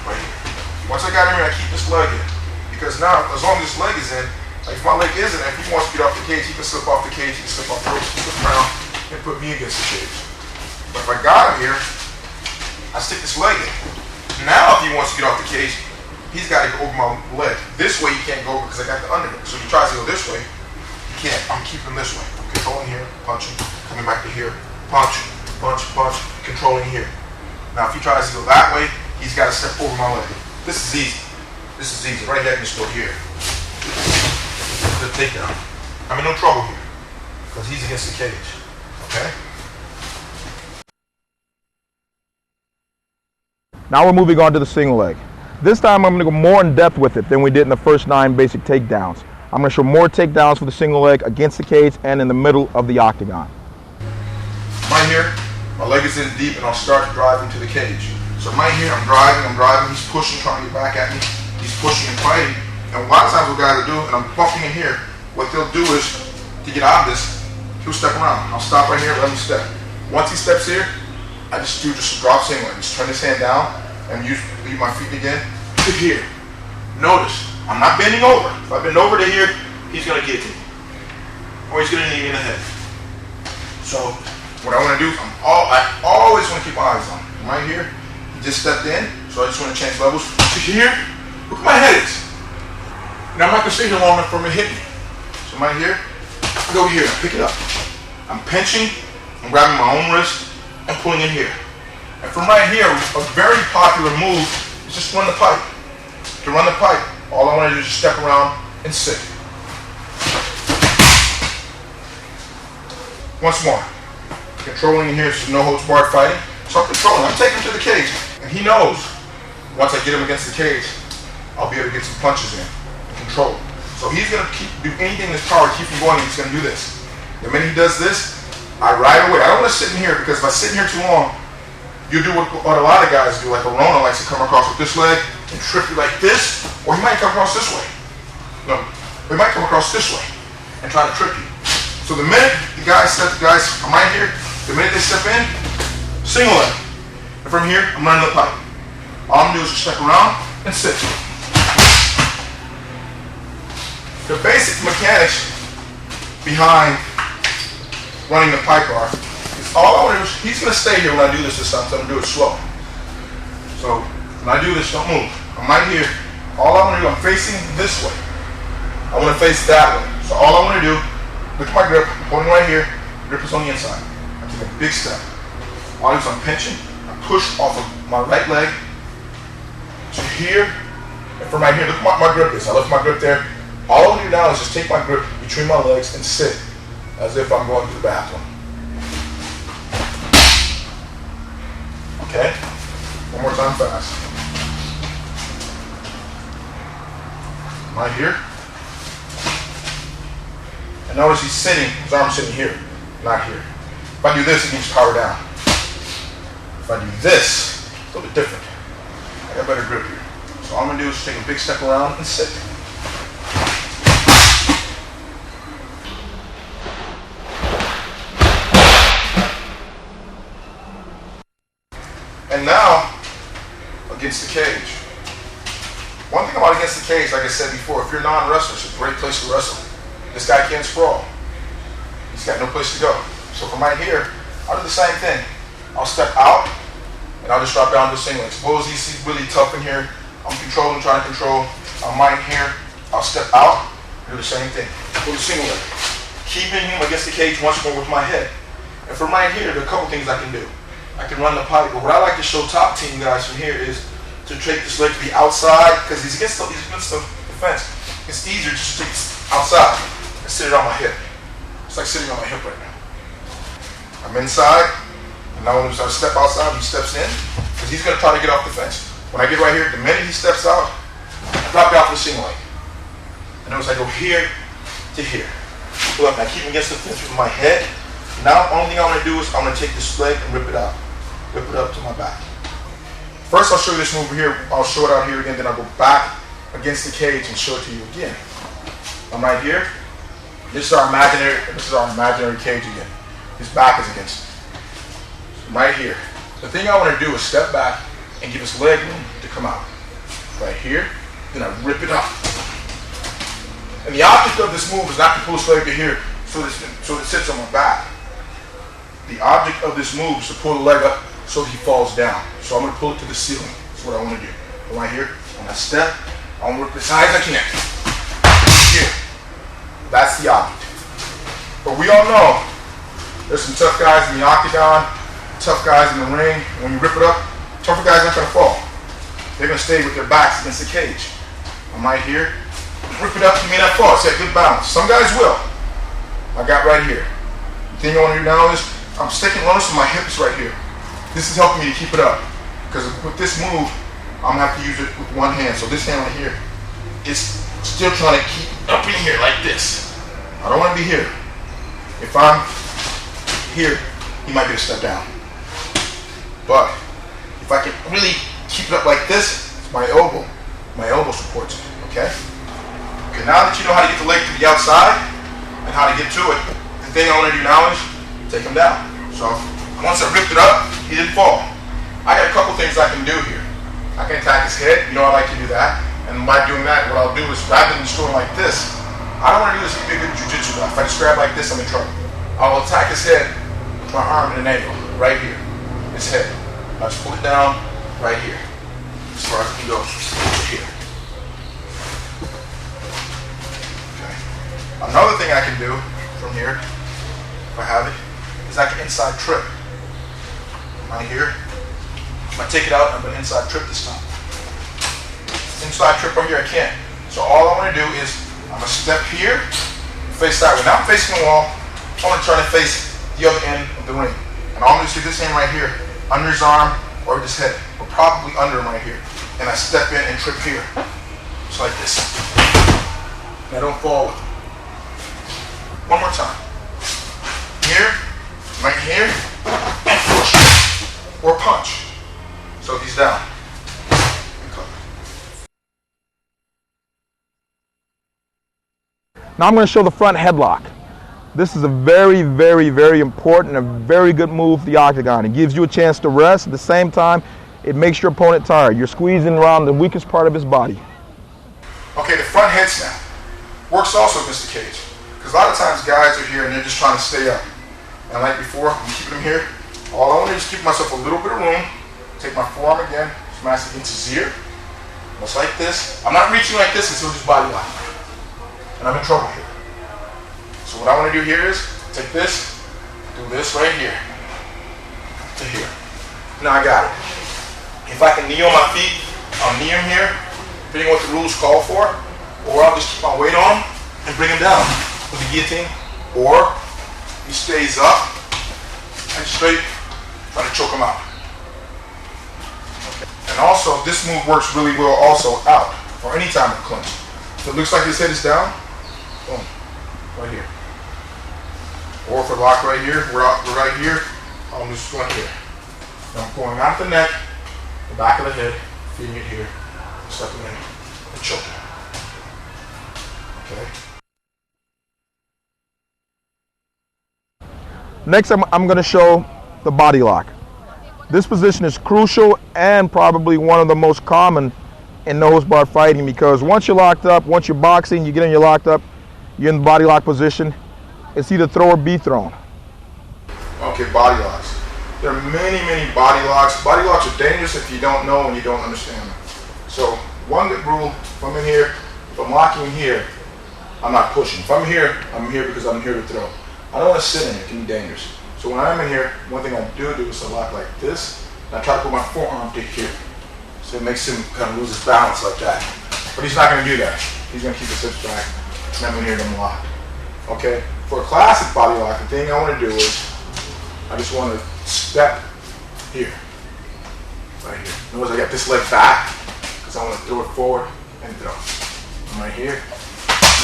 right here. Once I got him in, I keep this leg in. Because now, as long as this leg is in, like if my leg isn't, if he wants to get off the cage, he can slip off the cage, he can slip off the ropes, he can flip around and put me against the cage. But if I got him here, I stick this leg in. Now if he wants to get off the cage, he's got to go over my leg. This way he can't go because I got the underhook. So if he tries to go this way, he can't. I'm keeping this way. I'm controlling here, punching, coming back to here, punch, punch, punch, controlling here. Now if he tries to go that way, he's got to step over my leg. This is easy. This is easy. Right here, just go here. The takedown. I'm in no trouble here because he's against the cage. Okay? Now we're moving on to the single leg. This time I'm going to go more in depth with it than we did in the first 9 basic takedowns. I'm going to show more takedowns for the single leg against the cage and in the middle of the octagon. Right here, my leg is in deep, and I'll start to drive into the cage. So right here, I'm driving, he's pushing, trying to get back at me. He's pushing and fighting. And a lot of times what guys will do, and I'm bumping in here, what they'll do is, to get out of this, he'll step around. I'll stop right here, let him step. Once he steps here, I just do just a drop single. Just turn his hand down and leave my feet again to here. Notice, I'm not bending over. If I bend over to here, he's gonna get me. Or he's gonna knee me in the head. So what I wanna do, I always wanna keep my eyes on him. Right here, he just stepped in, so I just wanna change levels. To here, look where my head is. Now I'm not gonna stay here long enough for him to hit me. So right here, I go here, I pick it up. I'm pinching, I'm grabbing my own wrist, and pulling in here. And from right here, a very popular move is just run the pipe. To run the pipe, all I want to do is just step around and sit. Once more. Controlling in here, so no holds barred fighting. So I'm controlling, I'm taking him to the cage. And he knows, once I get him against the cage, I'll be able to get some punches in and control him. So he's going to do anything in his power to keep him going, and he's going to do this. The minute he does this, I ride away. I don't want to sit in here, because if I sit in here too long, you do what a lot of guys do, like a Rona likes to come across with this leg and trip you like this, or he might come across this way. No, he might come across this way and try to trip you. So the minute the guys, I'm right here, the minute they step in, single leg. And from here, I'm running the pipe. All I'm going to do is just step around and sit. The basic mechanics behind running the pipe are, all I want to do is, he's going to stay here when I do this time, so I'm going to do it slow. So when I do this, don't move. I'm right here. All I want to do, I'm facing this way. I want to face that way. So all I want to do, look at my grip, I'm holding right here, grip is on the inside. I take a big step. All I do is I'm pinching, I push off of my right leg to here, and from right here, look at my grip is. I left my grip there. All I want to do now is just take my grip between my legs and sit as if I'm going to the bathroom. Okay? One more time fast. Right here. And notice he's sitting, his arm's sitting here, not here. If I do this, it means power down. If I do this, it's a little bit different. I got better grip here. So all I'm going to do is take a big step around and sit. And now, against the cage. One thing about against the cage, like I said before, if you're a non-wrestler, it's a great place to wrestle. This guy can't sprawl. He's got no place to go. So from right here, I'll do the same thing. I'll step out, and I'll just drop down to a single leg. Suppose he's really tough in here. I'm controlling, trying to control. I'm right here. I'll step out, do the same thing. Pull the single leg. Keeping him against the cage once more with my head. And from right here, there are a couple things I can do. I can run the pipe, but what I like to show top team guys from here is to take this leg to the outside, because he's against the defense. It's easier just to take this outside and sit it on my hip. It's like sitting on my hip right now. I'm inside, and now when I step outside, he steps in, because he's going to try to get off the fence. When I get right here, the minute he steps out, I drop down for the single leg. And notice I go here to here. Pull up, and I keep him against the fence with my head. Now, the only thing I'm going to do is I'm going to take this leg and rip it out. Whip it up to my back. First, I'll show you this move here. I'll show it out here again. Then I'll go back against the cage and show it to you again. I'm right here. This is our imaginary cage again. His back is against it. I'm right here. The thing I want to do is step back and give his leg room to come out. Right here. Then I rip it up. And the object of this move is not to pull his leg to here so it sits on my back. The object of this move is to pull the leg up so he falls down. So I'm going to pull it to the ceiling. That's what I want to do. Right here, when I step, I want to work as high as I can. Here. That's the object. But we all know there's some tough guys in the octagon, tough guys in the ring. When you rip it up, tougher guys aren't going to fall. They're going to stay with their backs against the cage. I'm right here. Rip it up, you may not fall. It's got good balance. Some guys will. I got right here. The thing I want to do now is I'm sticking notice with my hips right here. This is helping me to keep it up. Because with this move, I'm going to have to use it with one hand. So this hand right here is still trying to keep up in here like this. I don't want to be here. If I'm here, he might get a step down. But if I can really keep it up like this, it's my elbow. My elbow supports it, okay? Okay, now that you know how to get the leg to the outside and how to get to it, the thing I want to do now is take him down. So once I ripped it up, he didn't fall. I got a couple things I can do here. I can attack his head, you know I like to do that. And by doing that, what I'll do is rather than just going like this, I don't want to do this to be a good jiu-jitsu guy. If I just grab like this, I'm in trouble. I will attack his head with my arm at an angle, right here. His head. I'll just pull it down right here. As far as it can go, here. Okay. Another thing I can do from here, if I have it, is I can inside trip. Right here. If I take it out, I'm going to inside trip this time. Inside trip right here, I can't. So all I want to do is, I'm going to step here, face that way. Now I'm facing the wall. I want to try to face the other end of the ring. And all I'm going to do is this hand right here, under his arm or his head, or probably under him right here. And I step in and trip here. Just like this. And I don't fall with him. One more time. Here, right here, and push. Or punch. So he's down. Now I'm going to show the front headlock. This is a very, very, very important, a very good move to the octagon. It gives you a chance to rest. At the same time, it makes your opponent tired. You're squeezing around the weakest part of his body. Okay, the front head snap works also against the cage. Because a lot of times guys are here and they're just trying to stay up. And like before, I'm keeping them here. All I want to do is give myself a little bit of room. Take my forearm again, smash it into his ear. Just like this. I'm not reaching like this until his body lock. And I'm in trouble here. So what I want to do here is take this, do this right here to here. Now I got it. If I can knee on my feet, I'll knee him here, depending on what the rules call for, or I'll just keep my weight on and bring him down with the guillotine, or he stays up and straight, try to choke him out. Okay. And also, this move works really well also out, or any time of clinch. So it looks like his head is down. Boom. Right here. Or if we're locked right here, we're right here, I'm just going here. Now I'm pulling out the neck, the back of the head, feeding it here, stepping in, and choking. Okay. Next, I'm going to show the body lock. This position is crucial and probably one of the most common in no-holds-barred fighting, because once you're locked up, once you're boxing, you get in, you're locked up, you're in the body lock position. It's either throw or be thrown. Okay, body locks. There are many, many body locks. Body locks are dangerous if you don't know and you don't understand them. So one good rule, if I'm in here, if I'm locking here, I'm not pushing. If I'm here because I'm here to throw. I don't want to sit in it, it can be dangerous. So when I'm in here, one thing I do is I lock like this, and I try to put my forearm to here. So it makes him kind of lose his balance like that. But he's not going to do that. He's going to keep his hips back, and I'm in here and I'm locked. Okay? For a classic body lock, the thing I want to do is, I just want to step here. Right here. Notice I got this leg back, because I want to throw it forward and throw. I'm right here.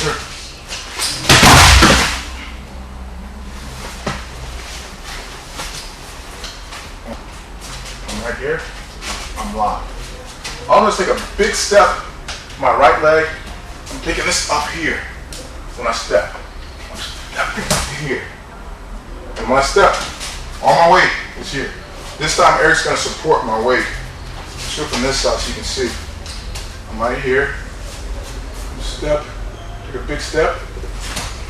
Here. I'm right here. I'm locked. I'm going to take a big step to my right leg. I'm taking this up here when I step. I'm stepping up here. And when I step, all my weight is here. This time Eric's going to support my weight. Let's go from this side so you can see. I'm right here. Step. Take a big step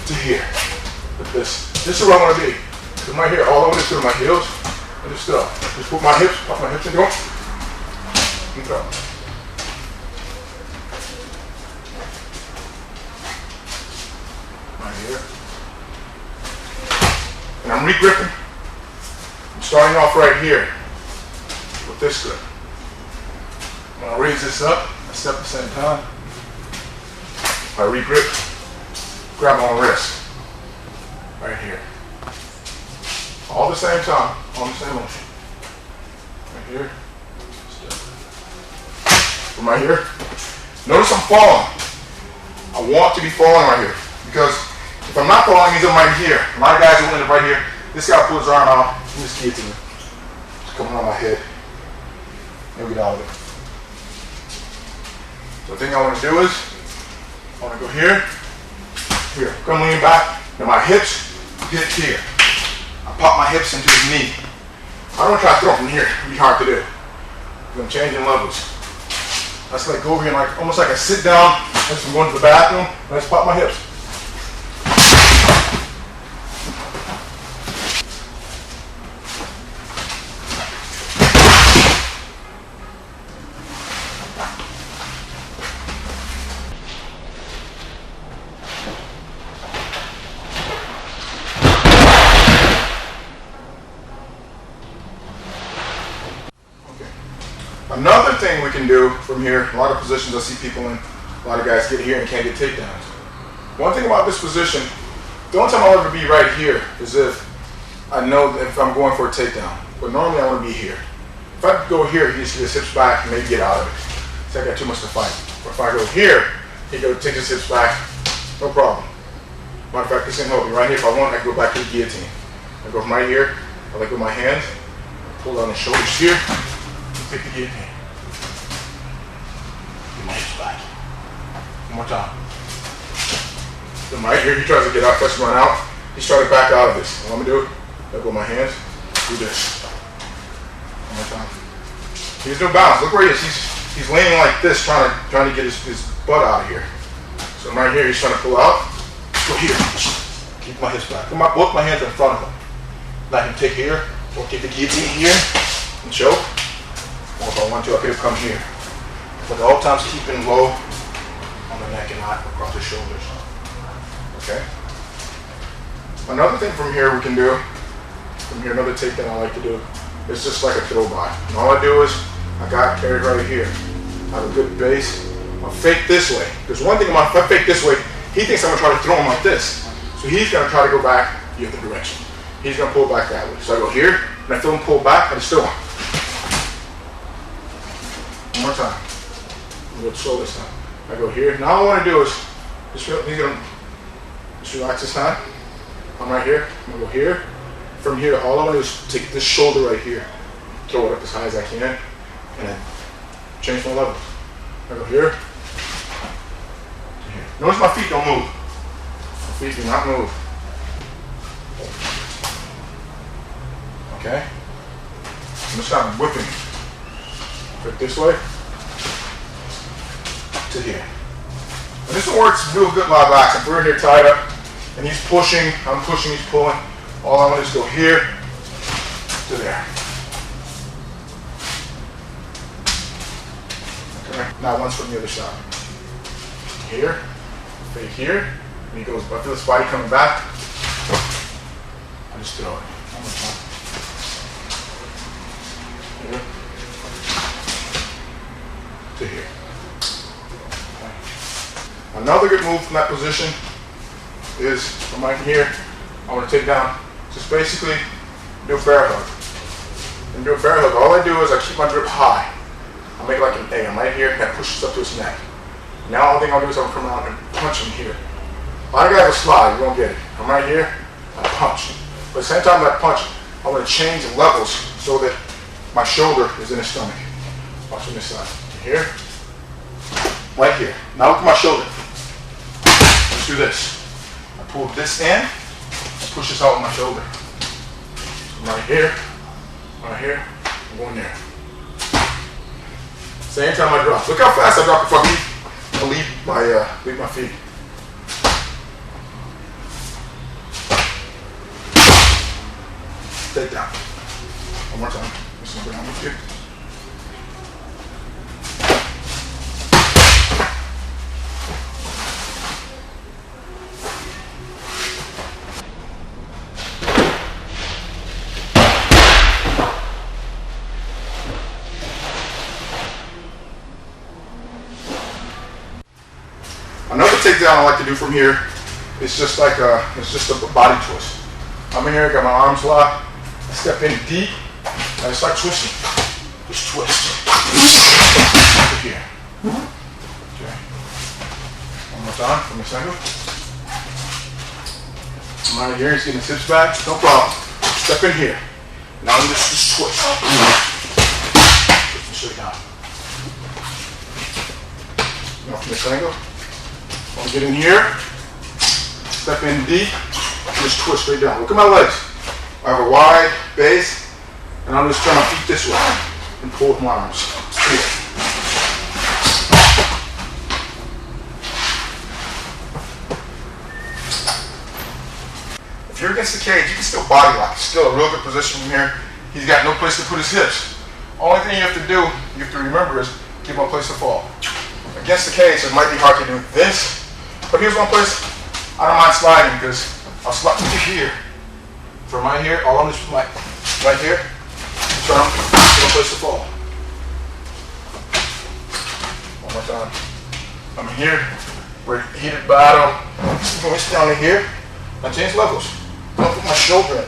to here. Like this. This is where I want to be. I'm right here. All I want to do is my heels and just throw. Just put my hips, off my hips and go. And throw. Right here. And I'm re-gripping. I'm starting off right here with this grip. When I raise this up, I step at the same time. I re-grip, grab my wrist. Right here. All the same time, on the same motion. Right here. Step. From right here. Notice I'm falling. I want to be falling right here. Because if I'm not falling, means I'm right here. A lot of guys are winning right here. This guy pulls his arm out and just guillotine. coming on my head. Now get out of it. So the thing I want to do is, I want to go here, come lean back, and my hips hit here. I pop my hips into his knee. I don't try to throw from here, it'd be hard to do. I'm changing levels. That's like go over here and like almost like a sit down, as I'm going to the bathroom, I just pop my hips. Another thing we can do from here, a lot of positions I see people in, a lot of guys get here and can't get takedowns. One thing about this position, the only time I'll ever be right here is if I know that if I'm going for a takedown. But normally I want to be here. If I go here, he just get his hips back and maybe get out of it. So I got too much to fight. But if I go here, he go take his hips back, no problem. Matter of fact, this can help me. Right here, if I want, I can go back to the guillotine. I go from right here, I like with my hands, pull down the shoulders here, take the guillotine. Get my hips back. One more time. Then right here, he tries to get out, tries to run out. He's trying to back out of this. What I'm gonna do, I go with my hands, do this. One more time. He's no balance. Look where he is. He's leaning like this, trying to get his butt out of here. So right here, he's trying to pull out. Go here. Keep my hips back. Put both my hands in front of him. Let him take here, or take the guillotine here and choke. Or if I want to, I could have come here. But at all times, keeping low on the neck and not across the shoulders. Okay? Another thing from here we can do, another takedown I like to do, is just like a throw by. And all I do is, I got carried right here. I have a good base. I'll fake this way. There's one thing about if I fake this way, he thinks I'm going to try to throw him like this. So he's going to try to go back the other direction. He's going to pull back that way. So I go here, and I feel him pull back, and I just throw him. One more time. A little slow this time. I go here. Now all I want to do is, he's going to just relax his hand. I'm right here. I'm going to go here. From here, all I want to do is take this shoulder right here, throw it up as high as I can, and then change my level. I go here. Notice my feet don't move. My feet do not move. Okay? I'm just kind of whipping. Put this way to here. And this one works real good live action. If we're here tied up and he's pushing, I'm pushing, he's pulling. All I want to do is go here to there. Okay? Now once from the other side. Here. Fake here, and he goes, I feel his body coming back, I just throw it. One more time. Here. To here. Okay. Another good move from that position is from right here, I want to take down, just basically do a bear hug. And do a bear hug, all I do is I keep my grip high. I make it like an A, I'm right here, and I push this up to his neck. Now all thing I'll do is I'll come around and punch him here. A lot of guys will slide, you won't get it. I'm right here, I punch. But at the same time that I punch, I want to change the levels so that my shoulder is in his stomach. Watch from this side. Here, right here. Now look at my shoulder. Let's do this. I pull this in, and push this out with my shoulder. So I'm right here, I'm going there. Same time I drop. Look how fast I drop before I leave my feet. Take down. One more time. Just go down with you. Another takedown I like to do from here is just like it's just a body twist. I'm in here, got my arms locked, I step in deep, and I start twisting. Just twist. Over here. Okay. One more time from the center. I'm out of here, he's getting his hips back, no problem. Step in here. Now I'm just twist. Twist straight down. Now from this angle, I want to get in here, step in deep, and just twist straight down. Look at my legs. I have a wide base, and I'm just trying to feet this way and pull with my arms. Here. If you're against the cage, you can still body lock. It's still a real good position from here. He's got no place to put his hips. Only thing you have to do, you have to remember, is give him a place to fall. Against the cage, it might be hard to do this, but here's one place I don't mind sliding, because I'll slide to here. From right here, all I'm just like right here, trying to give him a place to fall. One more time. I'm here. We're heated battle. Voice down to here. I change levels. I'll put my shoulder in.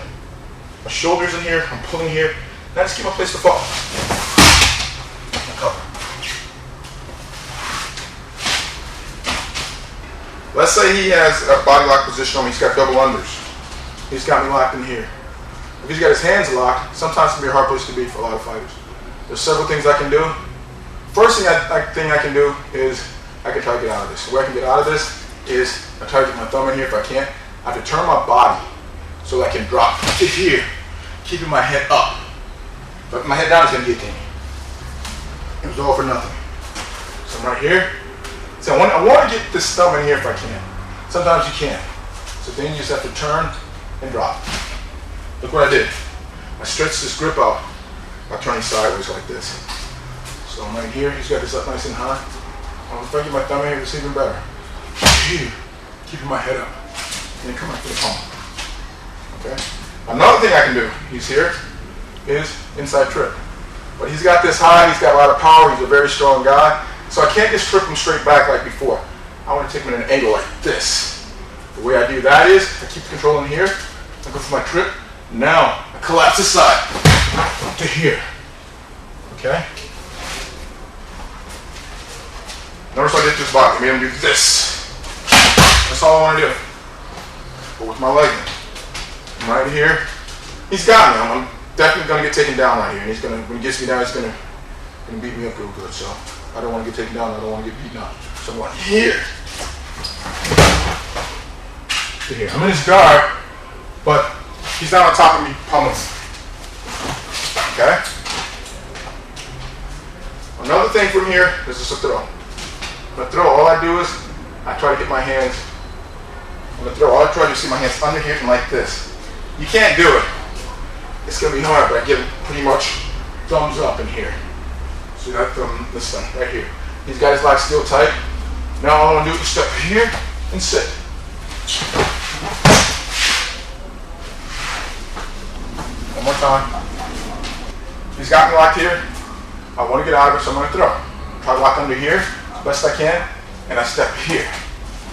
My shoulder's in here. I'm pulling here. Now just give him a place to fall. Cover. Let's say he has a body lock position on me. He's got double unders. He's got me locked in here. If he's got his hands locked, sometimes it can be a hard place to be for a lot of fighters. There's several things I can do. First thing I can do is I can try to get out of this. The way I can get out of this is I try to get my thumb in here if I can't. I have to turn my body so I can drop to here, keeping my head up. But my head down is going to get me. It was all for nothing. So I'm right here. So I want to get this thumb in here if I can. Sometimes you can't. So then you just have to turn and drop. Look what I did. I stretched this grip out by turning sideways like this. So I'm right here. He's got this up nice and high. If I get my thumb in here, it's even better. Here, keeping my head up. And then come back to the palm. Okay? Another thing I can do, he's here, is inside trip. But he's got this high, he's got a lot of power, he's a very strong guy. So I can't just trip him straight back like before. I want to take him at an angle like this. The way I do that is, I keep control in here, I go for my trip, now I collapse aside to here. Okay? Notice I did this body, I made him do this. That's all I want to do. But with my leg in. I'm right here. He's got me. I'm definitely going to get taken down right here. And he's going to, when he gets me down, he's going to beat me up real good. So I don't want to get taken down. I don't want to get beaten up. So I'm going here to here. I'm in his guard, but he's not on top of me pummeling. Okay? Another thing from here is just a throw. When I throw, all I do is I try to get my hands. When I throw, all I try to see my hands under here and like this. You can't do it. It's going to be hard, but I get pretty much thumbs up in here. See that thumb, this thing, right here. These guys lock still tight. Now all I want to do is step here and sit. One more time. He's got me locked here. I want to get out of it, so I'm going to throw. Try to lock under here as best I can, and I step here.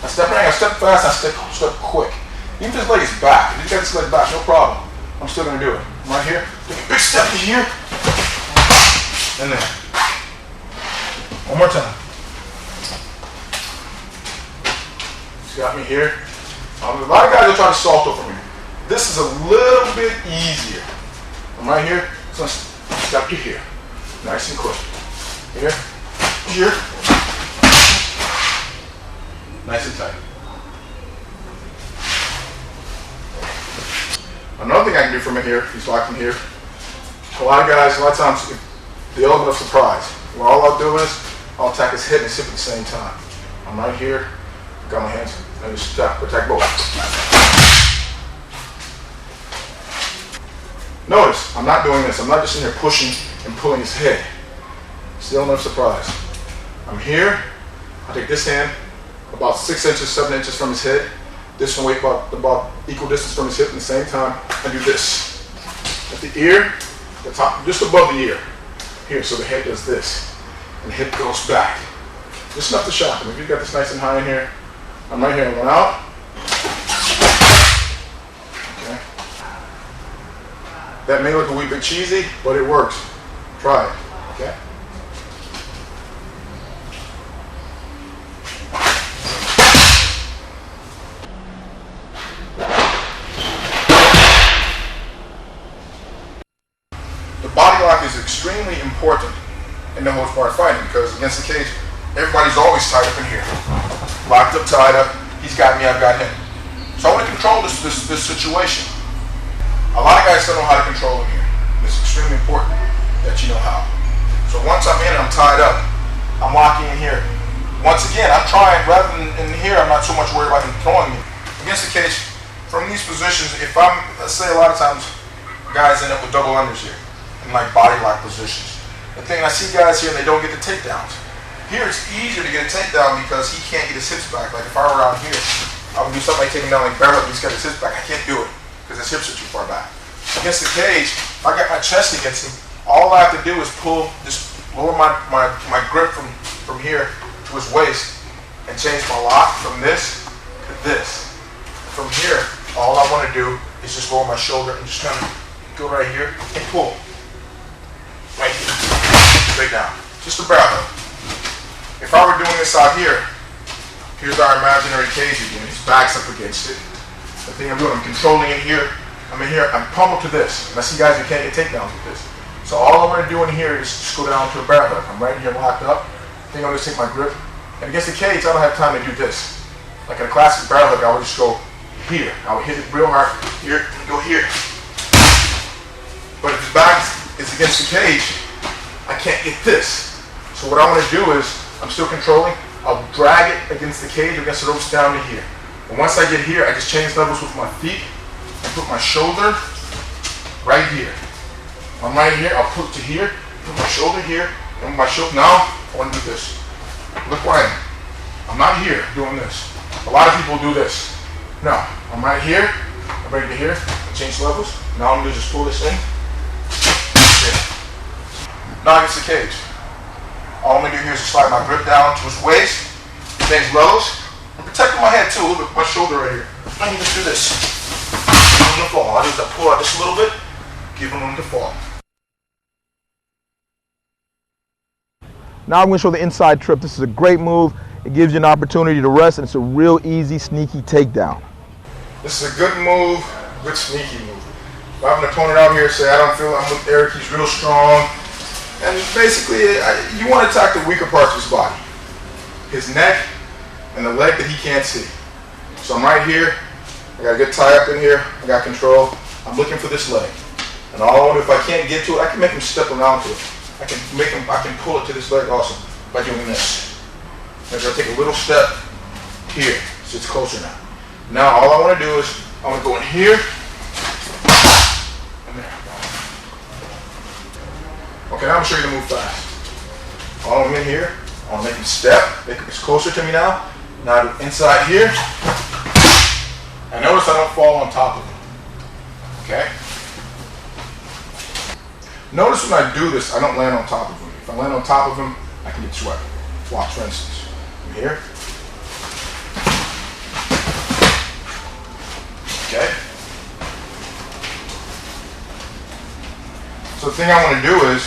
I step right, I step fast, I step quick. Even if his leg is back, if he's got his leg back, no problem. I'm still going to do it. I'm right here, take a big step to here, and then. One more time. He's got me here. A lot of guys will try to salto from here. This is a little bit easier. I'm right here, so step to here. Nice and quick. Here, here. Nice and tight. Another thing I can do from in here, he's locked in here. A lot of times, the element of surprise. Well, all I'll do is, I'll attack his head and his hip at the same time. I'm right here, got my hands, and just attack both. Notice, I'm not doing this. I'm not just in there pushing and pulling his head. It's the element of surprise. I'm here, I take this hand, about 6 inches, 7 inches from his head. This one weight about equal distance from his hip, and at the same time, I do this. At the ear, the top, just above the ear. Here, so the head does this, and the hip goes back. Just enough to shock him. If you've got this nice and high in here, I'm right here and one out. Okay. That may look a wee bit cheesy, but it works. Try it. Okay. extremely important in no holds barred fighting because against the cage, everybody's always tied up in here. Locked up, tied up. He's got me, I've got him. So I want to control this situation. A lot of guys don't know how to control him here. It's extremely important that you know how. So once I'm in and I'm tied up, I'm locking in here. Once again, I'm trying, rather than in here, I'm not so much worried about him throwing me. Against the cage, from these positions, if I'm, let's say a lot of times, guys end up with double unders here, in like body lock positions. The thing, I see guys here and they don't get the takedowns. Here it's easier to get a takedown because he can't get his hips back. Like if I were out here, I would do something like taking down like barrel, he's got his hips back. I can't do it because his hips are too far back. Against the cage, if I got my chest against him, all I have to do is pull, just lower my grip from here to his waist and change my lock from this to this. From here, all I want to do is just lower my shoulder and just kind of go right here and pull. Right here. Straight down. Just a barrel hook. If I were doing this out here, here's our imaginary cage again. His back's up against it. The thing I'm doing, I'm controlling in here. I'm in here, I'm pummeled to this. And I see guys who can't get takedowns with this. So all I want to do in here is just go down to a barrel hook. I'm right here locked up. I think I'm going to take my grip. And against the cage, I don't have time to do this. Like in a classic barrel hook, I would just go here. I would hit it real hard here and go here. But if his back is against the cage, I can't get this. So what I want to do is, I'm still controlling. I'll drag it against the cage, against the ropes down to here. And once I get here, I just change levels with my feet and put my shoulder right here. I'm right here, I'll put to here, put my shoulder here, and my shoulder, now I want to do this. Look where I am. I'm not here doing this. A lot of people do this. No, I'm right here, I'm ready to here, change levels. Now I'm going to just pull this in. Now against the cage. All I'm going to do here is just slide my grip down to his waist, change levels, and protecting my head too, a little bit, my shoulder right here. I can just do this. I'm going to fall. I'll just pull out just a little bit, give him room to fall. Now I'm going to show the inside trip. This is a great move. It gives you an opportunity to rest, and it's a real easy, sneaky takedown. This is a good move, good sneaky move. If I have an opponent out here say, I don't feel I'm with Eric, he's real strong. And basically, you want to attack the weaker parts of his body. His neck and the leg that he can't see. So I'm right here. I got a good tie up in here. I got control. I'm looking for this leg. And all I want to do, if I can't get to it, I can make him step around to it. I can pull it to this leg also by doing this. I'm going to take a little step here, so it's closer now. Now all I want to do is, I want to go in here, and there. Okay, now I'm going to show you to move fast. All I'm in here, I want to make him step, make him closer to me now. Now I do inside here, and notice I don't fall on top of him. Okay? Notice when I do this, I don't land on top of him. If I land on top of him, I can get swept. Watch, for instance. I'm here. Okay. So the thing I want to do is,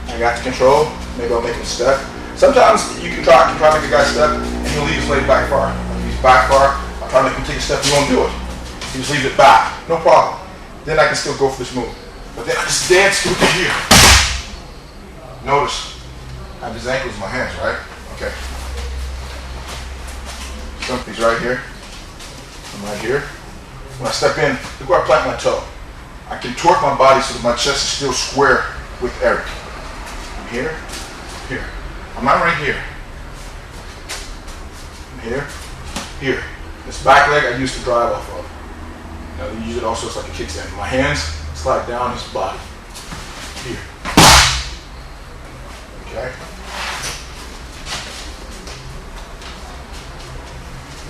I got the control. Maybe I'll make him step. Sometimes you can try to make a guy step, and he'll leave his leg back far. If he's back far, I'll try to make him take a step. He won't do it. He just leaves it back. No problem. Then I can still go for this move. But then I just dance through to here. Notice, I have his ankles in my hands, right? Okay. Something's right here. I'm right here. When I step in, look where I plant my toe. I contort my body so that my chest is still square with Eric. I'm here, here. I'm not right here. I'm here, here. This back leg I used to drive off of. Now you use it also as like a kickstand. My hands slide down his body. Here. Okay.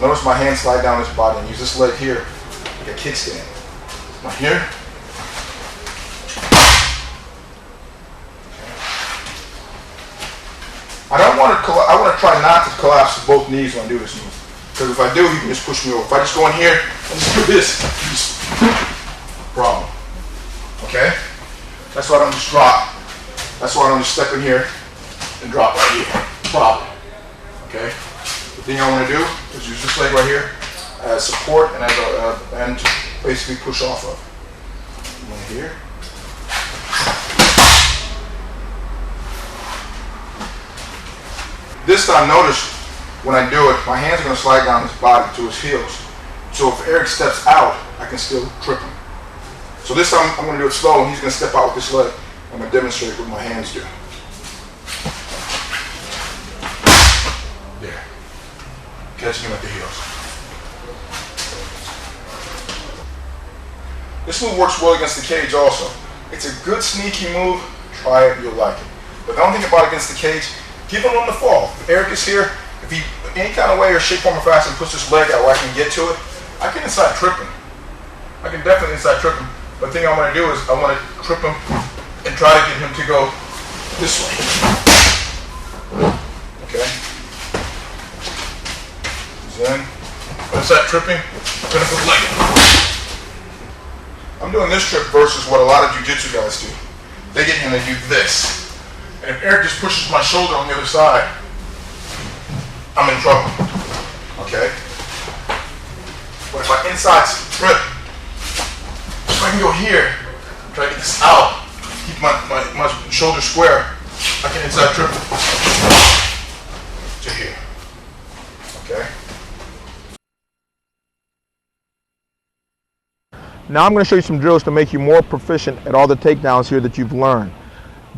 Notice my hands slide down his body and use this leg here like a kickstand. Now here. I want to try not to collapse both knees when I do this move. Because if I do, he can just push me over. If I just go in here and just do this, problem. Okay? That's why I don't just drop. That's why I don't just step in here and drop right here. Problem. Okay? The thing I want to do is use this leg right here as support and as and basically push off of. I'm in here. This time, notice when I do it, my hands are going to slide down his body to his heels. So if Eric steps out, I can still trip him. So this time I'm going to do it slow, and he's going to step out with this leg. I'm going to demonstrate what my hands do. There. Catching him at the heels. This move works well against the cage also. It's a good sneaky move. Try it, you'll like it. But the only thing about it against the cage, give him room to fall. If Eric is here, if he, any kind of way or shape, form, or fashion, puts his leg out where I can get to it, I can inside trip him. I can definitely inside trip him. But the thing I want to do is I want to trip him and try to get him to go this way. Okay? Then, inside tripping, I'm going to put the leg in. I'm doing this trip versus what a lot of jiu-jitsu guys do. They get him to do this. And if Eric just pushes my shoulder on the other side, I'm in trouble. Okay? But if I inside trip, if I can go here, try to get this out, keep my shoulder square, I can inside trip to here. Okay? Now I'm going to show you some drills to make you more proficient at all the takedowns here that you've learned.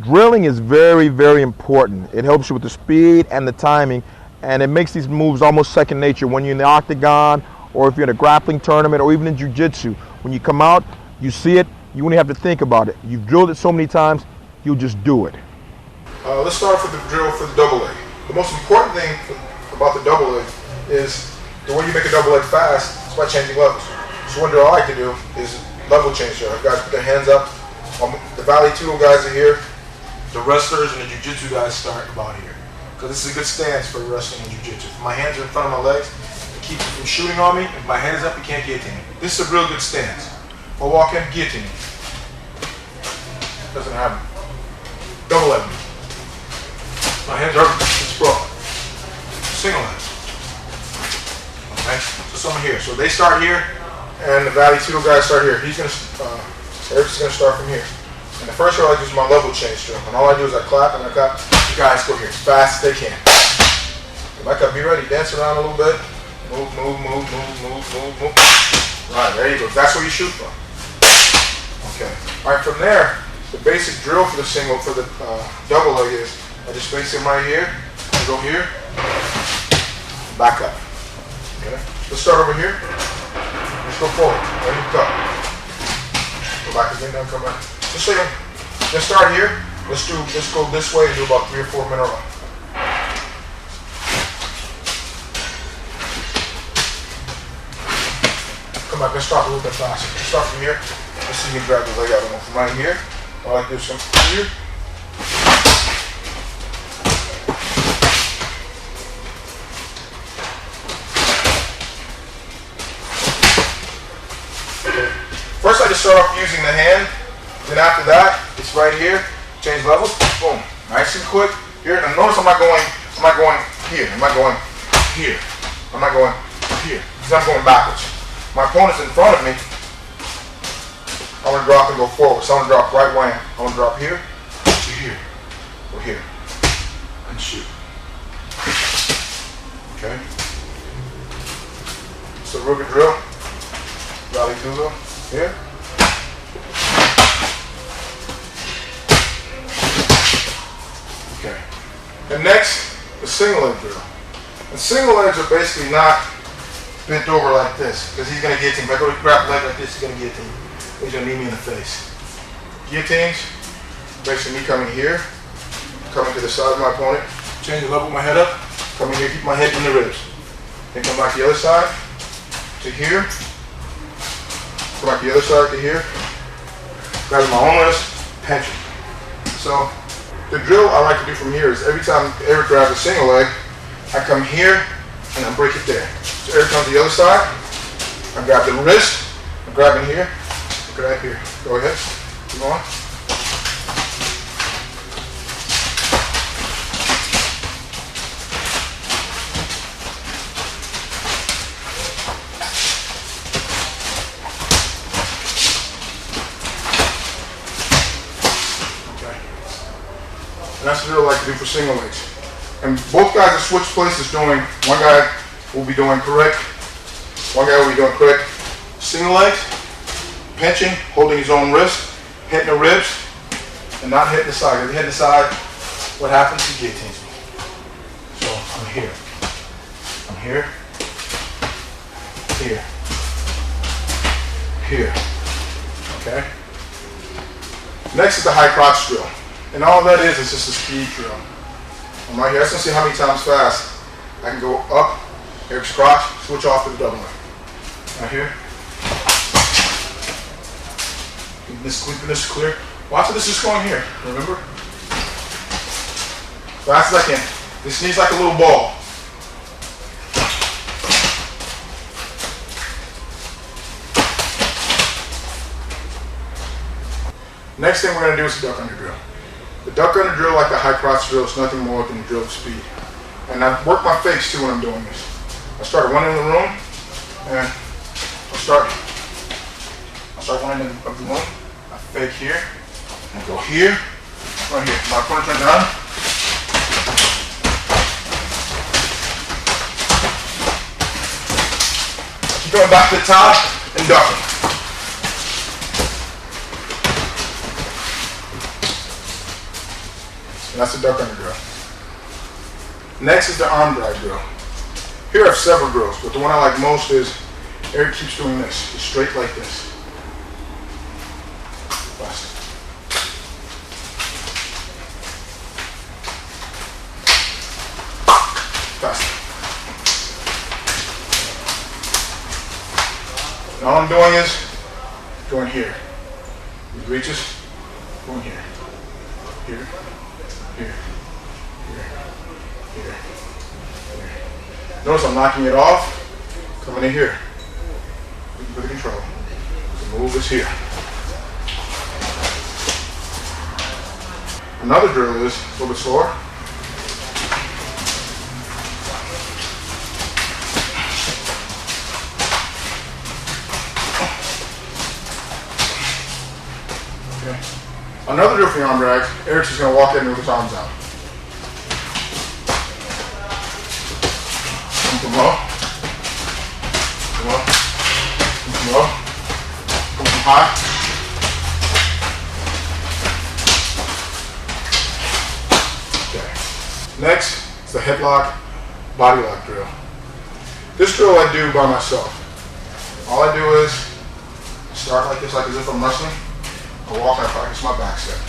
Drilling is very, very important. It helps you with the speed and the timing, and it makes these moves almost second nature when you're in the octagon, or if you're in a grappling tournament, or even in jiu-jitsu. When you come out, you see it, you won't have to think about it. You've drilled it so many times, you'll just do it. Let's start with the drill for the double leg. The most important thing about the double leg is the way you make a double leg fast is by changing levels. So one drill I like to do is level change drill. Guys put their hands up. The vale-tudо guys are here. The wrestlers and the jiu-jitsu guys start about here. Because this is a good stance for wrestling and jiu-jitsu. If my hands are in front of my legs, it keeps you from shooting on me. If my head is up, you can't guillotine me. This is a real good stance. If I walk in, guillotine me. Doesn't happen. Double leg. My hands are broke. Single legs. Okay? So someone here. So they start here, and the vale-tudо guys start here. He's gonna, Eric's gonna start from here. And the first drill I do is my level change drill. And all I do is I clap and I clap. The guys go here as fast as they can. Like I be ready, dance around a little bit. Move, move, move, move, move, move, move. Right, there you go. That's where you shoot from. Okay. All right, from there, the basic drill for the single, for the double leg is I just face him right here. I go here. Back up. Okay. Let's start over here. Just go forward. There you go. Go back again, down, come back. Just so let's start here. Let's go this way and do about 3 or 4 minute run. Come back, let's start a little bit faster. Let's start from here. Let's see you grab the leg out from right here. I like this one here. Okay. First I just start off using the hand. Then after that, it's right here. Change levels. Boom. Nice and quick. Here. And notice I'm not going here. I'm not going here. I'm not going here. Because I'm going backwards. My opponent's in front of me. I want to drop and go forward. So I want to drop right wham. I want to drop here to here. Or here. And shoot. Okay. So real good drill. Vale-tudо. Here. Okay. And next, the single leg drill. And single legs are basically not bent over like this, because he's going to guillotine. If I go to grab a leg like this, he's going to guillotine. He's going to knee me in the face. Guillotines, basically me coming here, coming to the side of my opponent, change the level of my head up, coming here, keep my head in the ribs. Then come back to the other side, to here, come back to the other side to here, grab my own wrist, pinch it. So, the drill I like to do from here is every time Eric grabs a single leg, I come here and I break it there. So Eric comes to the other side, I grab the wrist, I'm grabbing here, grab here. Go ahead, keep going. Okay. And that's the drill I like to do for single legs. And both guys will switch places doing, one guy will be doing correct, one guy will be doing correct single legs, pinching, holding his own wrist, hitting the ribs, and not hitting the side. If you hit the side, what happens? He guillotines me. So I'm here. I'm here. Here. Here. Okay? Next is the high crotch drill. And all that is just a speed drill. I'm right here. I just want to see how many times fast I can go up, Eric's crotch, switch off to the double leg. Right here. Keeping this clear. Watch this is going here, remember? Fast as I can. This needs like a little ball. Next thing we're going to do is the duck under drill. The duck under drill, like the high crotch drill, is nothing more than a drill of speed. And I work my fakes too when I'm doing this. I start running in the room, and I'll start running in the room. I fake here, and go here, right here. My corner turns down. Keep going back to the top and ducking. And that's the duck under drill. Next is the arm drag drill. Here I have several drills, but the one I like most is Eric keeps doing this. It's straight like this. Fast. Fast. And all I'm doing is going here. He reaches, going here. Here. Here, here, here, here. Notice I'm knocking it off, coming in here. Looking for the control. The move is here. Another drill is a little bit slower. Okay. Another drill for the arm drag, Eric's just going to walk in with his arms out. Come from low. Come low. Come from low. Come from high. Okay. Next is the headlock body lock drill. This drill I do by myself. All I do is start like this, like as if I'm wrestling. I walk and I practice my back step.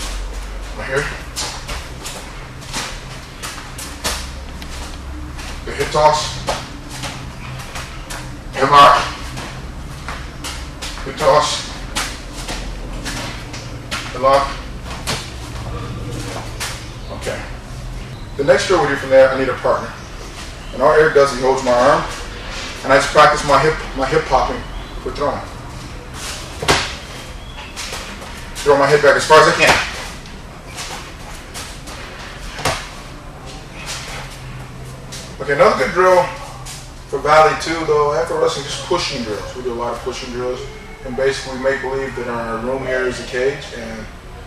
Right here. The hip toss. Hip lock. Hip toss. Hip lock. Okay. The next drill we do from there, I need a partner. And all Eric does is he holds my arm, and I just practice my hip popping for throwing. Throw my head back as far as I can. Okay, another good drill for vale-tudо and for wrestling, just pushing drills. We do a lot of pushing drills, and basically make believe that our room here is a cage, and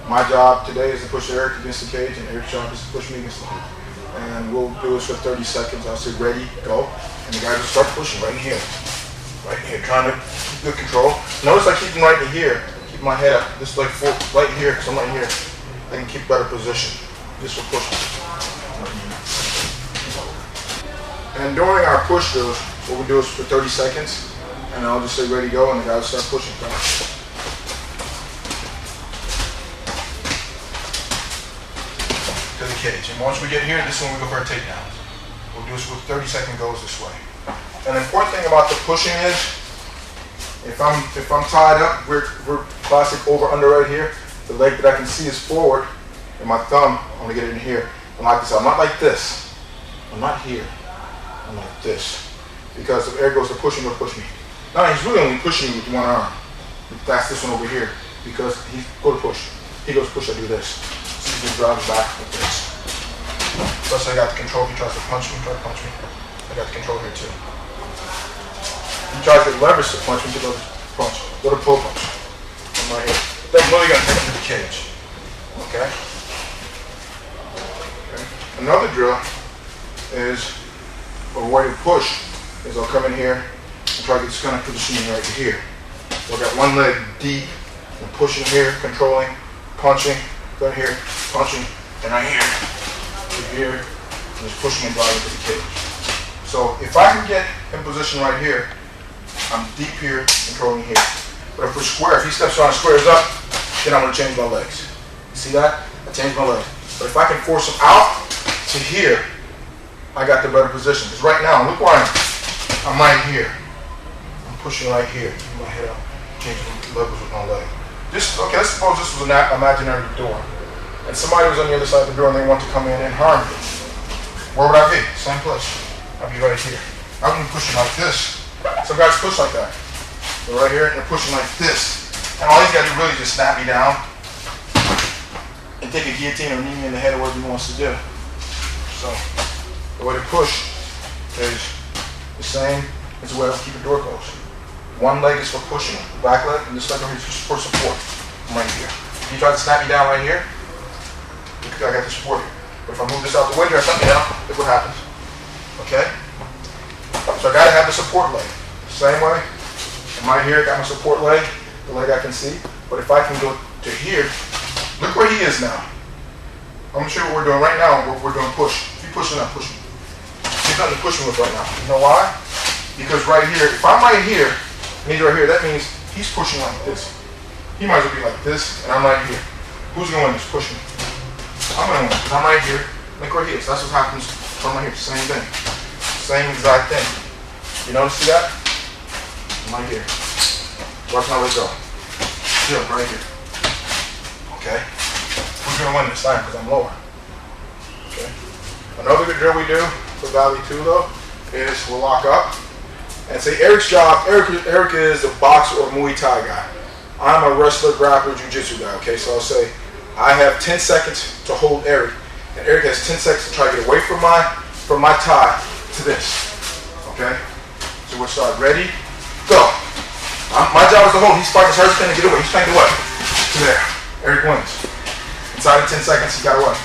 my job today is to push Eric against the cage, and Eric's job is to push me against the cage. And we'll do this for 30 seconds. I'll say ready, go, and the guys will start pushing right in here. Right in here, trying to keep good control. Notice I keep them right in here. Keep my head up, just like right here, because I'm right here. I can keep better position. Just for pushing. And during our push drills, what we do is for 30 seconds, and I'll just say ready, go, and the guys start pushing. To the cage. And once we get here, this is when we go for our takedowns. We'll do this with 30-second goes this way. And the important thing about the pushing is, if I'm tied up, we're classic over under right here. The leg that I can see is forward, and my thumb, I'm gonna get it in here. I'm like this. I'm not like this. I'm not here. I'm like this. Because if Eric goes to push him, he'll push me. No, he's really only pushing me with one arm. That's this one over here. Because he go to push. He goes to push, I do this. So he just drives back like this. Plus I got the control. If he tries to punch me, I got the control here too. He tries to leverage the punch, he goes to punch. Go to pull punch. I'm right here. That's really gonna take him to the cage. Okay? Another drill is, or a way to push, is I'll come in here and try to get this kind of positioning right here. So I've got one leg deep, and pushing here, controlling, punching, go here, punching, and right here, to here, and just pushing and driving to the cage. So if I can get in position right here, I'm deep here, controlling here. But if we're square, if he steps around and squares up, then I'm going to change my legs. You see that? I changed my legs. But if I can force him out to here, I got the better position. Because right now, look where I am. I'm right here. I'm pushing right here. Keep my head up. Changing levels with my leg. Just, okay, let's suppose this was an imaginary door. And somebody was on the other side of the door and they want to come in and harm me. Where would I be? Same place. I'd be right here. I wouldn't be pushing like this. Some guys push like that. They're right here and they're pushing like this. And all he's got to do really just snap me down and take a guillotine or knee me in the head or whatever he wants to do. So the way to push is the same as the way to keep the door closed. One leg is for pushing, the back leg, and this leg over here is for support. I'm right here. If you try to snap me down right here, I got the support here. But if I move this out the way here, I snap me down, look what happens. Okay? So I gotta have the support leg. Same way. I'm right here, got my support leg, the leg I can see. But if I can go to here, look where he is now. I'm gonna show you what we're doing right now. We're doing push. If you push him, not push me. He's nothing to push me with right now. You know why? Because right here, if I'm right here, and he's right here, that means he's pushing like this. He might as well be like this, and I'm right here. Who's gonna win this? Push me. I'm gonna win because I'm right here. Look where he is. That's what happens from right here. Same thing. Same exact thing. You notice that? I'm right here. Watch my leg go. Chill, right here. Okay? Who's gonna win this time? Because I'm lower. Okay? Another good drill we do for vale-tudо is we'll lock up and say Eric's job. Eric is a boxer or Muay Thai guy. I'm a wrestler, grappler, jiu-jitsu guy. Okay, so I'll say I have 10 seconds to hold Eric, and Eric has 10 seconds to try to get away from my tie to this. Okay? So we'll start. Ready? Go. My job is to hold. He's fighting as hard as he can to get away. He's trying to get away. To there. Eric wins. Inside of 10 seconds, he got away.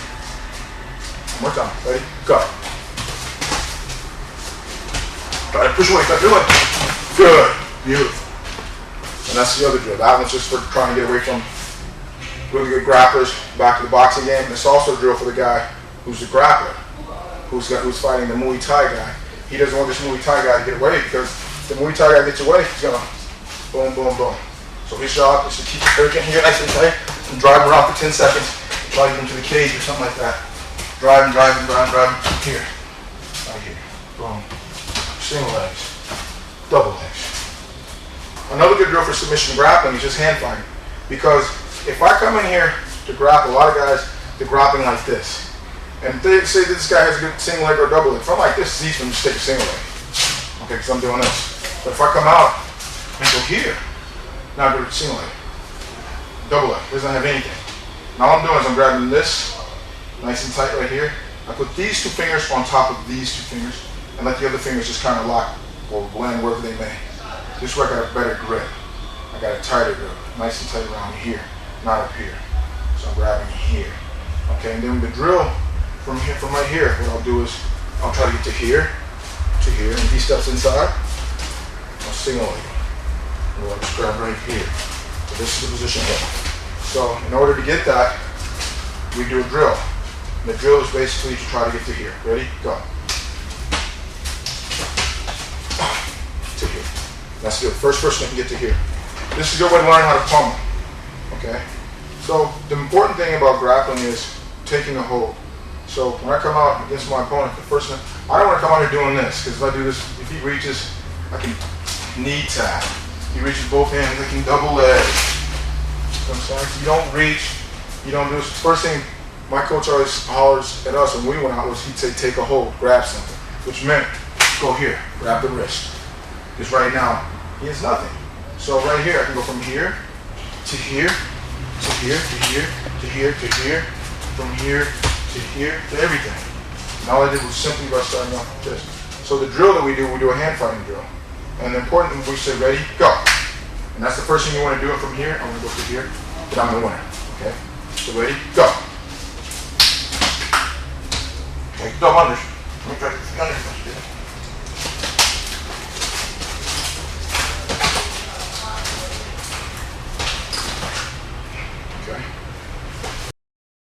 One more time. Ready? Go. Try to push away. Try to do it. Good. Beautiful. And that's the other drill. That one's just for trying to get away from really good grapplers back to the boxing game. And it's also a drill for the guy who's a grappler, who's fighting the Muay Thai guy. He doesn't want this Muay Thai guy to get away because if the Muay Thai guy gets away, he's gonna boom, boom, boom. So his job is to keep Eric in here nice and tight and drive him around for 10 seconds, try to get him to the cage or something like that. Drive him, drive him, drive him, drive him. Here. Right here. Boom. Single legs. Double legs. Another good drill for submission grappling is just hand fighting. Because if I come in here to grapple, a lot of guys, they're grappling like this. And they say that this guy has a good single leg or double leg. If I'm like this, it's easy for him to take a single leg. Okay, because I'm doing this. But if I come out and go here, now I do a single leg. Double leg. Doesn't have anything. Now all I'm doing is I'm grabbing this, nice and tight right here. I put these two fingers on top of these two fingers and let the other fingers just kind of lock or blend wherever they may. This way I got a better grip. I got a tighter grip. Nice and tight around here, not up here. So I'm grabbing here. Okay, and then the drill from right here, what I'll do is I'll try to get to here, and if he steps inside, I'll single leg. And I'll just grab right here. So this is the position here. So in order to get that, we do a drill. And the drill is basically to try to get to here. Ready? Go. To here. That's good. First person that can get to here. This is a good way to learn how to pummel. Okay? So the important thing about grappling is taking a hold. So when I come out against my opponent, the first thing, I don't want to come out here doing this, because if I do this, if he reaches, I can knee tap. He reaches both hands, I can double leg. You know what I'm saying? So you don't reach, you don't do this. First thing my coach always hollers at us when we went out was he'd say take a hold, grab something, which meant go here, grab the wrist. Because right now, he has nothing. So right here, I can go from here to here, to here, to here, to here, to here, from here to here, to everything. And all I did was simply by starting off with this. So the drill that we do a hand fighting drill. And the important thing, we say ready, go. And that's the first thing you want to do. From here, I'm going to go to here, but I'm the winner. Okay? So ready, go. Take double unders. Let me try this gunner.